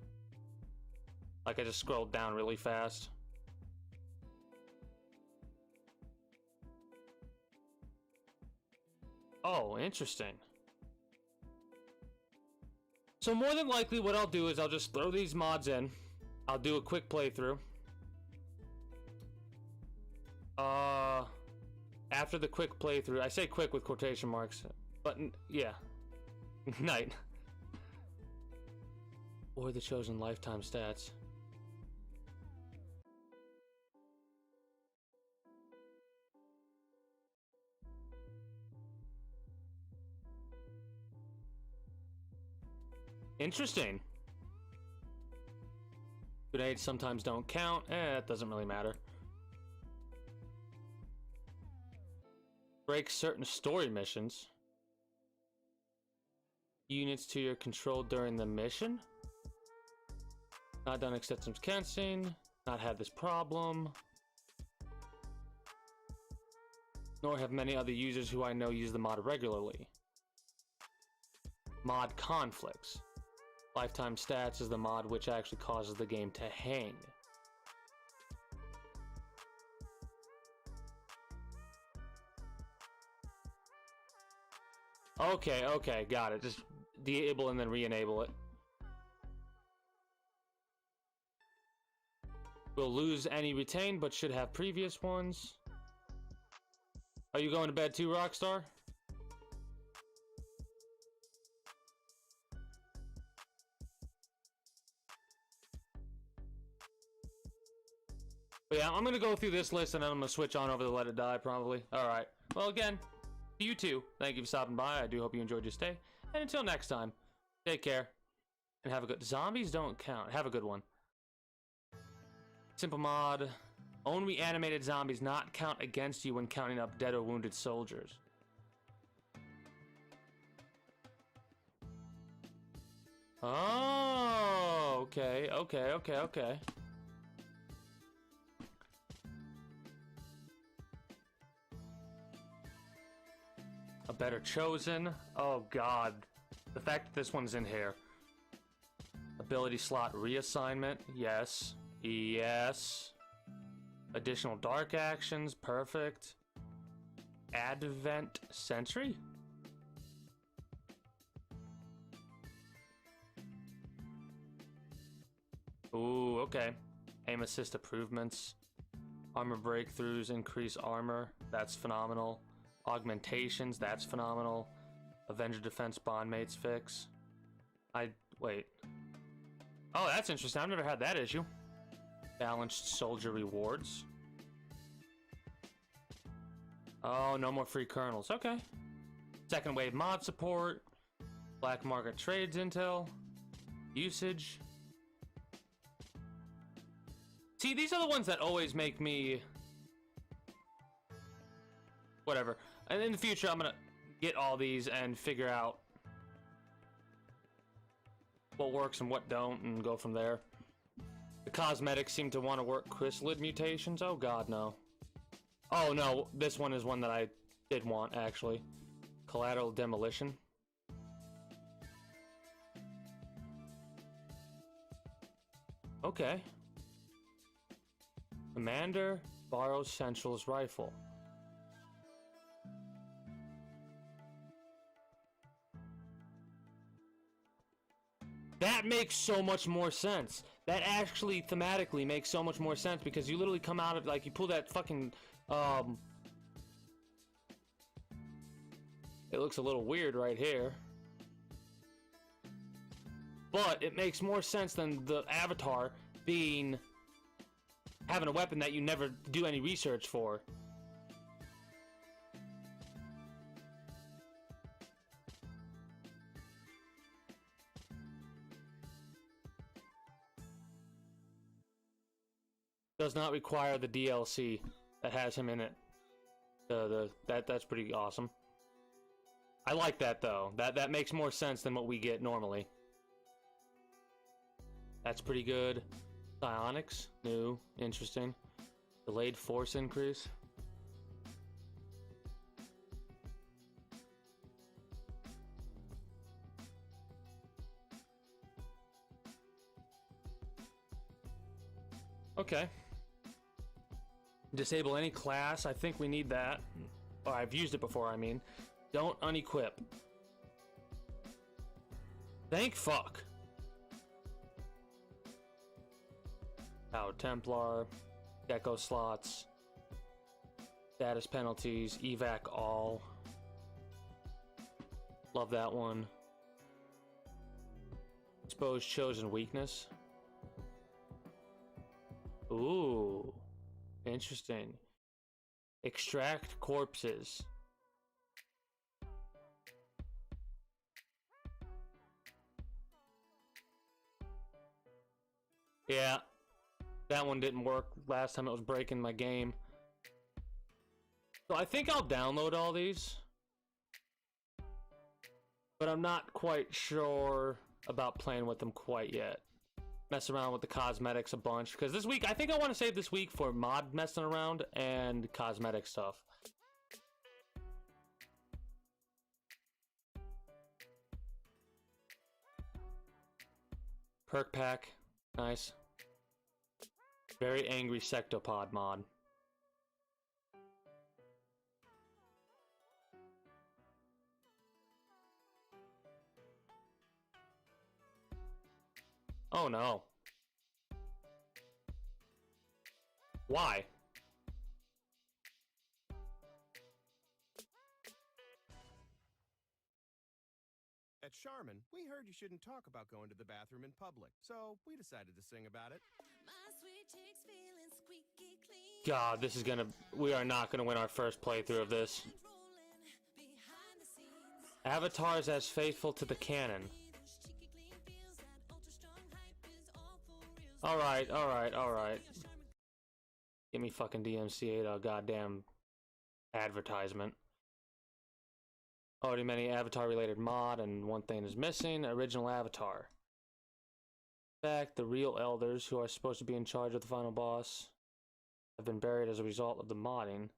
Like I just scrolled down really fast. Oh, interesting. So more than likely what I'll do is I'll just throw these mods in. I'll do a quick playthrough. after the quick playthrough, I say quick with quotation marks, but yeah, night. Or the chosen lifetime stats. Interesting. Grenades sometimes don't count. That doesn't really matter. Break certain story missions. Units to your control during the mission. Not done extensive canceling. Not had this problem. Nor have many other users who I know use the mod regularly. Mod conflicts. Lifetime stats is the mod which actually causes the game to hang. Okay, got it. Just de-able and then re-enable it. Will lose any retained, but should have previous ones. Are you going to bed too, Rockstar? But yeah, I'm gonna go through this list and then I'm gonna switch on over to Let It Die, probably. Alright. Well, again, to you too, thank you for stopping by. I do hope you enjoyed your stay. And until next time, take care. And have a good... Zombies don't count. Have a good one. Simple mod. Own reanimated zombies not count against you when counting up dead or wounded soldiers. Oh, okay. A better chosen. Oh god. The fact that this one's in here. Ability slot reassignment. Yes. Yes. Additional dark actions. Perfect. Advent Sentry? Ooh, okay. Aim assist improvements. Armor breakthroughs increase armor. That's phenomenal. Augmentations. That's phenomenal. Avenger defense bondmates fix. Wait. Oh, that's interesting. I've never had that issue. Balanced soldier rewards. Oh, no more free kernels. Okay. Second wave mod support. Black market trades intel. Usage. See, these are the ones that always make me... Whatever. And in the future, I'm gonna get all these and figure out what works and what don't and go from there. The cosmetics seem to want to work chrysalid mutations. Oh god, no. Oh no, this one is one that I did want, actually. Collateral demolition. Okay. Commander borrows Central's rifle. That makes so much more sense. That actually thematically makes so much more sense because you literally come out of, like, you pull that fucking, it looks a little weird right here. But it makes more sense than the avatar having a weapon that you never do any research for. Does not require the DLC that has him in it. That's pretty awesome. I like that though. That makes more sense than what we get normally. That's pretty good. Psionics, new, interesting. Delayed force increase. Okay. Disable any class. I think we need that. Or I've used it before, I mean. Don't unequip. Thank fuck. Power Templar. Gecko slots. Status penalties, evac all. Love that one. Expose chosen weakness. Ooh, interesting. Extract corpses. Yeah, that one didn't work last time. It was breaking my game. So I think I'll download all these, but I'm not quite sure about playing with them quite yet. Mess around with the cosmetics a bunch, because this week, I think I want to save this week for mod messing around and cosmetic stuff. Perk pack, nice. Very angry sectopod mod. Oh no. Why? At Charmin, we heard you shouldn't talk about going to the bathroom in public, so we decided to sing about it. God, this is gonna... We are not gonna win our first playthrough of this. Avatars as faithful to the canon. Alright, alright, alright. Give me fucking DMCA, a goddamn advertisement. Already many avatar related mod, and one thing is missing: original avatar. In fact, the real elders who are supposed to be in charge of the final boss have been buried as a result of the modding.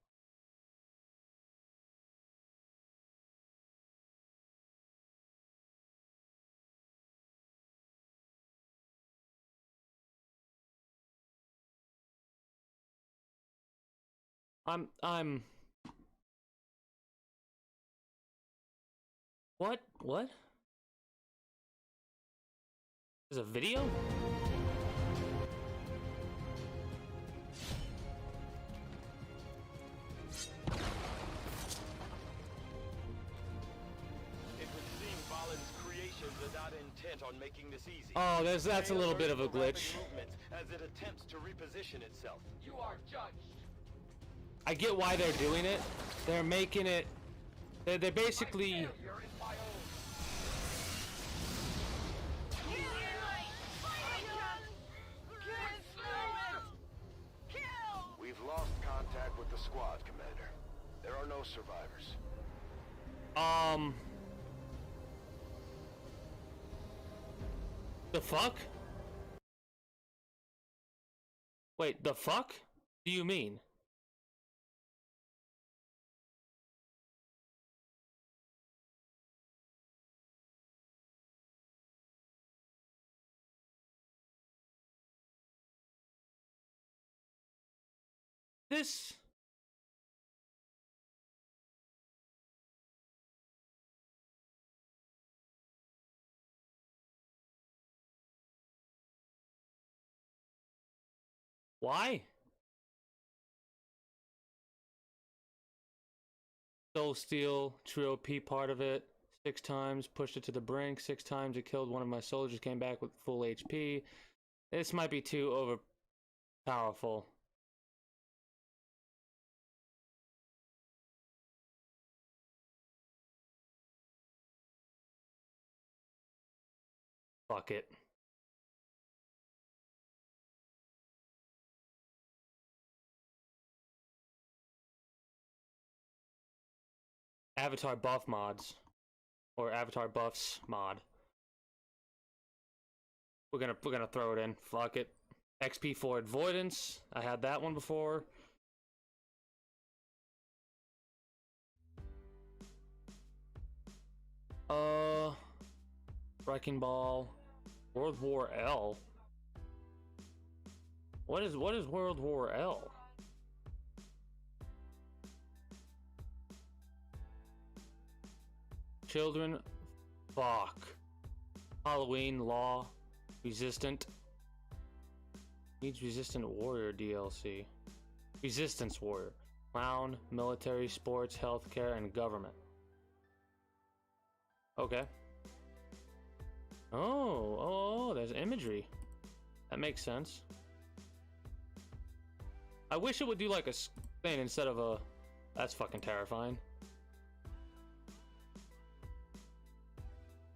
I'm What? What? There's a video? It would seem Balin's creations are not intent on making this easy. Oh, that's a little bit of a glitch. As it attempts to reposition itself. You are judged. I get why they're doing it. They're making it... They're basically... We've lost contact with the squad, Commander. There are no survivors. The fuck? Wait, the fuck? Do you mean? This... Why? Soul Steel, Trio P part of it. 6 times, pushed it to the brink. 6 times it killed one of my soldiers, came back with full HP. This might be too overpowerful. Fuck it. Avatar buff mods. Or avatar buffs mod. We're gonna throw it in. Fuck it. XP for avoidance. I had that one before. Wrecking Ball. World War L. What is World War L? Children, fuck. Halloween, Law, Resistant. Needs Resistant Warrior DLC. Resistance Warrior. Clown, military, sports, healthcare, and government. Okay. Oh, there's imagery. That makes sense. I wish it would do like a thing instead of a... That's fucking terrifying.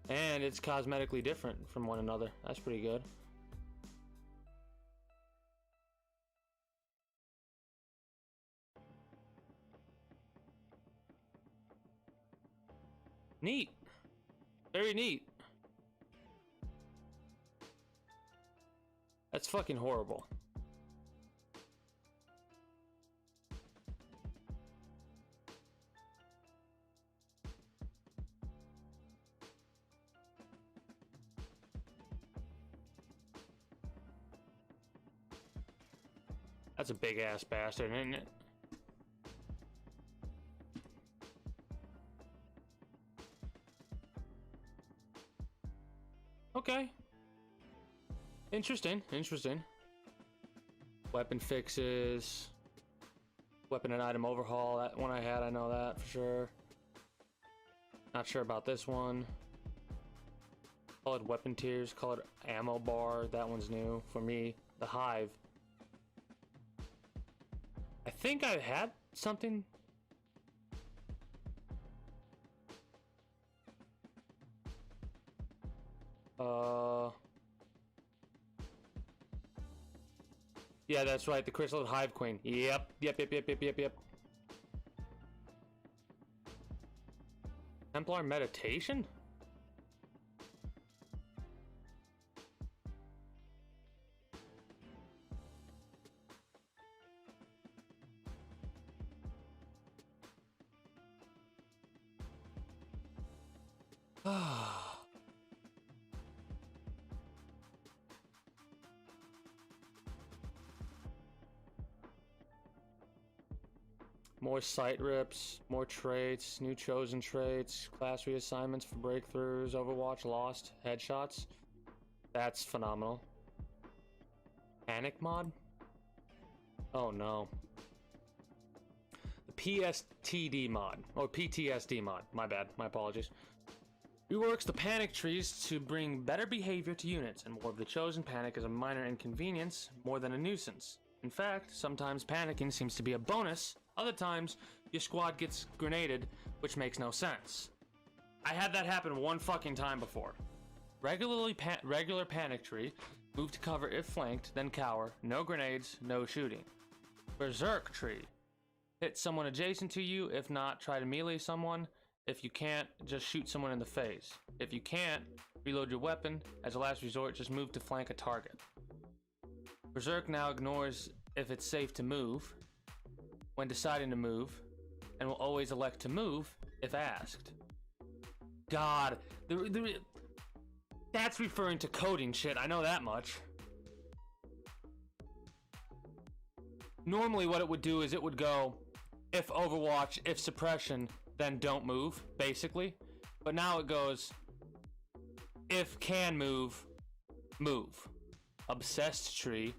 And it's cosmetically different from one another. That's pretty good. Neat. Very neat. That's fucking horrible. That's a big ass bastard, isn't it? Okay. Interesting. Weapon fixes. Weapon and item overhaul. That one I had, I know that for sure. Not sure about this one. Colored weapon tiers, colored ammo bar. That one's new for me. The Hive. I think I had something. Yeah, that's right. The Crystal Hive Queen. Yep. Templar meditation? More sight rips, more traits, new chosen traits, class reassignments for breakthroughs, Overwatch, Lost, headshots. That's phenomenal. Panic mod? Oh no. The PSTD mod, or PTSD mod, my bad, my apologies. Reworks the panic trees to bring better behavior to units, and more of the chosen panic is a minor inconvenience more than a nuisance. In fact, sometimes panicking seems to be a bonus, other times your squad gets grenaded, which makes no sense. I had that happen one fucking time before. Regular panic tree, move to cover if flanked, then cower, no grenades, no shooting. Berserk tree, hit someone adjacent to you, if not, try to melee someone. If you can't, just shoot someone in the face. If you can't, reload your weapon. As a last resort, just move to flank a target. Berserk now ignores if it's safe to move when deciding to move, and will always elect to move if asked. God, that's referring to coding shit, I know that much. Normally what it would do is it would go, if Overwatch, if suppression, then don't move, basically. But now it goes, if can move, move. Obsessed tree,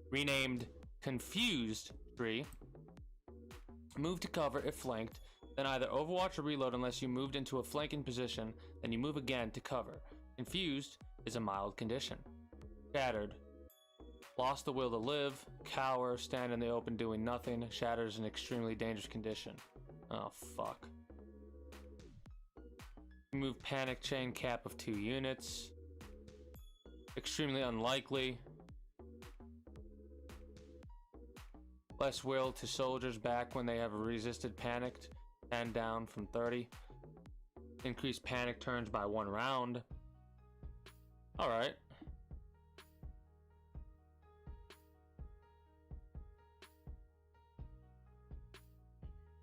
renamed Confused tree. Move to cover if flanked, then either Overwatch or reload unless you moved into a flanking position, then you move again to cover. Confused is a mild condition. Shattered. Lost the will to live, cower, stand in the open doing nothing, shatters an extremely dangerous condition. Oh fuck. Remove panic chain cap of 2 units. Extremely unlikely. Less will to soldiers back when they have resisted panicked. 10 down from 30. Increase panic turns by 1 round. Alright.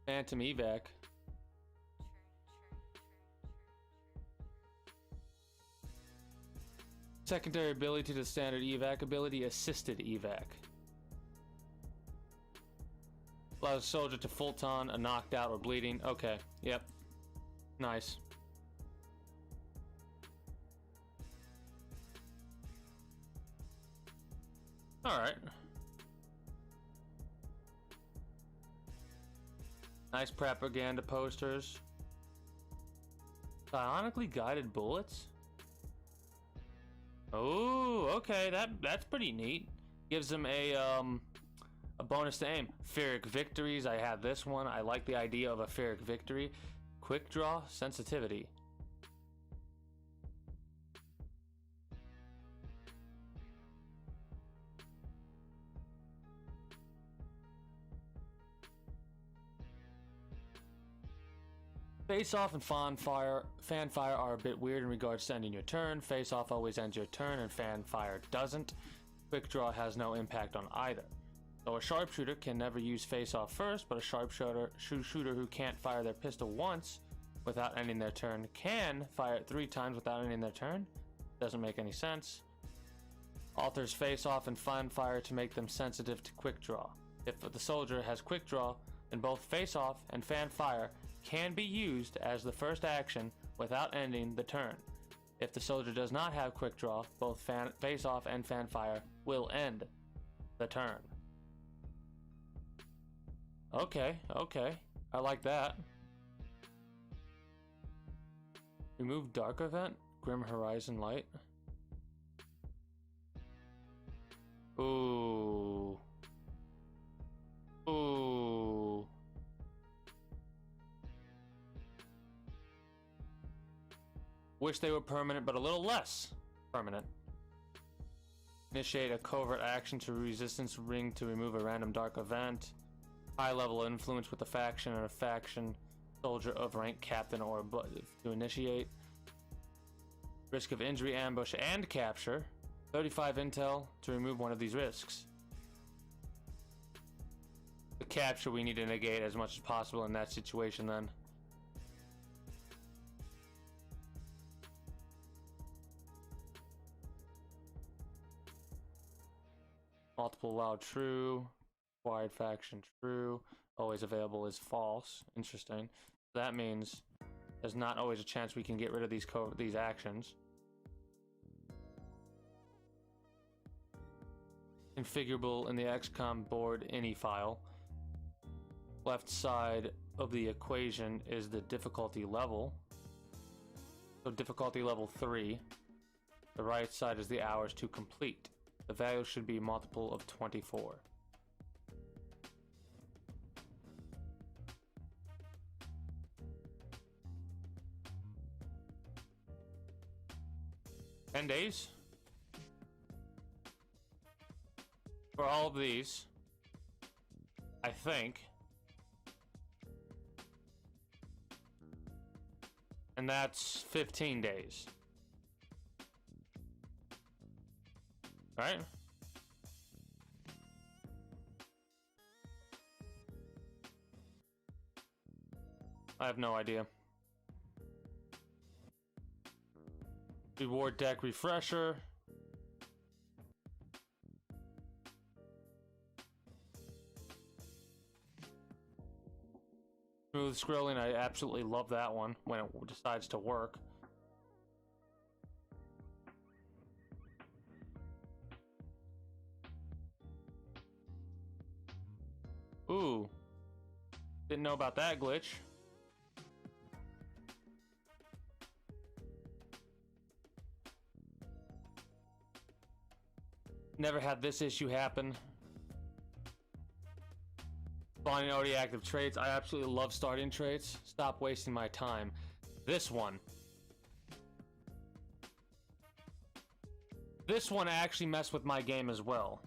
Phantom evac. Secondary ability to the standard evac ability, assisted evac. Allows a soldier to full ton, a knocked out or bleeding. Okay, yep. Nice. Alright. Nice propaganda posters. Psionically guided bullets? Oh, okay, that's pretty neat. Gives them a bonus to aim. Pyrrhic victories, I have this one. I like the idea of a Pyrrhic victory. Quick draw, sensitivity. Face-off and fanfire are a bit weird in regards to ending your turn. Face-off always ends your turn and fanfire doesn't. Quick draw has no impact on either. So a sharpshooter can never use face-off first, but a sharpshooter who can't fire their pistol once without ending their turn can fire it 3 times without ending their turn. Doesn't make any sense. Alters face-off and fanfire to make them sensitive to quick draw. If the soldier has quick draw, then both face-off and fanfire can be used as the first action without ending the turn. If the soldier does not have quick draw, both face-off and fanfire will end the turn. Okay, I like that. Remove Dark Event, Grim Horizon Light. Ooh. Ooh. Wish they were permanent, but a little less permanent. Initiate a covert action to resistance ring to remove a random dark event. High level influence with a faction or a faction soldier of rank captain or above to initiate. Risk of injury, ambush, and capture. 35 intel to remove one of these risks. The capture we need to negate as much as possible in that situation then. Multiple allowed true. Acquired faction true. Always available is false. Interesting. That means there's not always a chance we can get rid of these actions. Configurable in the XCOM board ini file. Left side of the equation is the difficulty level. So difficulty level 3. The right side is the hours to complete. The value should be multiple of 24. $10 days for all of these, I think, and that's 15 days. Right? I have no idea. Reward deck refresher. Smooth scrolling, I absolutely love that one when it decides to work. Ooh. Didn't know about that glitch. Never had this issue happen. Spawning already active traits. I absolutely love starting traits. Stop wasting my time. This one. This one actually messed with my game as well.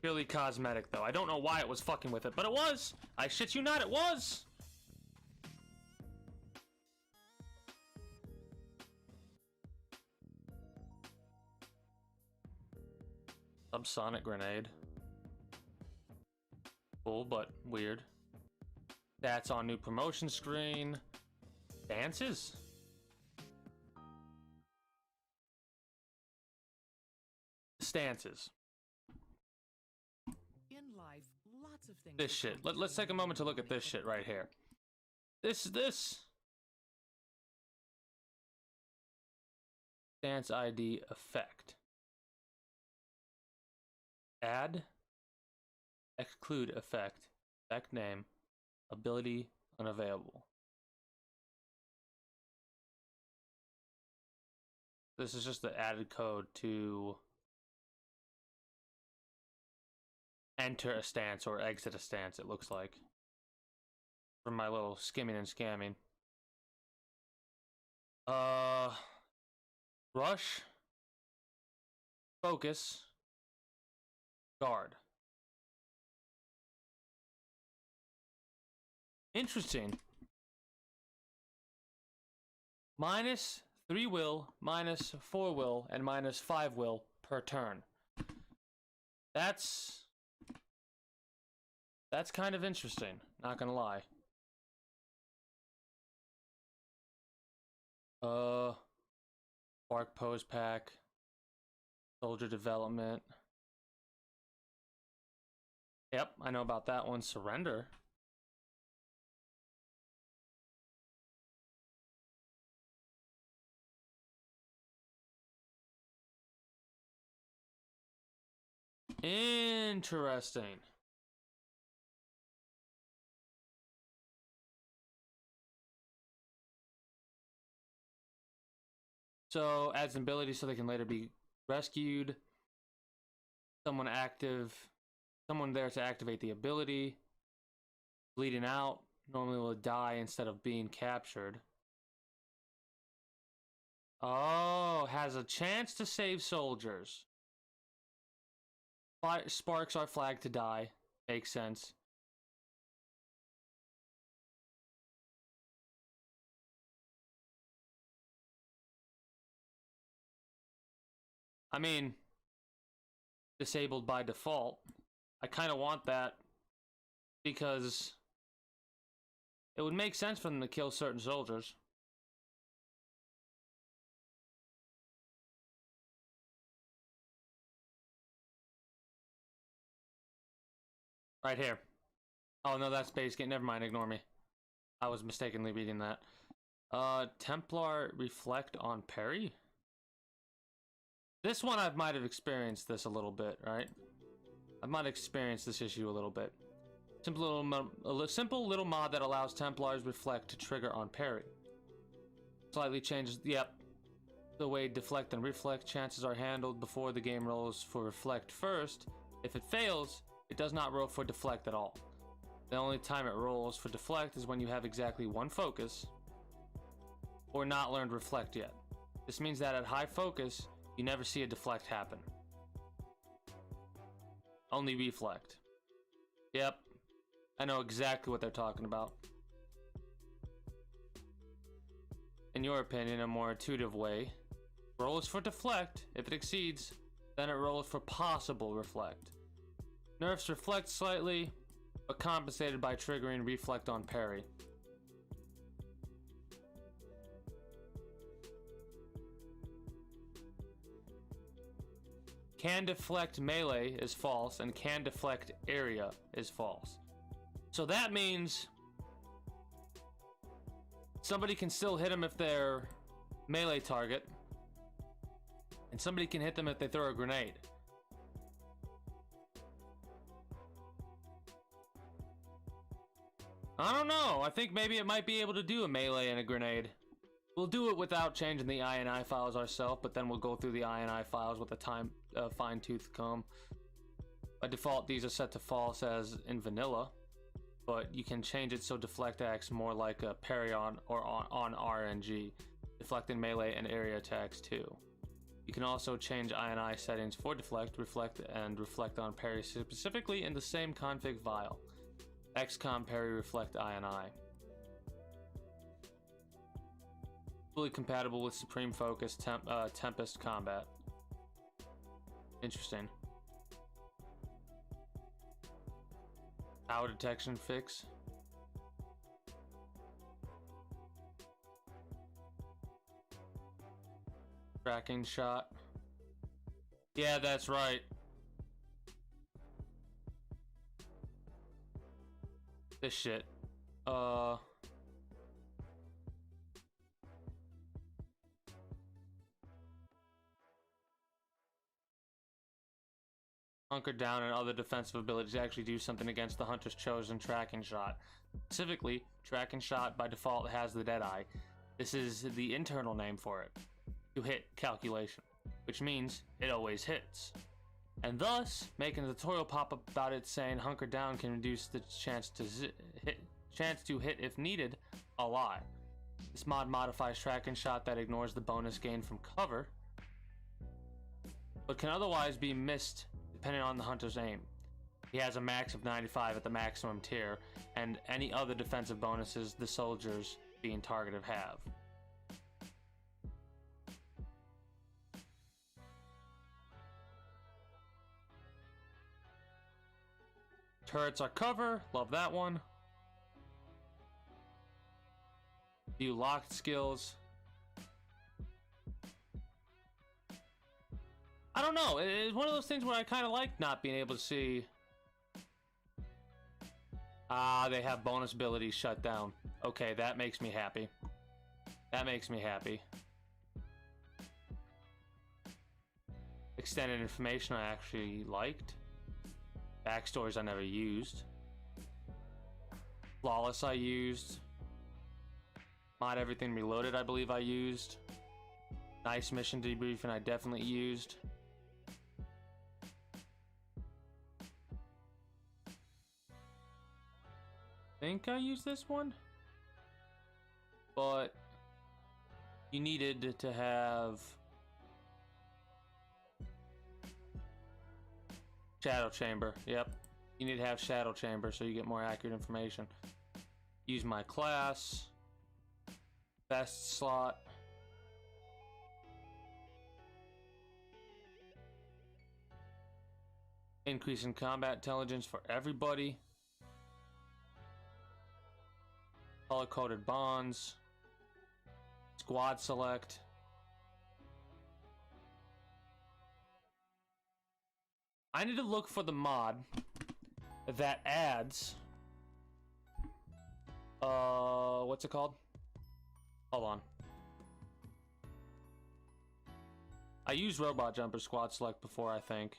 Purely cosmetic though. I don't know why it was fucking with it, but it was. I shit you not, it was. Subsonic grenade. Cool, but weird. Stats on new promotion screen. Dances? Stances. In life, lots of things. This shit. Let's take a moment to look at this shit right here. This. Stance ID effect. add, exclude effect, effect name, ability unavailable. This is just the added code to enter a stance or exit a stance, it looks like. From my little skimming and scamming. Rush, focus, guard. Interesting. Minus 3 will, minus 4 will, and minus 5 will per turn. That's kind of interesting, not gonna lie. Bark pose pack, soldier development. Yep, I know about that one. Surrender. Interesting. So adds an ability so they can later be rescued. Someone there to activate the ability. Bleeding out, normally will die instead of being captured. Oh, has a chance to save soldiers. Sparks are flagged to die. Makes sense. I mean, disabled by default. I kind of want that because it would make sense for them to kill certain soldiers. Right here. Oh no, that's base game. Never mind, ignore me. I was mistakenly reading that. Templar reflect on parry? This one I might have experienced this a little bit, right? I might have experienced this issue a little bit. Simple little mod that allows Templars reflect to trigger on parry. Slightly changes, yep, the way deflect and reflect chances are handled before the game rolls for reflect first. If it fails, it does not roll for deflect at all. The only time it rolls for deflect is when you have exactly one focus or not learned reflect yet. This means that at high focus, you never see a deflect happen. Only reflect. Yep, I know exactly what they're talking about. In your opinion, a more intuitive way, rolls for deflect. If it exceeds, then it rolls for possible reflect. Nerfs reflect slightly, but compensated by triggering reflect on parry. Can deflect melee is false, and can deflect area is false. So that means somebody can still hit them if they're melee target, and somebody can hit them if they throw a grenade. I don't know. I think maybe it might be able to do a melee and a grenade. We'll do it without changing the INI files ourselves, but then we'll go through the INI files with a fine-tooth comb. By default, these are set to false as in vanilla, but you can change it so deflect acts more like a parry on or on RNG, deflecting melee and area attacks too. You can also change INI settings for deflect, reflect, and reflect on parry specifically in the same config file. XCOM parry reflect INI. Fully compatible with Supreme Focus Tempest combat. Interesting. Power detection fix. Tracking shot. Yeah, that's right. This shit. hunker down, and other defensive abilities actually do something against the hunter's chosen tracking shot. Specifically, tracking shot by default has the Deadeye. This is the internal name for it. To hit calculation, which means it always hits. And thus, making a tutorial pop up about it saying hunker down can reduce the chance to hit if needed a lot. This mod modifies tracking shot that ignores the bonus gain from cover, but can otherwise be missed depending on the hunter's aim. He has a max of 95 at the maximum tier, and any other defensive bonuses the soldiers being targeted have. Turrets are cover, love that one. View locked skills. I don't know, it's one of those things where I kind of like not being able to see. They have bonus abilities shut down. Okay, that makes me happy. That makes me happy. Extended information I actually liked. Backstories I never used. Flawless I used. Mod Everything Reloaded I believe I used. Nice mission debriefing I definitely used. Think I used this one, but you needed to have Shadow Chamber. Yep, you need to have Shadow Chamber so you get more accurate information. Use my class, best slot. Increase in combat intelligence for everybody. Color-coded bonds. Squad select. I need to look for the mod that adds what's it called? Hold on. I used Robot Jumper Squad Select before, I think.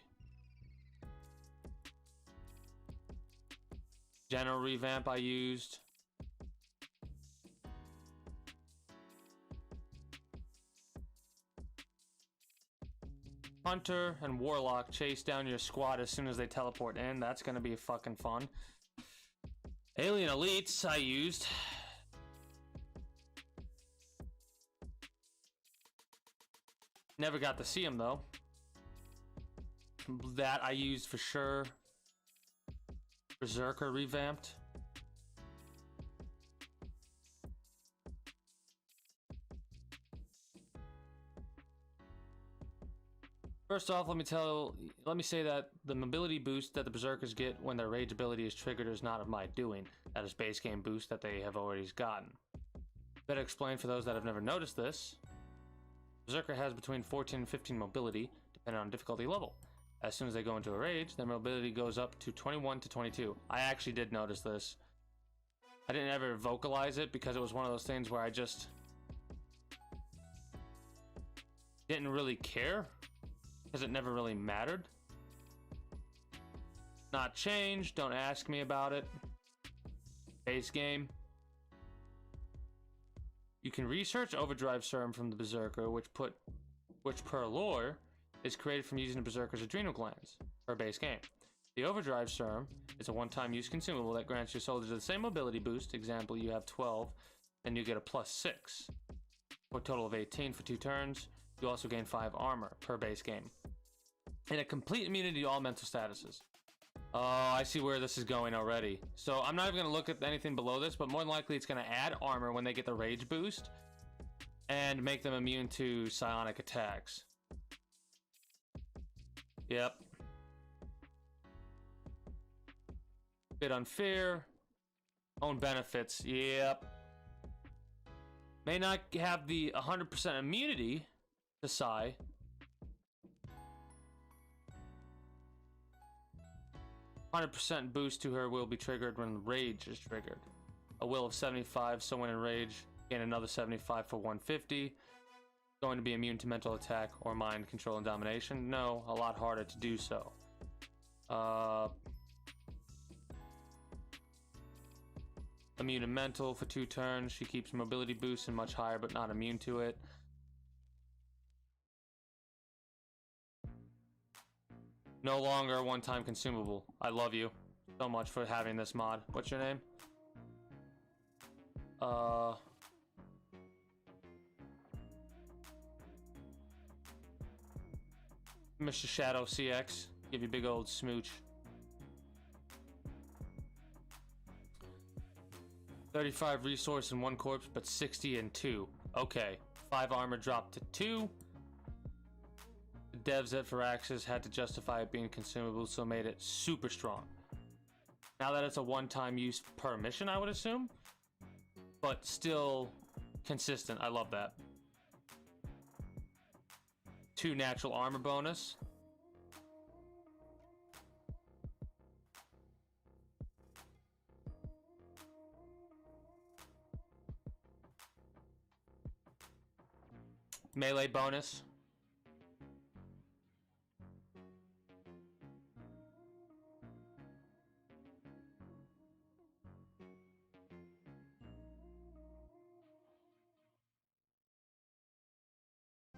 General Revamp I used. Hunter and Warlock chase down your squad as soon as they teleport in. That's gonna be fucking fun. Alien Elites I used. Never got to see them though. That I used for sure. Berserker revamped. First off, let me say that the mobility boost that the Berserkers get when their rage ability is triggered is not of my doing. That is base game boost that they have already gotten. Better explain for those that have never noticed this. Berserker has between 14 and 15 mobility, depending on difficulty level. As soon as they go into a rage, their mobility goes up to 21 to 22. I actually did notice this. I didn't ever vocalize it because it was one of those things where I just didn't really care. Because it never really mattered. Not changed, don't ask me about it. Base game. You can research Overdrive Serum from the Berserker, which per lore is created from using the Berserker's adrenal glands, per base game. The Overdrive Serum is a one-time use consumable that grants your soldiers the same mobility boost. Example, you have 12, and you get a +6. For a total of 18 for 2 turns. You also gain 5 armor per base game. And a complete immunity to all mental statuses. Oh, I see where this is going already. So I'm not even going to look at anything below this, but more than likely it's going to add armor when they get the rage boost. And make them immune to psionic attacks. Yep. Bit unfair. Own benefits. Yep. May not have the 100% immunity to psi. 100% boost to her will be triggered when rage is triggered. A will of 75, so when in rage, gain another 75 for 150. Going to be immune to mental attack or mind control and domination? No, a lot harder to do so. Immune and mental for 2 turns. She keeps mobility boosts and much higher, but not immune to it. No longer a one-time consumable. I love you so much for having this mod. What's your name? Mr. Shadow CX. Give you a big old smooch. 35 resource and 1 corpse, but 60 and 2. Okay. 5 armor dropped to 2. The devs at Firaxis had to justify it being consumable, so made it super strong. Now that it's a one-time use per mission, I would assume. But still consistent. I love that. 2 natural armor bonus. Melee bonus.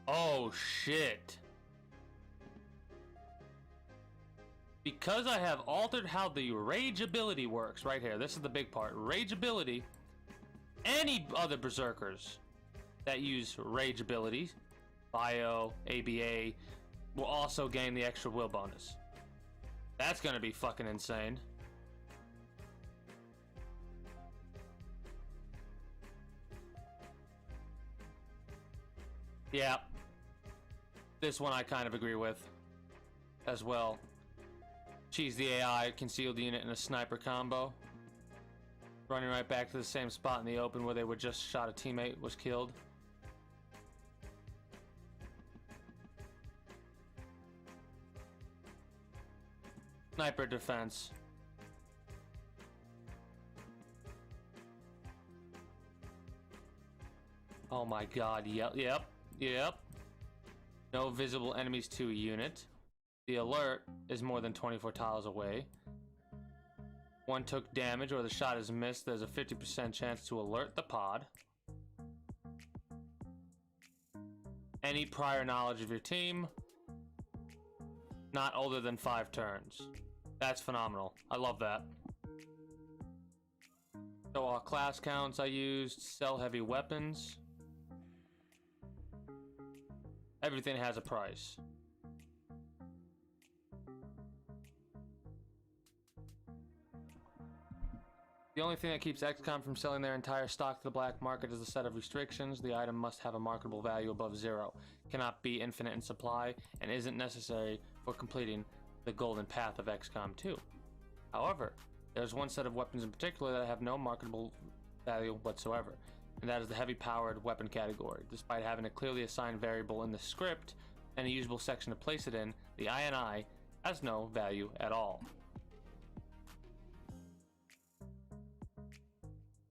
Oh shit. Because I have altered how the rage ability works right here. This is the big part. Rage ability. Any other berserkers that use rage abilities, bio, ABA, will also gain the extra will bonus. That's gonna be fucking insane. Yeah. This one I kind of agree with as well. Cheese the AI, concealed the unit in a sniper combo. Running right back to the same spot in the open where they were just shot a teammate, was killed. Sniper defense. Oh my god, yep. No visible enemies to a unit. The alert is more than 24 tiles away. One took damage or the shot is missed, there's a 50% chance to alert the pod. Any prior knowledge of your team. Not older than 5 turns. That's phenomenal. I love that. So all class counts I used. Sell heavy weapons. Everything has a price. The only thing that keeps XCOM from selling their entire stock to the black market is a set of restrictions. The item must have a marketable value above 0, cannot be infinite in supply, and isn't necessary for completing the golden path of XCOM 2. However, there's one set of weapons in particular that have no marketable value whatsoever, and that is the heavy-powered weapon category. Despite having a clearly assigned variable in the script and a usable section to place it in, the INI has no value at all.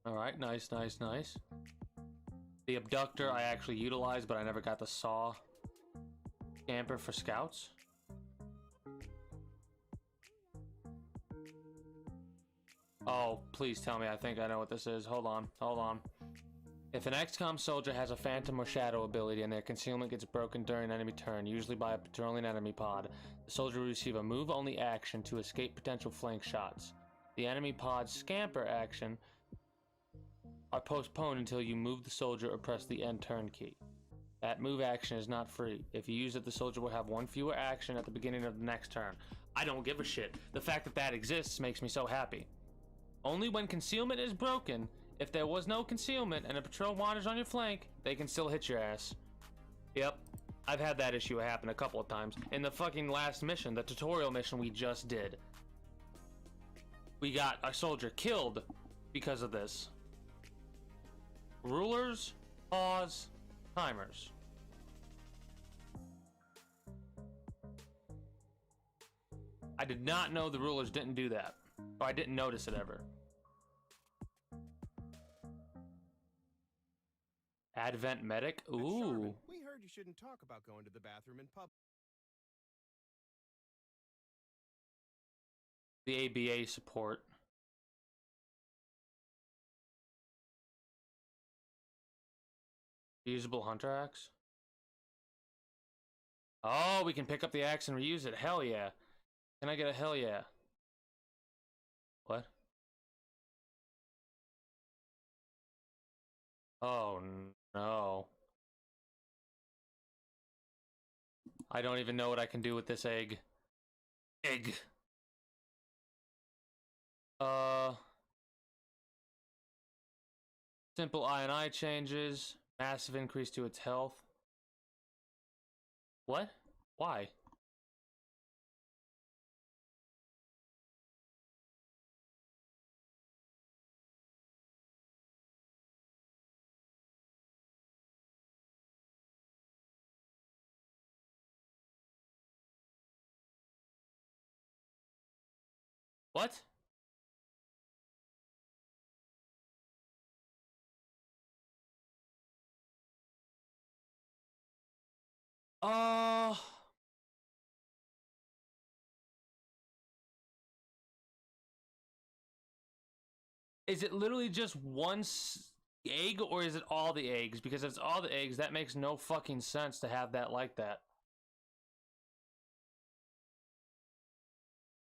Alright, nice. The abductor I actually utilized, but I never got the saw. Scamper for scouts. Oh, please tell me. I think I know what this is. Hold on. If an XCOM soldier has a phantom or shadow ability and their concealment gets broken during an enemy turn, usually by a patrolling enemy pod, the soldier will receive a move-only action to escape potential flank shots. The enemy pod's scamper action are postponed until you move the soldier or press the end turn key. That move action is not free. If you use it, the soldier will have 1 fewer action at the beginning of the next turn. I don't give a shit. The fact that that exists makes me so happy. Only when concealment is broken. If there was no concealment and a patrol wanders on your flank, they can still hit your ass. Yep, I've had that issue happen a couple of times. In the fucking last mission, the tutorial mission we just did, we got a soldier killed because of this. Rulers, pause, timers. I did not know the rulers didn't do that. Or I didn't notice it ever. Advent medic? Ooh. Sherman, we heard you shouldn't talk about going to the bathroom in public. the ABA support. Reusable hunter axe. Oh, we can pick up the axe and reuse it. Hell yeah. Can I get a hell yeah? What? Oh no. I don't even know what I can do with this egg. Egg. Simple I&I changes. Massive increase to its health. What? Why? What? Is it literally just one egg, or is it all the eggs? Because if it's all the eggs, that makes no fucking sense to have that like that.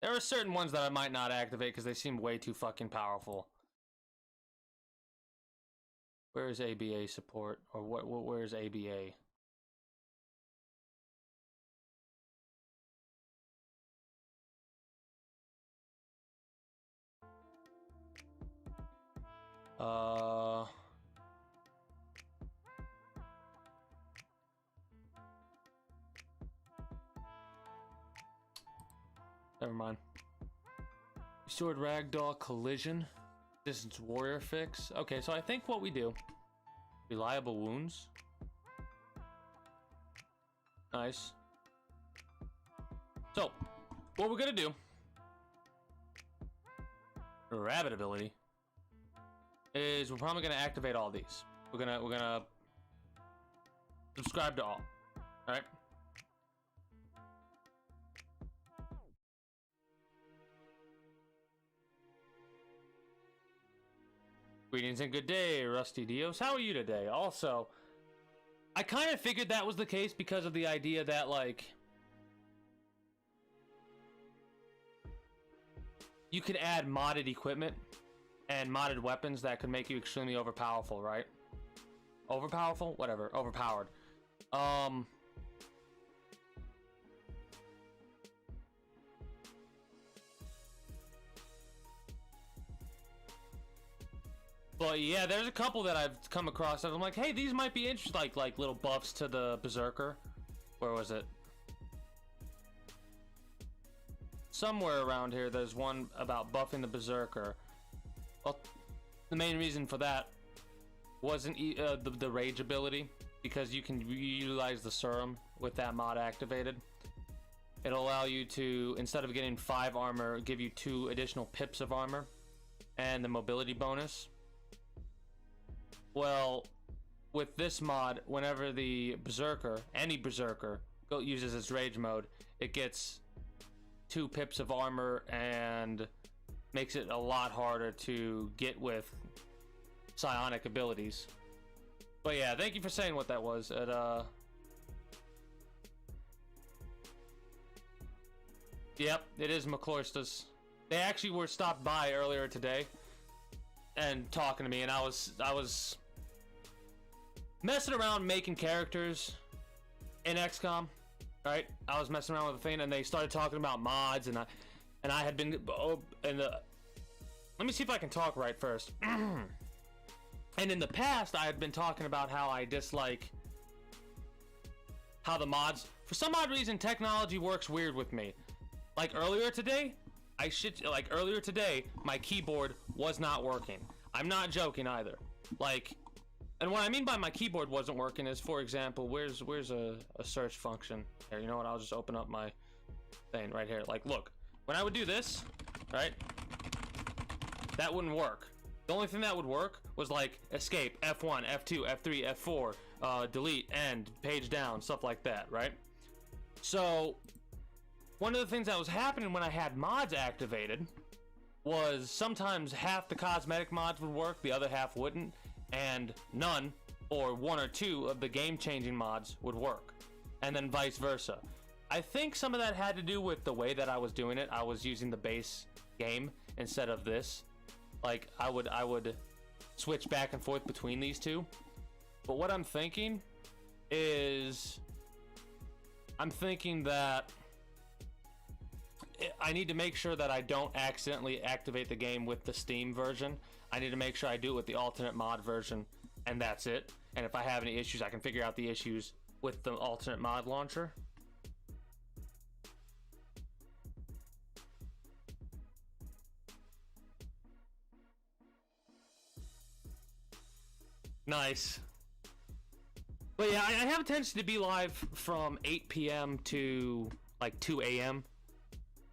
There are certain ones that I might not activate because they seem way too fucking powerful. Where is ABA support? Or where is ABA? Never mind. Restored ragdoll collision. Distance warrior fix. Okay, so I think what we do. Reliable wounds. Nice. So, what we're gonna do. Rabbit ability. Is we're probably gonna activate all these. We're gonna subscribe to all. Alright? Greetings and good day, Rusty Dios. How are you today? Also, I kind of figured that was the case because of the idea that, like, you could add modded equipment and modded weapons that could make you extremely overpowerful, right? Overpowerful? Whatever. Overpowered. But yeah, there's a couple that I've come across that I'm like, hey, these might be interesting, like little buffs to the Berserker. Where was it? Somewhere around here, there's one about buffing the Berserker. Well, the main reason for that wasn't the rage ability, because you can utilize the serum with that mod activated. It'll allow you to, instead of getting 5 armor, give you 2 additional pips of armor and the mobility bonus. Well, with this mod, whenever the Berserker, any Berserker, uses its rage mode, it gets 2 pips of armor and makes it a lot harder to get with psionic abilities. But yeah, thank you for saying what that was. Yep, it is McCloyster's. They actually were stopped by earlier today and talking to me, and I was messing around making characters in XCOM, right? I was messing around with the thing, and they started talking about mods, and I had been let me see if I can talk right first. And in the past, I had been talking about how I dislike how the mods, for some odd reason, technology works weird with me. Like earlier today, my keyboard was not working. I'm not joking either. Like, and what I mean by my keyboard wasn't working is, for example, where's a search function? Here, you know what? I'll just open up my thing right here. Like, look, when I would do this, right? That wouldn't work. The only thing that would work was like escape, F1, F2, F3, F4, delete, end, page down, stuff like that, right? So one of the things that was happening when I had mods activated was sometimes half the cosmetic mods would work, the other half wouldn't, and none, or one or two of the game-changing mods would work, and then vice versa. I think some of that had to do with the way that I was doing it. I was using the base game instead of this. Like, I would switch back and forth between these two. But what I'm thinking is, I'm thinking that I need to make sure that I don't accidentally activate the game with the Steam version. I need to make sure I do it with the alternate mod version, and that's it. And if I have any issues, I can figure out the issues with the alternate mod launcher. Nice. But yeah, I have a tendency to be live from 8 p.m. to like 2 a.m.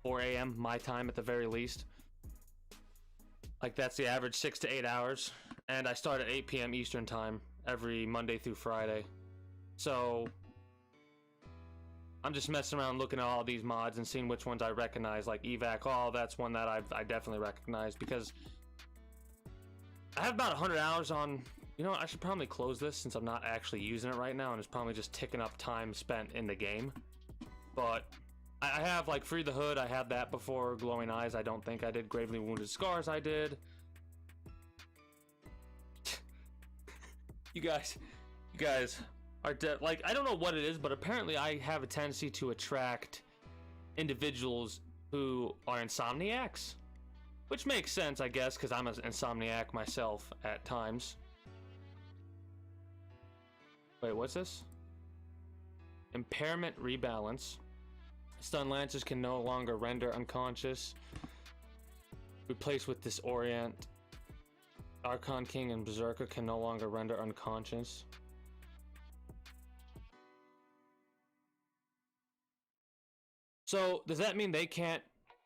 4 a.m. my time at the very least. Like, that's the average 6 to 8 hours. And I start at 8 p.m. Eastern time every Monday through Friday. So I'm just messing around looking at all these mods and seeing which ones I recognize. Like evac, oh, that's one that I definitely recognize, because I have about 100 hours on. You know what, I should probably close this since I'm not actually using it right now, and it's probably just ticking up time spent in the game. But I have, like, Free the Hood, I had that before. Glowing Eyes, I don't think I did. Gravely Wounded Scars, I did. You guys are like, I don't know what it is, but apparently I have a tendency to attract individuals who are insomniacs. Which makes sense, I guess, because I'm an insomniac myself at times. Wait, what's this? Impairment Rebalance. Stun Lancers can no longer render unconscious. Replaced with Disorient. Archon King and Berserker can no longer render unconscious. So, does that mean they can't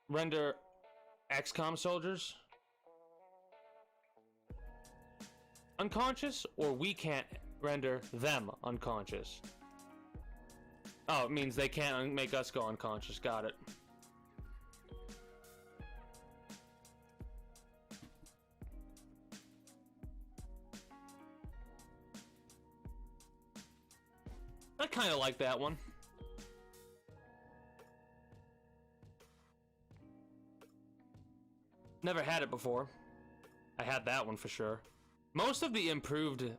render XCOM soldiers unconscious? Or we can't render them unconscious? Oh, it means they can't make us go unconscious. Got it. I kind of like that one. Never had it before. I had that one for sure. Most of the improved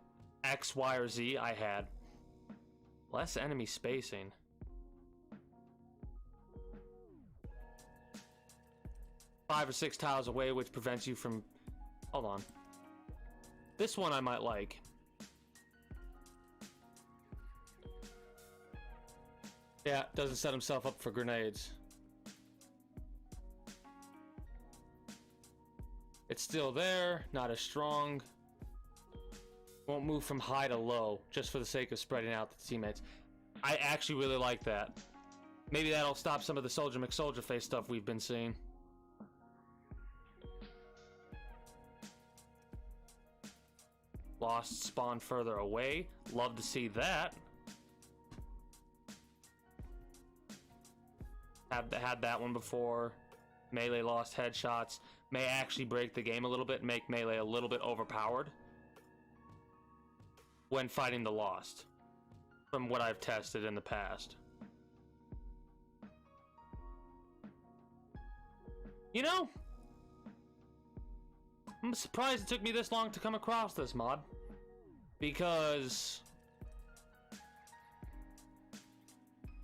X, Y, or Z I had. Less enemy spacing. Five or 6 tiles away, which prevents you from... Hold on. This one I might like. Yeah, doesn't set himself up for grenades. It's still there, not as strong. Won't move from high to low, just for the sake of spreading out the teammates. I actually really like that. Maybe that'll stop some of the Soldier McSoldier face stuff we've been seeing. Lost spawn further away. Love to see that. Had that one before. Melee lost headshots. May actually break the game a little bit and make melee a little bit overpowered when fighting the Lost, from what I've tested in the past. You know, I'm surprised it took me this long to come across this mod, because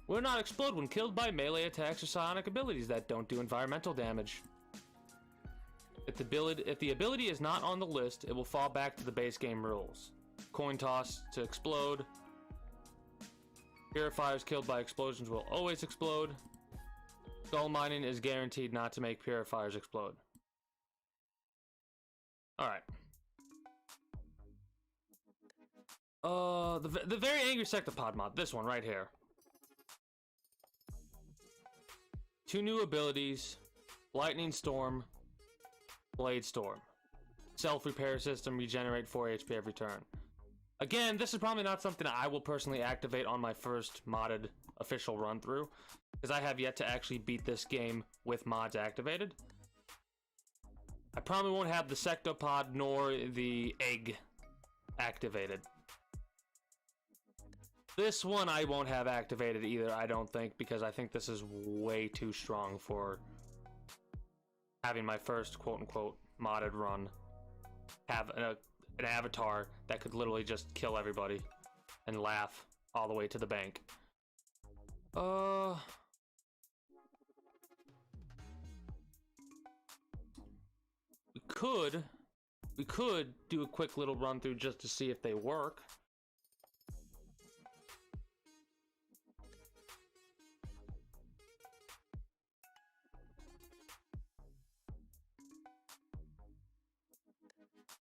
will not explode when killed by melee attacks or psionic abilities that don't do environmental damage. If the ability is not on the list, it will fall back to the base game rules. Coin toss to explode. Purifiers killed by explosions will always explode. Skull mining is guaranteed not to make purifiers explode. Alright. The very angry Sectopod mod, this one right here. 2 new abilities, Lightning Storm, Blade Storm. Self-repair system, regenerate 4 HP every turn. Again, this is probably not something I will personally activate on my first modded official run through, because I have yet to actually beat this game with mods activated. I probably won't have the sectopod nor the egg activated. This one I won't have activated either, I don't think, because I think this is way too strong for having my first quote-unquote modded run have an avatar that could literally just kill everybody and laugh all the way to the bank. We could do a quick little run through just to see if they work.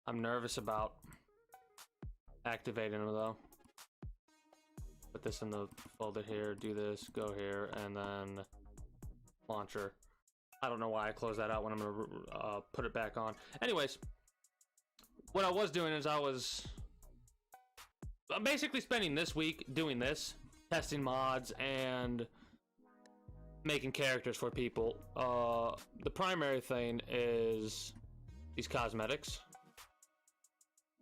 I'm nervous about activating them though. Put this in the folder here, do this, go here, and then launcher. I don't know why I closed that out when I'm gonna put it back on. Anyways, what I was doing is I'm basically spending this week doing this, testing mods and making characters for people. The primary thing is these cosmetics.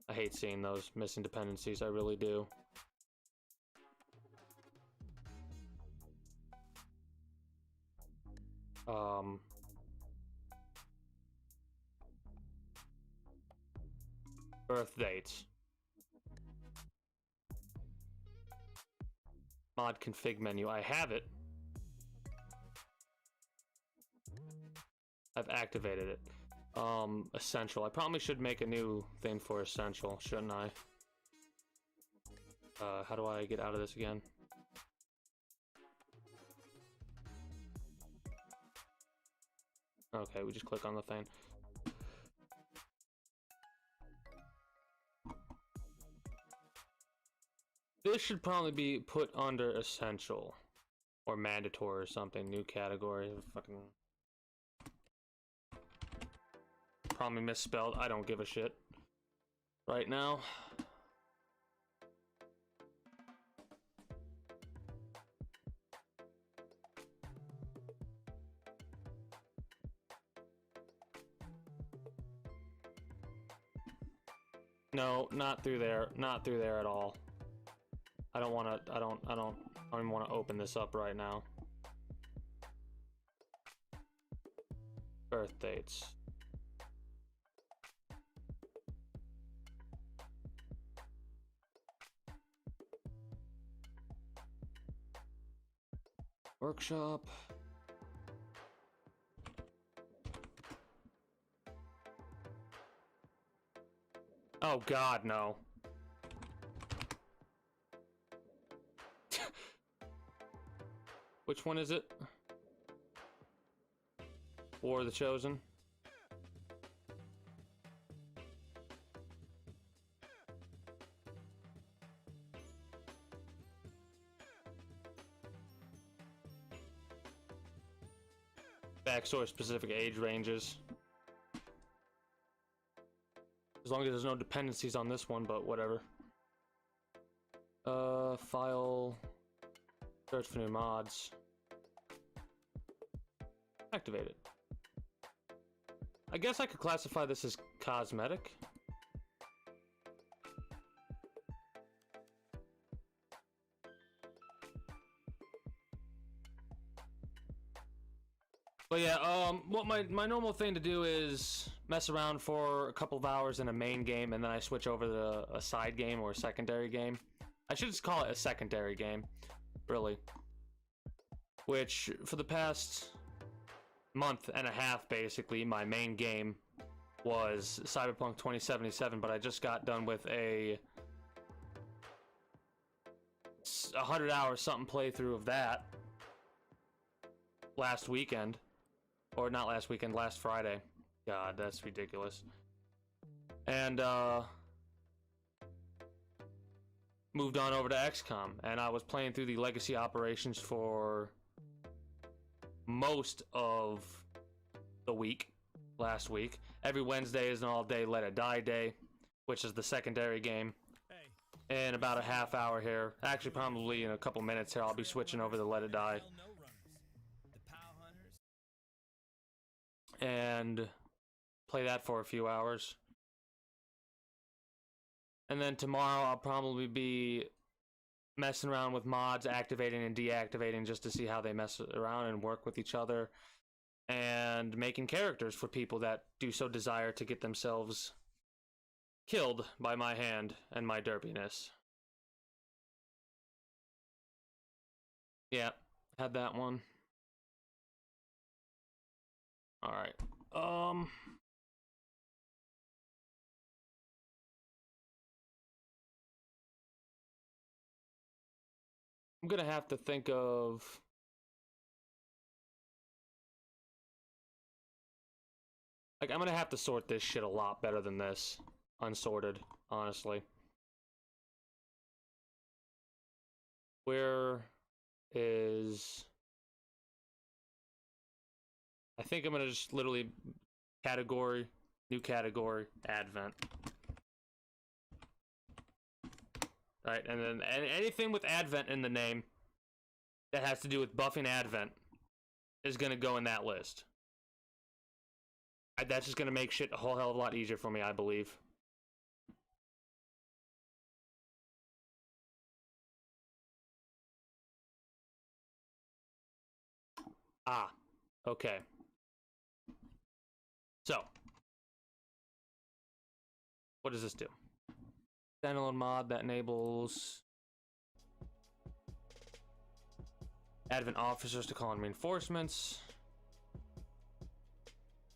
I hate seeing those missing dependencies, I really do. Birth dates. Mod config menu. I have it. I've activated it. Essential. I probably should make a new thing for essential, shouldn't I? How do I get out of this again? Okay, we just click on the thing. This should probably be put under essential or mandatory or something. New category. Fucking probably misspelled. I don't give a shit right now. No, not through there. Not through there at all. I don't want to. I don't even want to open this up right now. Birth dates. Workshop. Oh God, no. Which one is it? War of the Chosen? Backsource specific age ranges. As long as there's no dependencies on this one, but whatever. File. Search for new mods. Activate it. I guess I could classify this as cosmetic. But yeah, what my normal thing to do is mess around for a couple of hours in a main game, and then I switch over to a side game or a secondary game. I should just call it a secondary game, really. Which, for the past month and a half, basically, my main game was Cyberpunk 2077, but I just got done with a 100-hour something playthrough of that last weekend. Or not last weekend, last Friday. God, that's ridiculous. And, moved on over to XCOM, and I was playing through the legacy operations for most of the week, last week. Every Wednesday is an all-day Let It Die day, which is the secondary game. Hey, in about a half hour here. Actually, probably in a couple minutes here, I'll be switching over to Let It Die. And play that for a few hours. And then tomorrow I'll probably be messing around with mods, activating and deactivating just to see how they mess around and work with each other. And making characters for people that do so desire to get themselves killed by my hand and my derpiness. Yeah, had that one. Alright. I'm gonna have to think of... Like, I'm gonna have to sort this shit a lot better than this. Unsorted, honestly. Where is... I think I'm gonna just literally category, new category, Advent. Right, and then anything with Advent in the name that has to do with buffing Advent is gonna go in that list. That's just gonna make shit a whole hell of a lot easier for me, I believe. Ah, okay. So, what does this do? Standalone mod that enables Advent officers to call in reinforcements.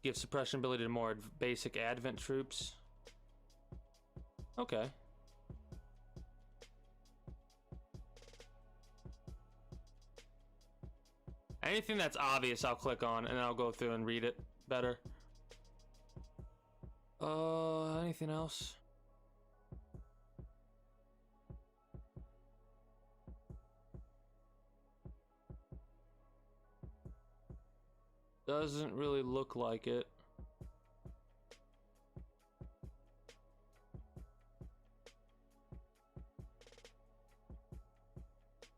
Give suppression ability to more basic Advent troops. Okay. Anything that's obvious, I'll click on and I'll go through and read it better. Anything else? Doesn't really look like it.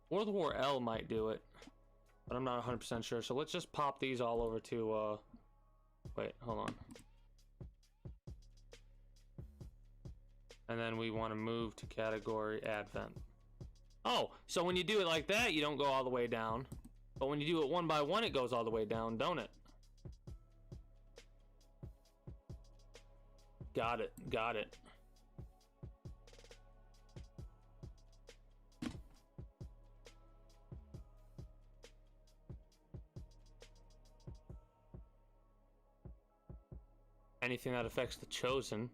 World War L might do it, but I'm not 100% sure. So let's just pop these all over to, wait, hold on. And then we want to move to category Advent. Oh, so when you do it like that, you don't go all the way down. But when you do it one by one, it goes all the way down, don't it? Got it, got it. Anything that affects the Chosen.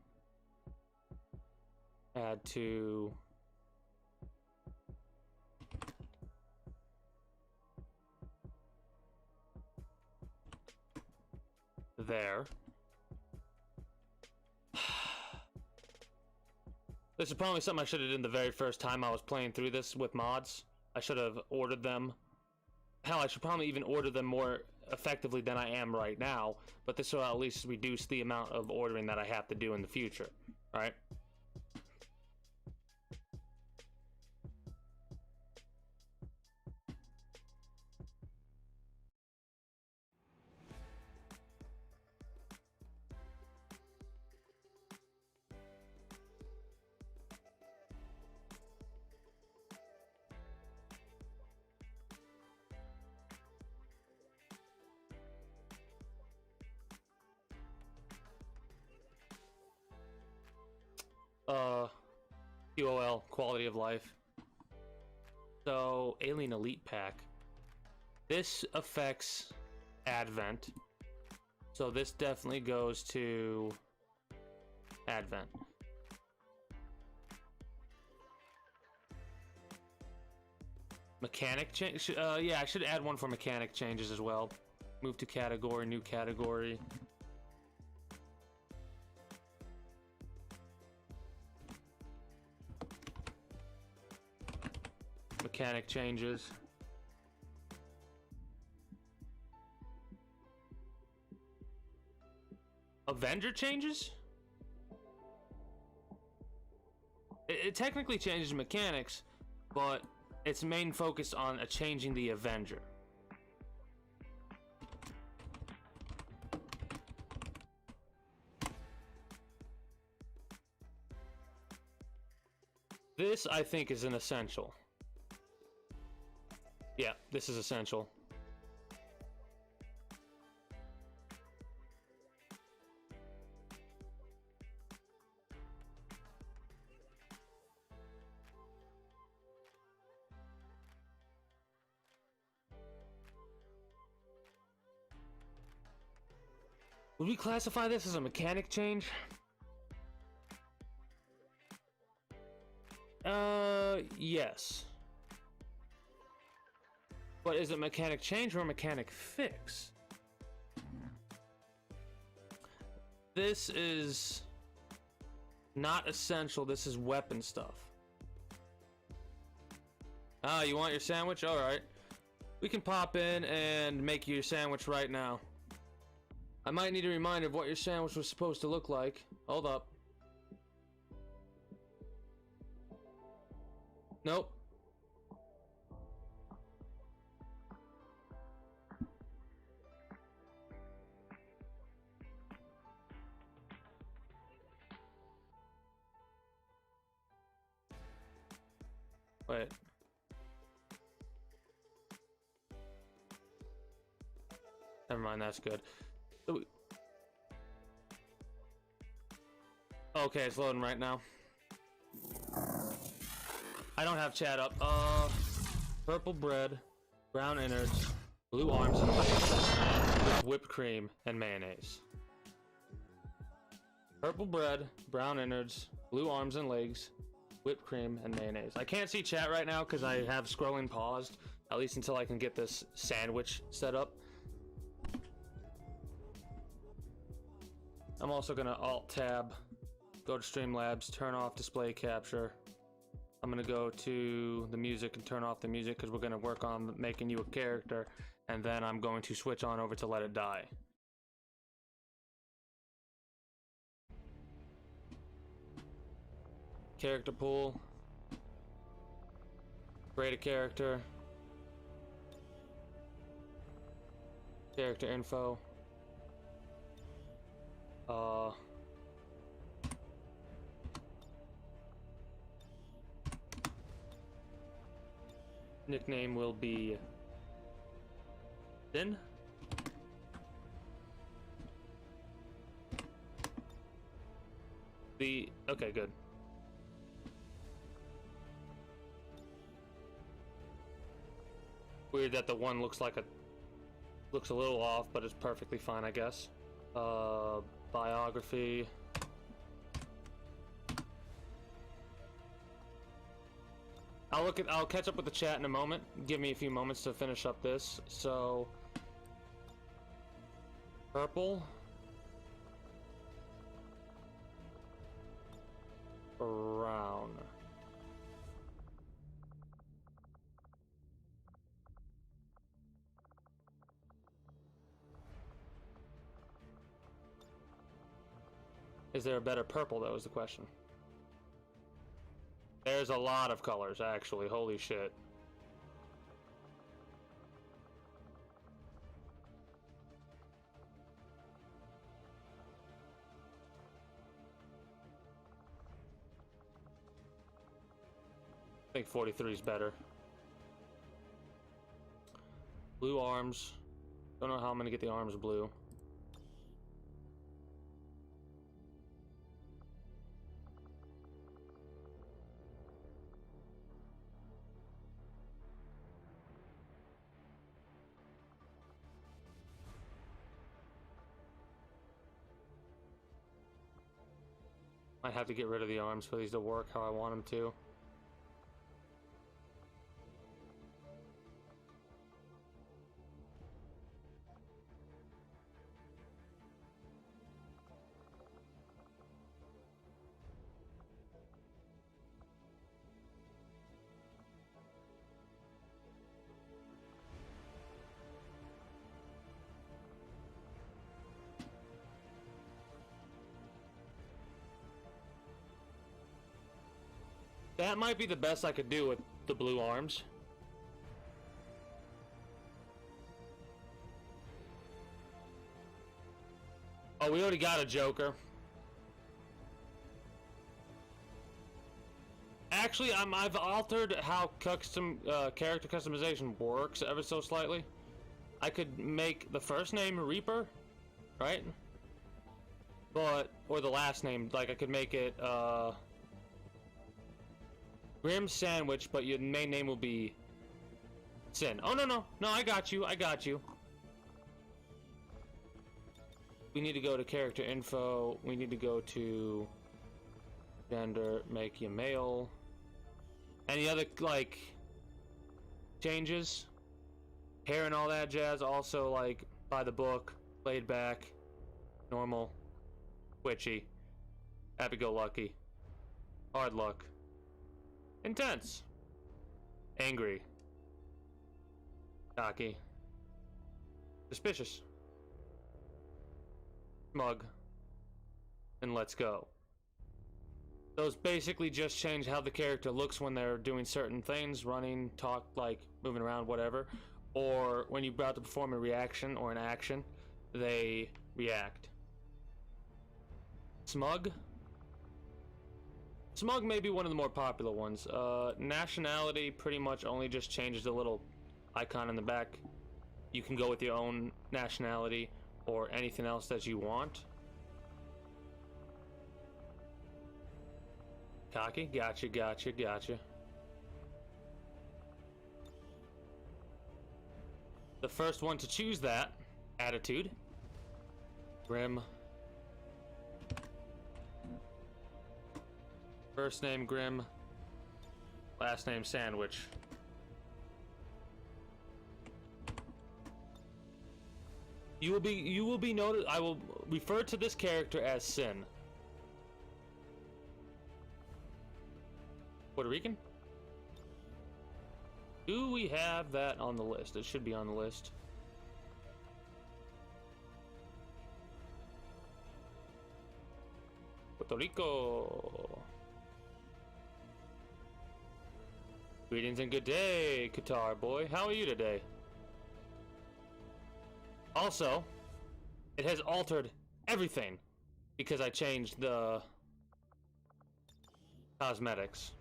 Add to... there. This is probably something I should have done the very first time I was playing through this with mods. I should have ordered them. Hell, I should probably even order them more effectively than I am right now, but this will at least reduce the amount of ordering that I have to do in the future, right? QOL, quality of life. So, Alien Elite Pack. This affects Advent. So this definitely goes to Advent. Mechanic change? Yeah, I should add one for mechanic changes as well. Move to category, new category. Mechanic changes. Avenger changes? It technically changes mechanics, but its main focus on changing the Avenger. This, I think, is an essential. Yeah, this is essential. Would we classify this as a mechanic change? Yes. But is it mechanic change or mechanic fix? This is not essential. This is weapon stuff. Ah, you want your sandwich? Alright. We can pop in and make you your sandwich right now. I might need a reminder of what your sandwich was supposed to look like. Hold up. Nope. Wait. Never mind, that's good. Okay, it's loading right now. I don't have chat up. Purple bread, brown innards, blue arms and legs, with whipped cream and mayonnaise. Purple bread, brown innards, blue arms and legs, whipped cream and mayonnaise. I can't see chat right now because I have scrolling paused, at least until I can get this sandwich set up. I'm also gonna Alt-Tab, go to Streamlabs, turn off display capture. I'm gonna go to the music and turn off the music because we're gonna work on making you a character, and then I'm going to switch on over to Let It Die. Character pool. Create a character. Character info. Nickname will be Din. Okay, good. Weird that the one looks a little off, but it's perfectly fine, I guess. Biography. I'll catch up with the chat in a moment. Give me a few moments to finish up this. So, purple, brown. Is there a better purple, though, is the question. There's a lot of colors, actually. Holy shit. I think 43 is better. Blue arms. Don't know how I'm gonna get the arms blue. Might have to get rid of the arms for these to work how I want them to. That might be the best I could do with the blue arms. Oh, we already got a Joker. Actually, I've altered how character customization works ever so slightly. I could make the first name Reaper, right? Or the last name, like I could make it Grim Sandwich, but your main name will be Sin. Oh, no, I got you. We need to go to character info. We need to go to gender, make you male. Any other, like, changes? Hair and all that jazz, also, like, by the book, laid back, normal, twitchy, happy-go-lucky, hard luck, intense, angry, cocky, suspicious, smug, and let's go. Those basically just change how the character looks when they're doing certain things, running, talk, like moving around, whatever, or when you're about to perform a reaction or an action, they react. Smug may be one of the more popular ones. Nationality pretty much only just changes the little icon in the back. You can go with your own nationality or anything else that you want. Cocky, gotcha. The first one to choose that attitude, Grim. First name Grim, last name Sandwich. You will be noted. I will refer to this character as Sin. Puerto Rican? Do we have that on the list? It should be on the list. Puerto Rico. Greetings and good day, Qatar boy. How are you today? Also, it has altered everything because I changed the cosmetics.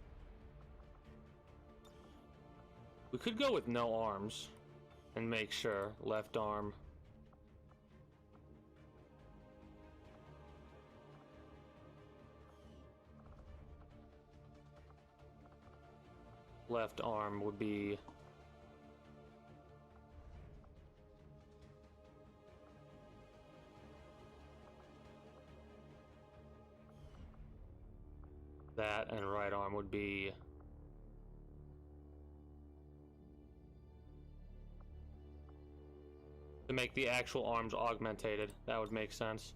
We could go with no arms and make sure left arm. Left arm would be that, and right arm would be to make the actual arms augmented. That would make sense.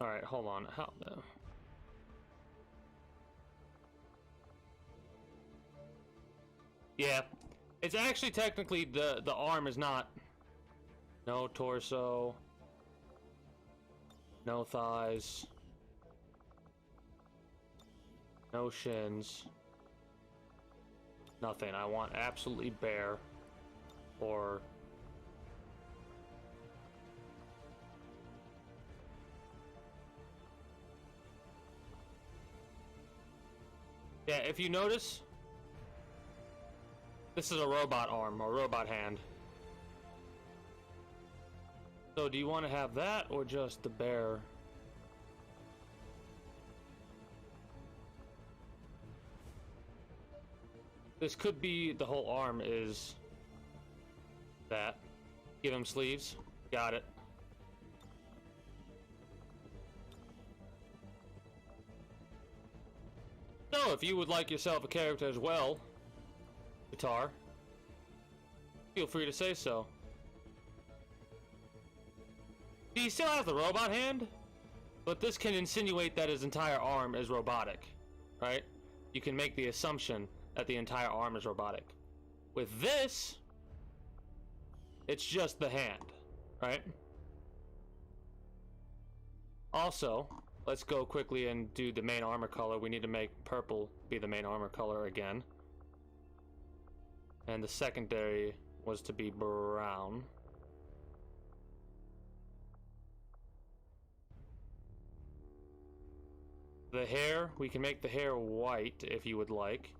All right, hold on. How? Yeah, it's actually technically the arm is not. No torso. No thighs. No shins. Nothing. I want absolutely bare. Or yeah, if you notice, this is a robot arm or robot hand. So do you want to have that or just the bare? This could be the whole arm is that. Give him sleeves. Got it. So, if you would like yourself a character as well, Guitar, feel free to say so. He still has the robot hand, but this can insinuate that his entire arm is robotic, right? You can make the assumption that the entire arm is robotic. With this, It's just the hand, right? Also, let's go quickly and do the main armor color. We need to make purple be the main armor color again. And the secondary was to be brown. The hair, we can make the hair white if you would like.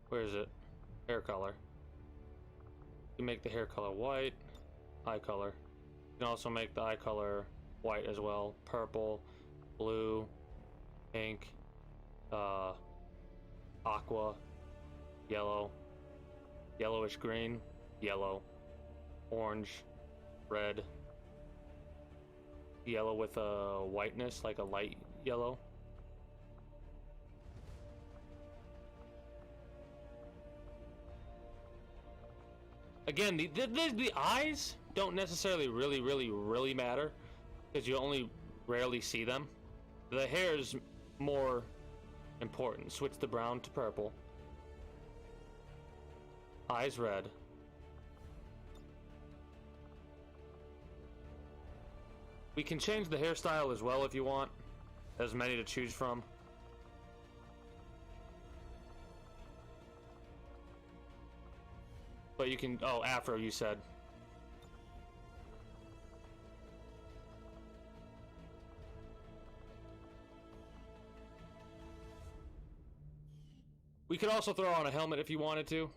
Where is it? Hair color. You can make the hair color white. Eye color. You can also make the eye color white as well. Purple, blue, pink, aqua, yellow, yellowish green, yellow, orange, red, yellow with a whiteness, like a light yellow. Again, the eyes don't necessarily really matter, because you only rarely see them. The hair is more important. Switch the brown to purple. Eyes red. We can change the hairstyle as well if you want. There's many to choose from. But you can, oh, afro you said. We could also throw on a helmet if you wanted to.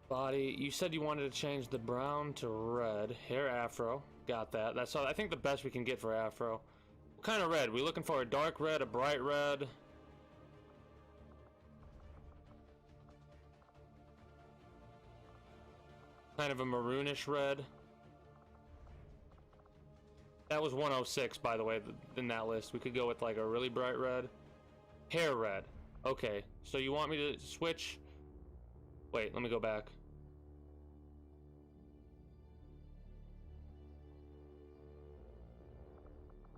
Body, you said you wanted to change the brown to red. Hair afro, got that. That's all, I think the best we can get for afro. What kind of red? We looking for a dark red, a bright red? Kind of a maroonish red. That was 106, by the way, in that list. We could go with like a really bright red. Hair red. Okay, so you want me to switch? Wait, let me go back.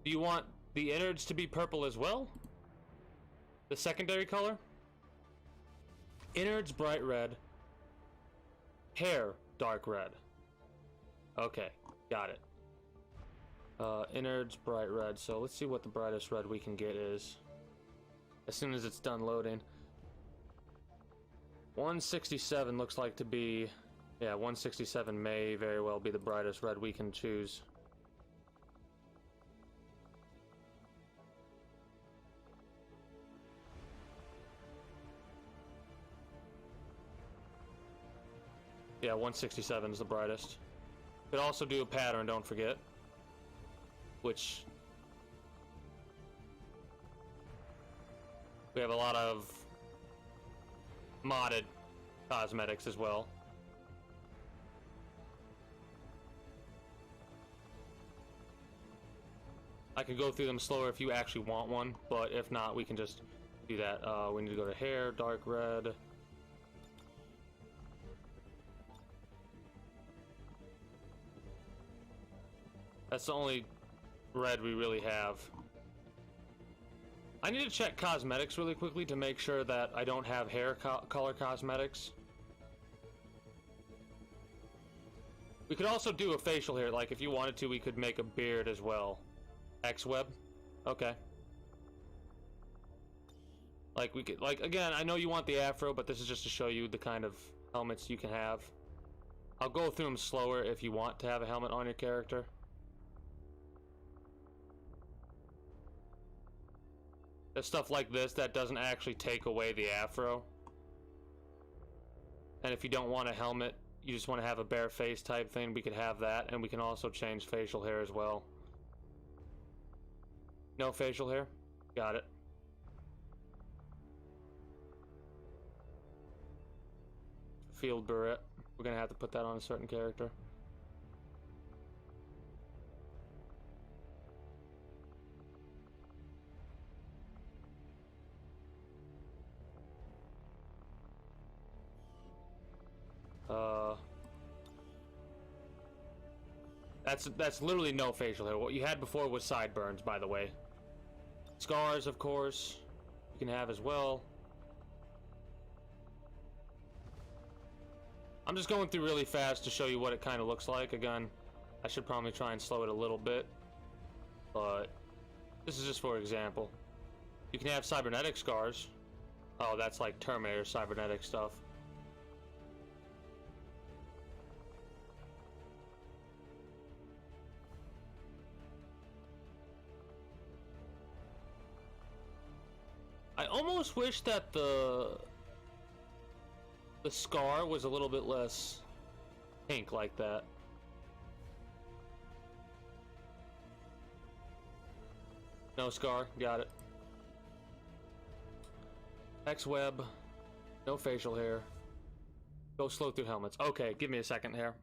Do you want the innards to be purple as well? The secondary color? Innards bright red. Hair dark red. Okay, got it. Innards bright red. So let's see what the brightest red we can get is. As soon as it's done loading. 167 looks like to be... Yeah, 167 may very well be the brightest red we can choose. Yeah, 167 is the brightest. Could also do a pattern, don't forget. Which... we have a lot of modded cosmetics as well. I can go through them slower if you actually want one, but if not, we can just do that. We need to go to hair, dark red. That's the only red we really have. I need to check cosmetics really quickly to make sure that I don't have hair color cosmetics. We could also do a facial hair, like if you wanted to, we could make a beard as well. X-Web? Okay. Like we could, like, again, I know you want the afro, but this is just to show you the kind of helmets you can have. I'll go through them slower if you want to have a helmet on your character. There's stuff like this that doesn't actually take away the afro. And if you don't want a helmet, you just want to have a bare face type thing, we could have that, and we can also change facial hair as well. No facial hair? Got it. Field beret. We're gonna have to put that on a certain character. That's literally no facial hair. What you had before was sideburns, by the way. Scars, of course, you can have as well. I'm just going through really fast to show you what it kind of looks like. Again, I should probably try and slow it a little bit, but this is just for example. You can have cybernetic scars. Oh, that's like Terminator cybernetic stuff. I almost wish that the scar was a little bit less pink like that. No scar, got it. X-web, no facial hair. Go slow through helmets. Okay, give me a second here.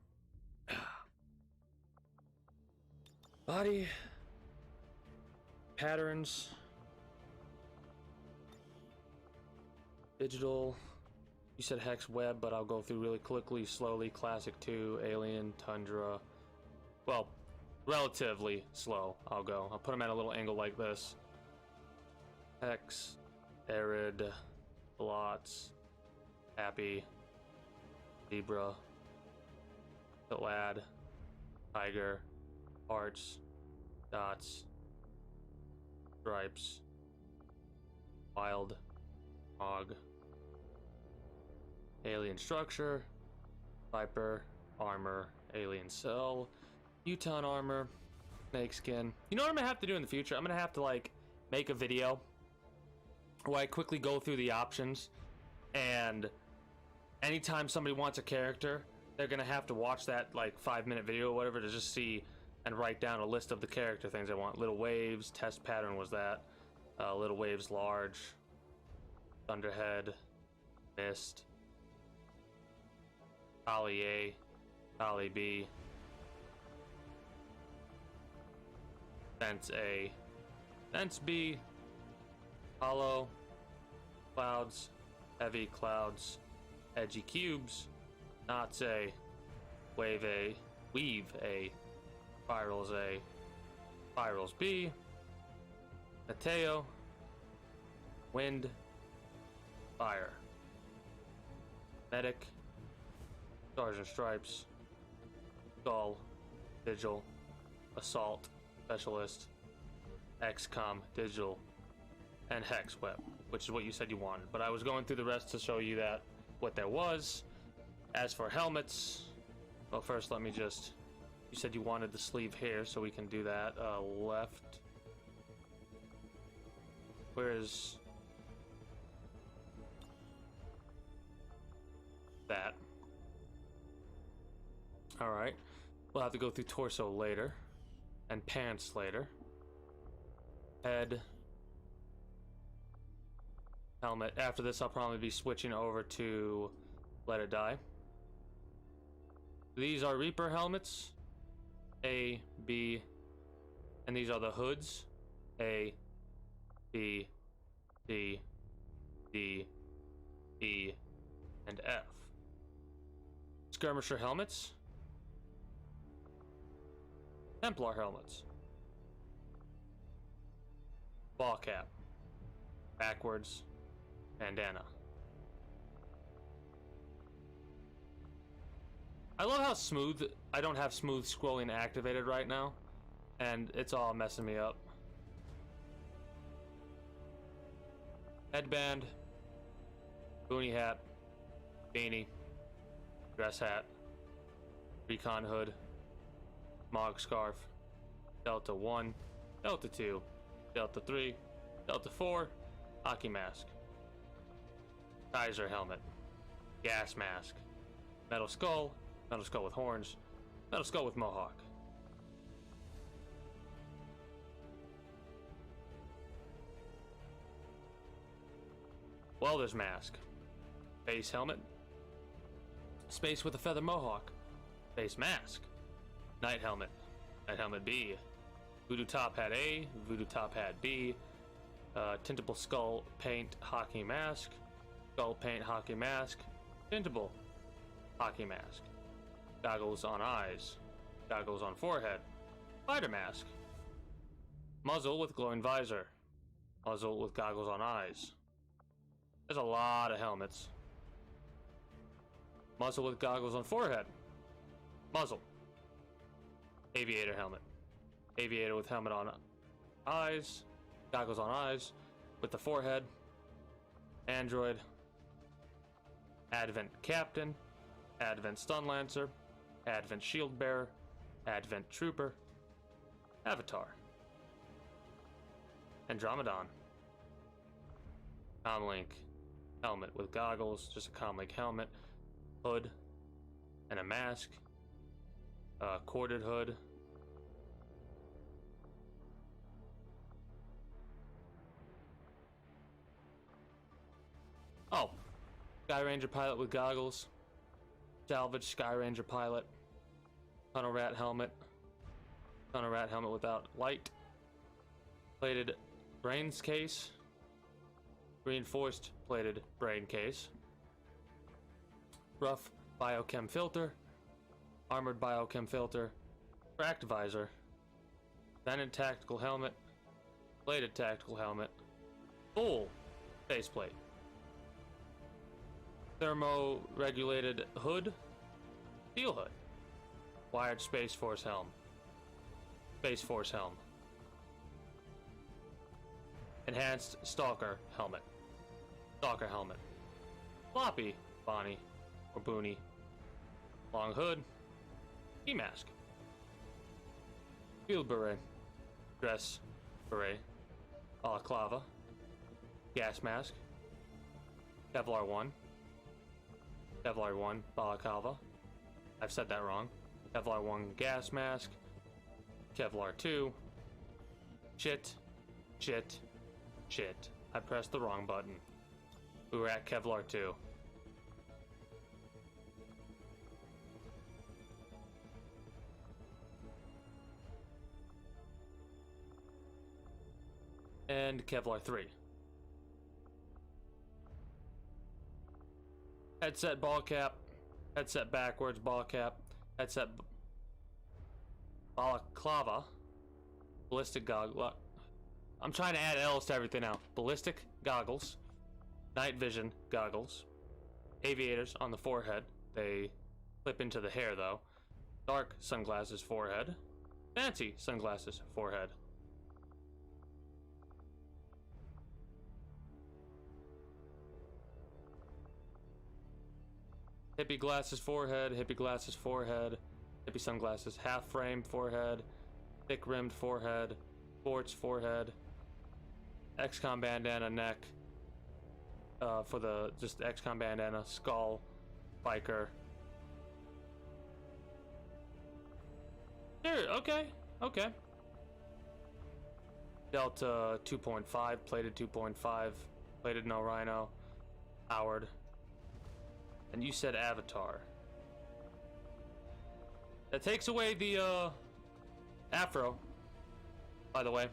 Body patterns. Digital. You said hex web, but I'll go through really quickly, slowly. Classic 2, alien, tundra. Well, relatively slow. I'll put them at a little angle like this. Hex, arid, blots, happy, zebra, lad, tiger, hearts, dots, stripes, wild, hog, alien structure, viper, armor, alien cell, Uton armor, snake skin. You know what I'm gonna have to do in the future? I'm gonna have to like make a video where I quickly go through the options, and anytime somebody wants a character, they're gonna have to watch that like 5-minute video or whatever to just see and write down a list of the character things I want. Little waves, test pattern was that. Little waves large, thunderhead, mist, Ollie A, Ollie B, Sense A, Sense B, hollow, clouds, heavy clouds, edgy cubes, knots A, wave A, weave A, spirals A, spirals B, Mateo, wind, fire, medic, stars and stripes, skull, vigil, assault, specialist, XCOM, digital, and hex web, which is what you said you wanted. But I was going through the rest to show you that what there was. As for helmets, well, first let me just, you said you wanted the sleeve here, so we can do that. Left, where is that? All right, we'll have to go through torso later and pants later. Head, helmet. After this, I'll probably be switching over to Let It Die. These are Reaper helmets, A, B, and these are the hoods, A, B, C, D, E, and F. Skirmisher helmets, Templar helmets, ball cap, backwards, bandana. I love how smooth, I don't have smooth scrolling activated right now, and it's all messing me up. Headband, boonie hat, beanie, dress hat, recon hood, smog scarf, Delta 1, Delta 2, Delta 3, Delta 4, hockey mask, Kaiser helmet, gas mask, metal skull with horns, metal skull with mohawk. Welder's mask, face helmet, space with a feather mohawk, face mask, night helmet B, voodoo top hat A, voodoo top hat B, tintable skull paint hockey mask, skull paint hockey mask, tintable hockey mask, goggles on eyes, Goggles on forehead. Spider mask. Muzzle with glowing visor. Muzzle with goggles on eyes. There's a lot of helmets. Muzzle with goggles on forehead. Muzzle. Aviator helmet. Aviator with helmet on eyes. Goggles on eyes. With the forehead. Android. Advent Captain. Advent Stun Lancer. Advent Shield Bearer. Advent Trooper. Avatar. Andromedon. Comlink. Helmet with goggles. Just a Comlink helmet. Hood. And a mask. Corded hood. Oh. Sky Ranger pilot with goggles. Salvage Sky Ranger pilot. Tunnel Rat helmet. Tunnel Rat helmet without light. Plated brains case. Reinforced plated brain case. Rough biochem filter. Armored biochem filter. Cracked visor. Vented tactical helmet. Plated tactical helmet. Full faceplate. Thermo-regulated hood. Steel hood. Wired Space Force helm. Space Force helm. Enhanced Stalker helmet. Stalker helmet. Floppy Bonnie or Booney. Long hood. Ski mask. Field beret. Dress beret. Balaclava. Gas mask. Kevlar 1. Kevlar 1 balaclava. I've said that wrong. Kevlar 1 gas mask. Kevlar 2. Shit. Shit. Shit. I pressed the wrong button. We were at Kevlar 2. And Kevlar 3. Headset ball cap. Headset backwards ball cap. Headset balaclava. Ballistic goggles. I'm trying to add L's to everything now. Ballistic goggles. Night vision goggles. Aviators on the forehead. They clip into the hair though. Dark sunglasses forehead. Fancy sunglasses forehead. Hippie glasses forehead, hippie glasses forehead, hippie sunglasses half frame forehead, thick rimmed forehead, sports forehead, XCOM bandana neck, for the just XCOM bandana, skull, biker. There, okay. Delta 2.5, plated 2.5, plated no rhino, Howard. And you said Avatar. That takes away the afro, by the way.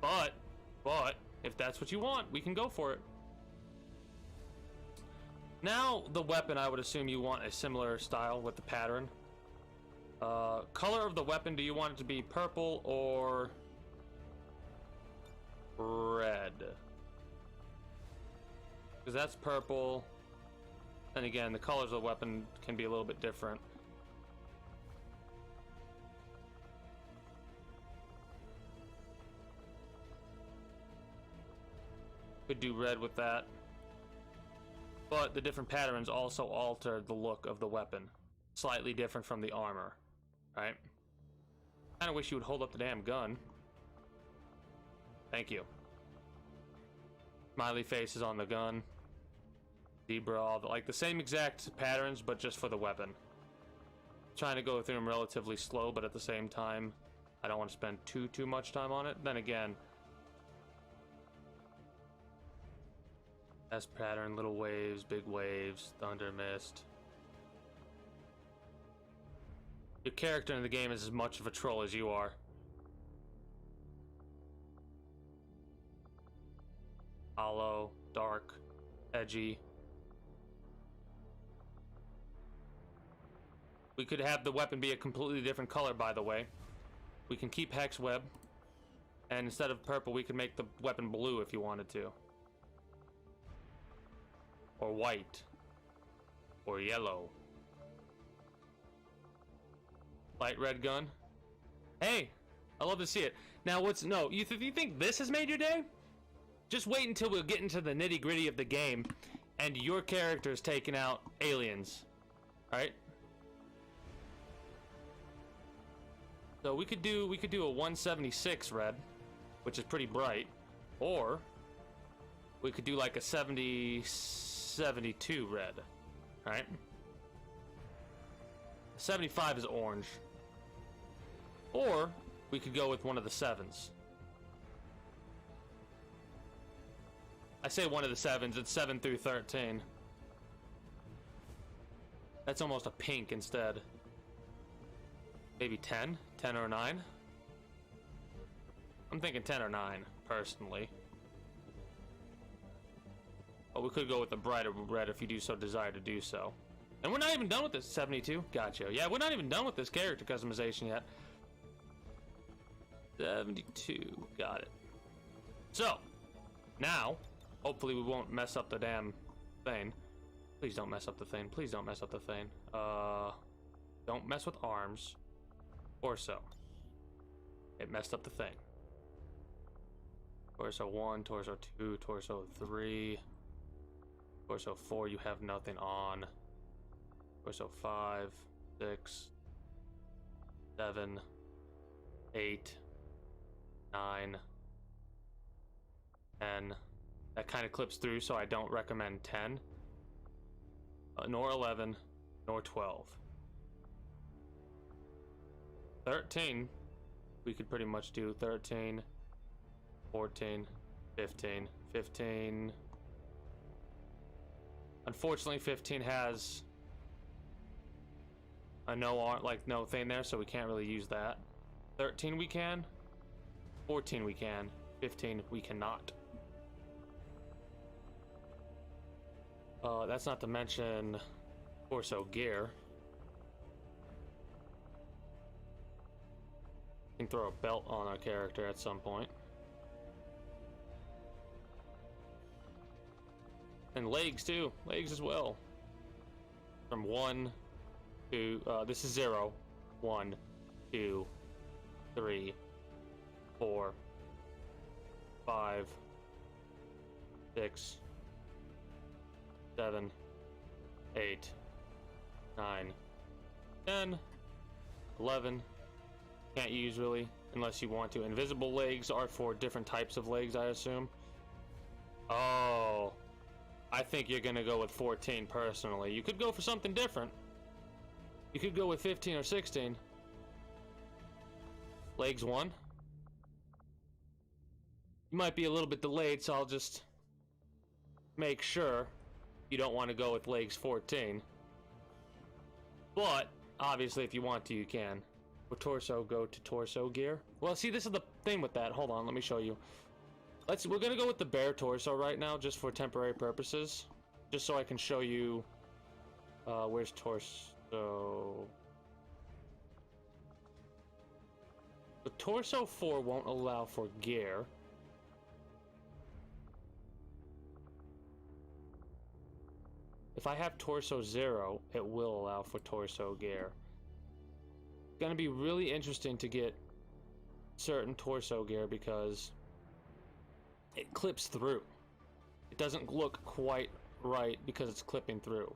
But if that's what you want, we can go for it. Now the weapon, I would assume you want a similar style with the pattern. Color of the weapon, do you want it to be purple or red? Because that's purple. And again, the colors of the weapon can be a little bit different. Could do red with that. But the different patterns also alter the look of the weapon. Slightly different from the armor, right? Kinda wish you would hold up the damn gun. Thank you. Smiley faces on the gun. Zebra, all like the same exact patterns, but just for the weapon. Trying to go through them relatively slow, but at the same time, I don't want to spend too much time on it. Then again, S pattern, little waves, big waves, thunder, mist. Your character in the game is as much of a troll as you are. Hollow, dark, edgy. We could have the weapon be a completely different color, by the way. We can keep hex web, and instead of purple, we can make the weapon blue if you wanted to. Or white. Or yellow. Light red gun. Hey, I love to see it. Now, you think this has made your day? Just wait until we get into the nitty gritty of the game, and your character is taking out aliens. Alright? So we could do a 176 red, which is pretty bright, or we could do like a 72 red. Alright? 75 is orange. Or we could go with one of the 7s. I say one of the 7s, it's 7 through 13. That's almost a pink instead. Maybe 10? 10 or 9? I'm thinking 10 or 9, personally. But we could go with the brighter red if you do so desire to do so. And we're not even done with this. 72? Gotcha. Yeah, we're not even done with this character customization yet. 72. Got it. So, now, hopefully we won't mess up the damn thing. Please don't mess up the thing. Please don't mess up the thing. Don't mess with arms. Torso. It messed up the thing. Torso 1, Torso 2, Torso 3. Torso 4, you have nothing on. Torso 5, 6, 7, 8, 9, 10. That kind of clips through, so I don't recommend 10. Nor 11, nor 12. 13, we could pretty much do 13, 14, 15, 15. Unfortunately, 15 has a no thing there, so we can't really use that. 13 we can. 14 we can. 15 we cannot. That's not to mention torso gear. We can throw a belt on our character at some point. And legs too. Legs as well. From 1 to this is 0, 1, 2, 3, 4, 5, 6, 7, 8, 9, 10, 11. Can't use really unless you want to. Invisible legs are for different types of legs, I assume. Oh, I think you're gonna go with 14 personally. You could go for something different. You could go with 15 or 16. Legs 1. You might be a little bit delayed, so I'll just make sure you don't want to go with legs 14. But obviously if you want to, you can. For torso, go to torso gear. Well, see, this is the thing with that. Hold on, let me show you. We're gonna go with the bare torso right now, just for temporary purposes, just so I can show you. Where's torso? The torso 4 won't allow for gear. If I have torso 0, it will allow for torso gear. It's gonna be really interesting to get certain torso gear because it clips through. It doesn't look quite right because it's clipping through.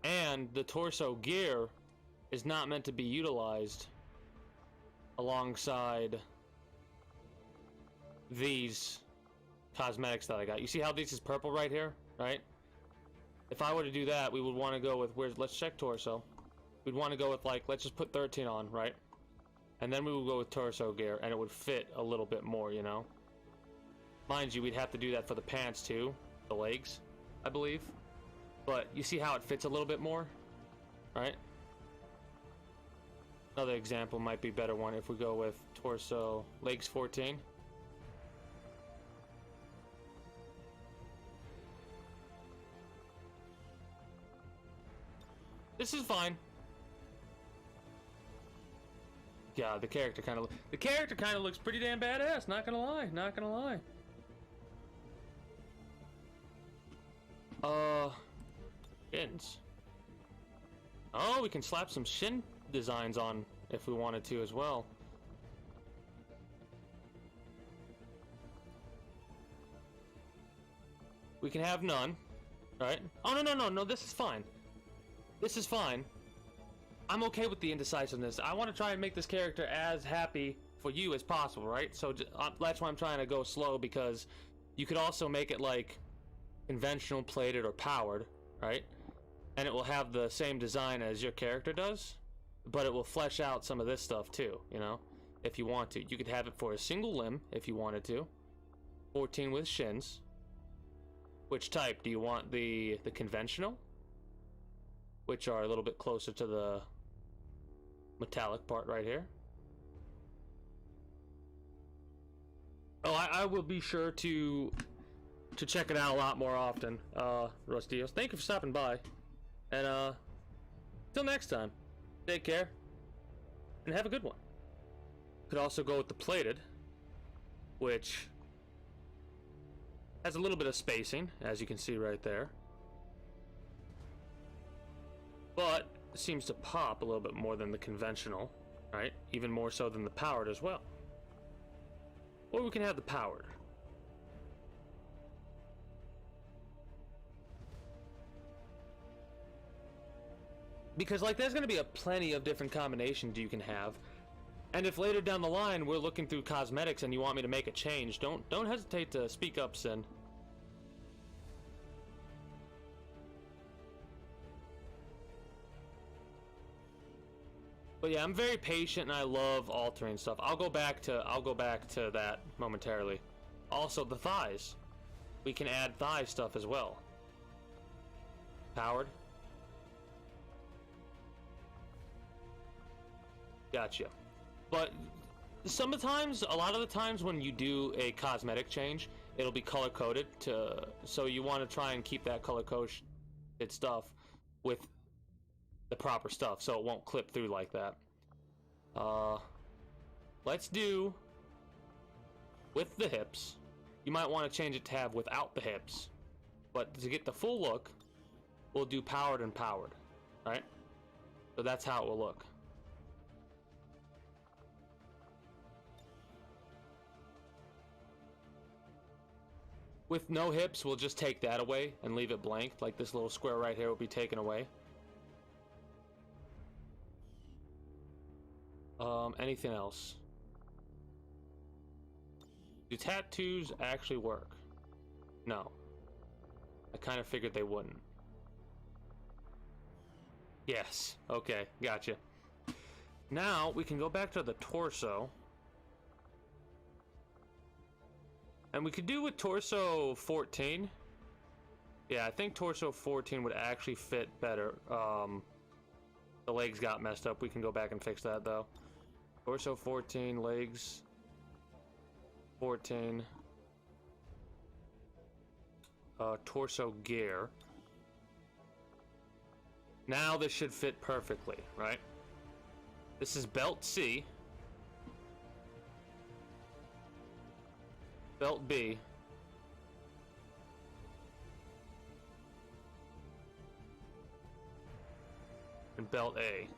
And the torso gear is not meant to be utilized alongside these cosmetics that I got. You see how this is purple right here, right? If I were to do that, we would want to go with, let's check torso. We'd want to go with, like, let's just put 13 on, right? And then we would go with torso gear, and it would fit a little bit more, you know? Mind you, we'd have to do that for the pants too, the legs, I believe. But you see how it fits a little bit more, right? Another example might be a better one if we go with torso, legs 14. This is fine. God, the character kind of looks pretty damn badass. Not gonna lie, not gonna lie. Shins. Oh, we can slap some shin designs on if we wanted to as well. We can have none, right? Oh, no, this is fine. This is fine. I'm okay with the indecisiveness. I want to try and make this character as happy for you as possible, right? So that's why I'm trying to go slow, because you could also make it like conventional, plated, or powered, right? And it will have the same design as your character does, but it will flesh out some of this stuff too, you know? If you want to. You could have it for a single limb if you wanted to. 14 with shins. Which type? Do you want the conventional? Which are a little bit closer to the metallic part right here. Oh, I will be sure to check it out a lot more often. Rustios, thank you for stopping by. And till next time, take care and have a good one. Could also go with the plated, which has a little bit of spacing, as you can see right there, but it seems to pop a little bit more than the conventional, right? Even more so than the powered as well. Or we can have the powered. Because like there's going to be a plenty of different combinations you can have. And if later down the line we're looking through cosmetics and you want me to make a change, don't hesitate to speak up, Sin. But yeah, I'm very patient and I love altering stuff. I'll go back to that momentarily. Also the thighs. We can add thigh stuff as well. Powered. Gotcha. But sometimes, a lot of the times when you do a cosmetic change, it'll be color coded so you want to try and keep that color coded stuff with the proper stuff so it won't clip through like that. Let's do with the hips. You might want to change it to have without the hips, but to get the full look, we'll do powered and powered, right? So that's how it will look. With no hips, we'll just take that away and leave it blank. Like this little square right here will be taken away. Anything else? Do tattoos actually work? No. I kind of figured they wouldn't. Yes. Okay. Gotcha. Now we can go back to the torso. And we could do with torso 14. Yeah, I think torso 14 would actually fit better. The legs got messed up. We can go back and fix that though. Torso 14, legs 14. Torso gear. Now this should fit perfectly, right? This is belt C. Belt B. And belt A.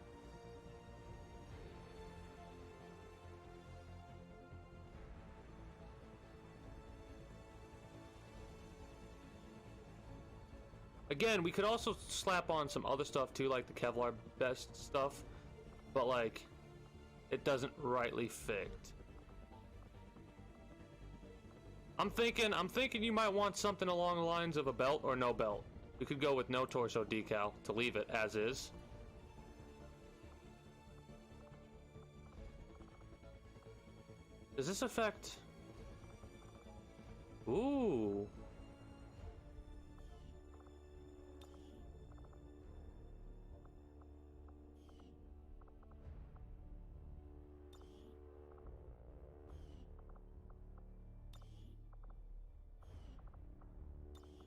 Again, we could also slap on some other stuff too, like the Kevlar vest stuff, but like, it doesn't rightly fit. I'm thinking you might want something along the lines of a belt or no belt. We could go with no torso decal to leave it as is. Does this affect? Ooh.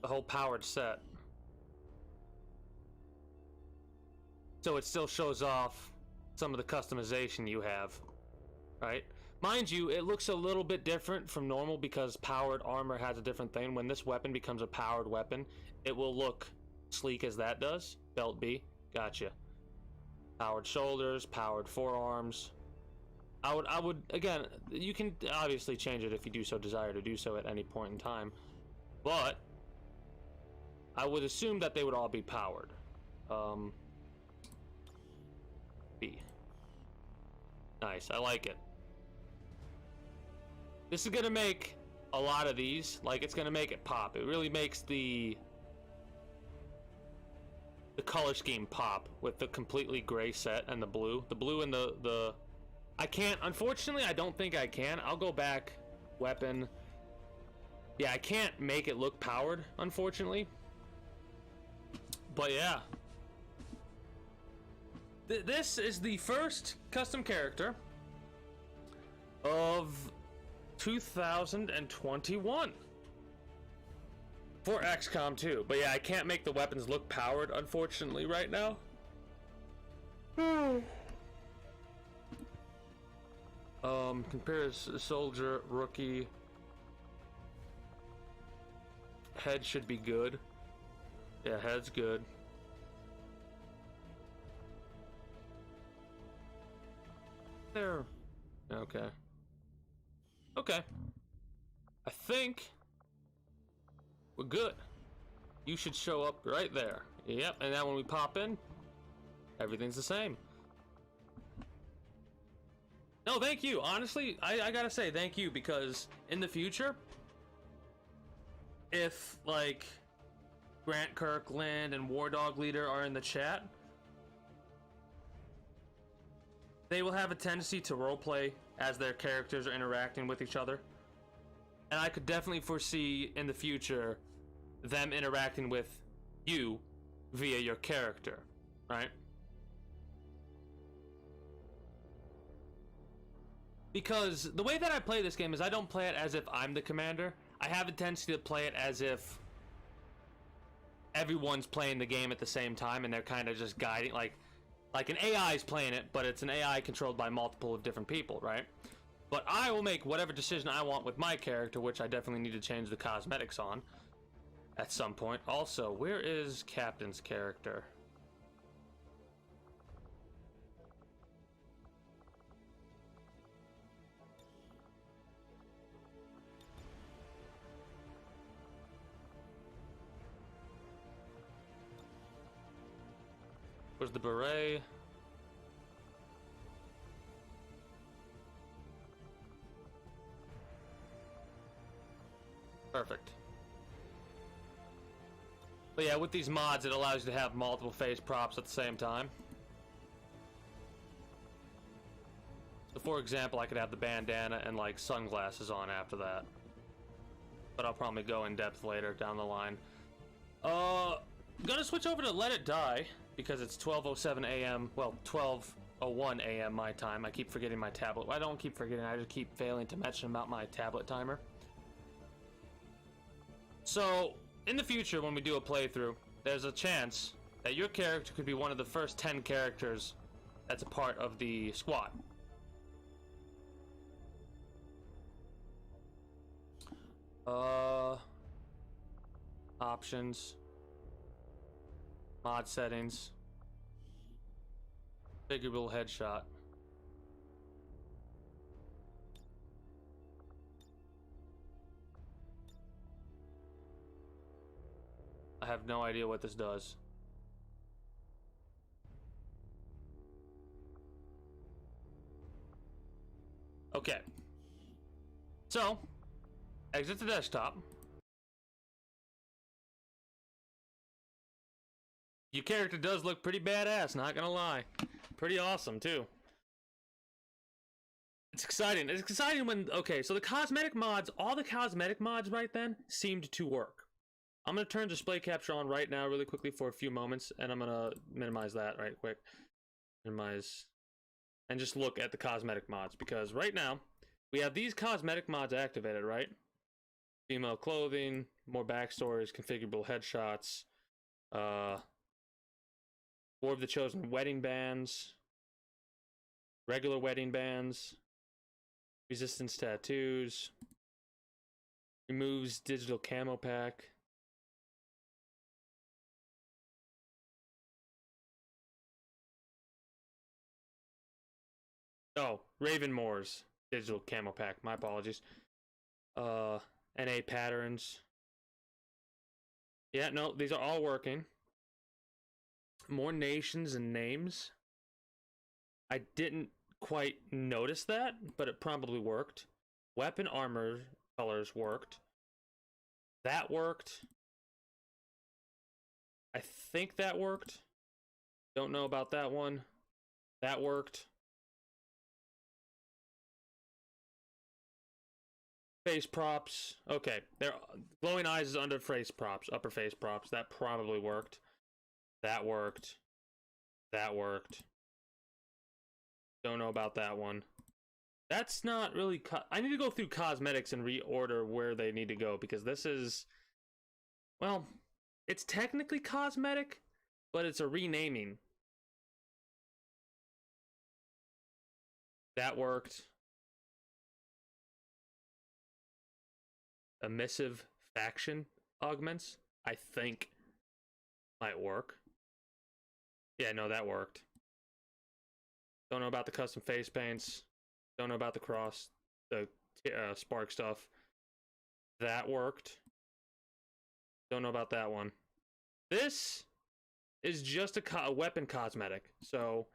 The whole powered set. So it still shows off some of the customization you have. right? Mind you, it looks a little bit different from normal because powered armor has a different thing. When this weapon becomes a powered weapon, it will look sleek as that does. Belt B, gotcha. Powered shoulders, powered forearms. I would again, you can obviously change it if you do so desire to do so at any point in time, but I would assume that they would all be powered. B. Nice, I like it. This is gonna make a lot of these, like, it's gonna make it pop. It really makes the color scheme pop with the completely gray set and the blue. The blue and the I can't, unfortunately, I don't think I can. I'll go back, weapon. Yeah, I can't make it look powered, unfortunately. But yeah. This is the first custom character of 2021 for XCOM 2. But yeah, I can't make the weapons look powered, unfortunately, right now. Compares soldier, rookie. Head should be good. Yeah, head's good. There. Okay. Okay. I think we're good. You should show up right there. Yep, and then when we pop in, everything's the same. No, thank you. Honestly, I gotta say thank you, because in the future, if, like, Grant Kirkland and War Dog Leader are in the chat, they will have a tendency to roleplay as their characters are interacting with each other. And I could definitely foresee in the future them interacting with you via your character, right? Because the way that I play this game is I don't play it as if I'm the commander. I have a tendency to play it as if everyone's playing the game at the same time and they're kind of just guiding, like an AI is playing it, but it's an AI controlled by multiple of different people, right? But I will make whatever decision I want with my character, which I definitely need to change the cosmetics on at some point. Also, where is Captain's character? Where's the beret? Perfect. But yeah, with these mods, it allows you to have multiple face props at the same time. So for example, I could have the bandana and like sunglasses on after that. But I'll probably go in depth later down the line. Gonna switch over to Let It Die, because it's 12:07 a.m. Well, 12:01 a.m. my time. I keep forgetting my tablet. I don't keep forgetting, I just keep failing to mention about my tablet timer. So, in the future, when we do a playthrough, there's a chance that your character could be one of the first 10 characters that's a part of the squad. Options. Mod settings. Configurable headshot. I have no idea what this does. Okay. So, exit the desktop. Your character does look pretty badass, not gonna lie. Pretty awesome, too. It's exciting. It's exciting when... Okay, so the cosmetic mods, all the cosmetic mods right then seemed to work. I'm going to turn display capture on right now really quickly for a few moments, and I'm going to minimize that right quick. Minimize. And just look at the cosmetic mods, because right now, we have these cosmetic mods activated, right? Female clothing, more backstories, configurable headshots, War of the Chosen wedding bands, regular wedding bands, Resistance tattoos. Removes digital camo pack. Oh, Ravenmore's digital camo pack. My apologies. NA patterns. Yeah, no, these are all working. More nations and names. I didn't quite notice that, but it probably worked. Weapon armor colors worked. That worked. I think that worked. Don't know about that one. That worked. Face props. Okay, there. Glowing eyes is under face props, upper face props. That probably worked. That worked. That worked. Don't know about that one. That's not really... I need to go through cosmetics and reorder where they need to go, because this is... Well, it's technically cosmetic, but it's a renaming. That worked. Emissive faction augments, I think, might work. Yeah, no, that worked. Don't know about the custom face paints. Don't know about the cross, the spark stuff. That worked. Don't know about that one. This is just a weapon cosmetic. So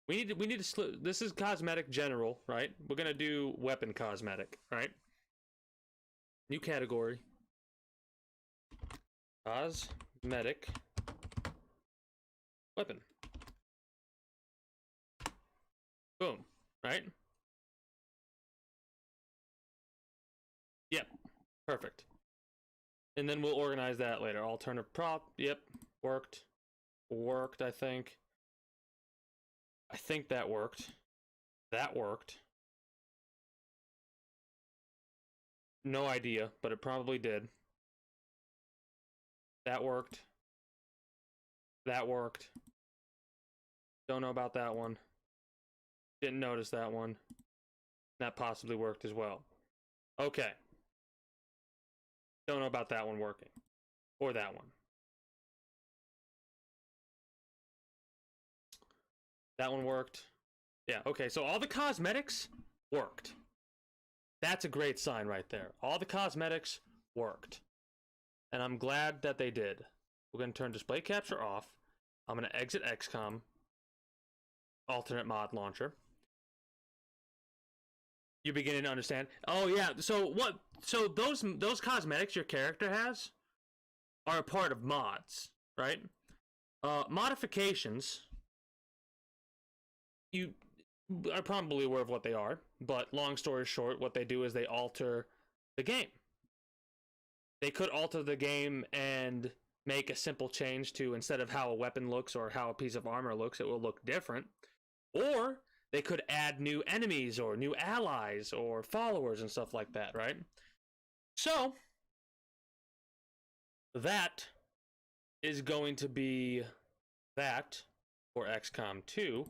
we need to this is cosmetic general, right? We're gonna do weapon cosmetic, right? New category. Cosmetic weapon. Boom. Right? Yep. Perfect. And then we'll organize that later. Alternative prop. Yep. Worked. Worked, I think. I think that worked. That worked. No idea, but it probably did. That worked. That worked. Don't know about that one. Didn't notice that one. That possibly worked as well. Okay. Don't know about that one working. Or that one. That one worked. Yeah, okay, so all the cosmetics worked. That's a great sign right there. All the cosmetics worked. And I'm glad that they did. We're going to turn display capture off. I'm going to exit XCOM. Alternate mod launcher. You're beginning to understand. Oh yeah, so those cosmetics your character has are a part of mods, right? Modifications, you are probably aware of what they are, but long story short, what they do is they alter the game. They could alter the game and make a simple change to, instead of how a weapon looks or how a piece of armor looks, it will look different. Or they could add new enemies or new allies or followers and stuff like that, right? So, that is going to be that for XCOM 2.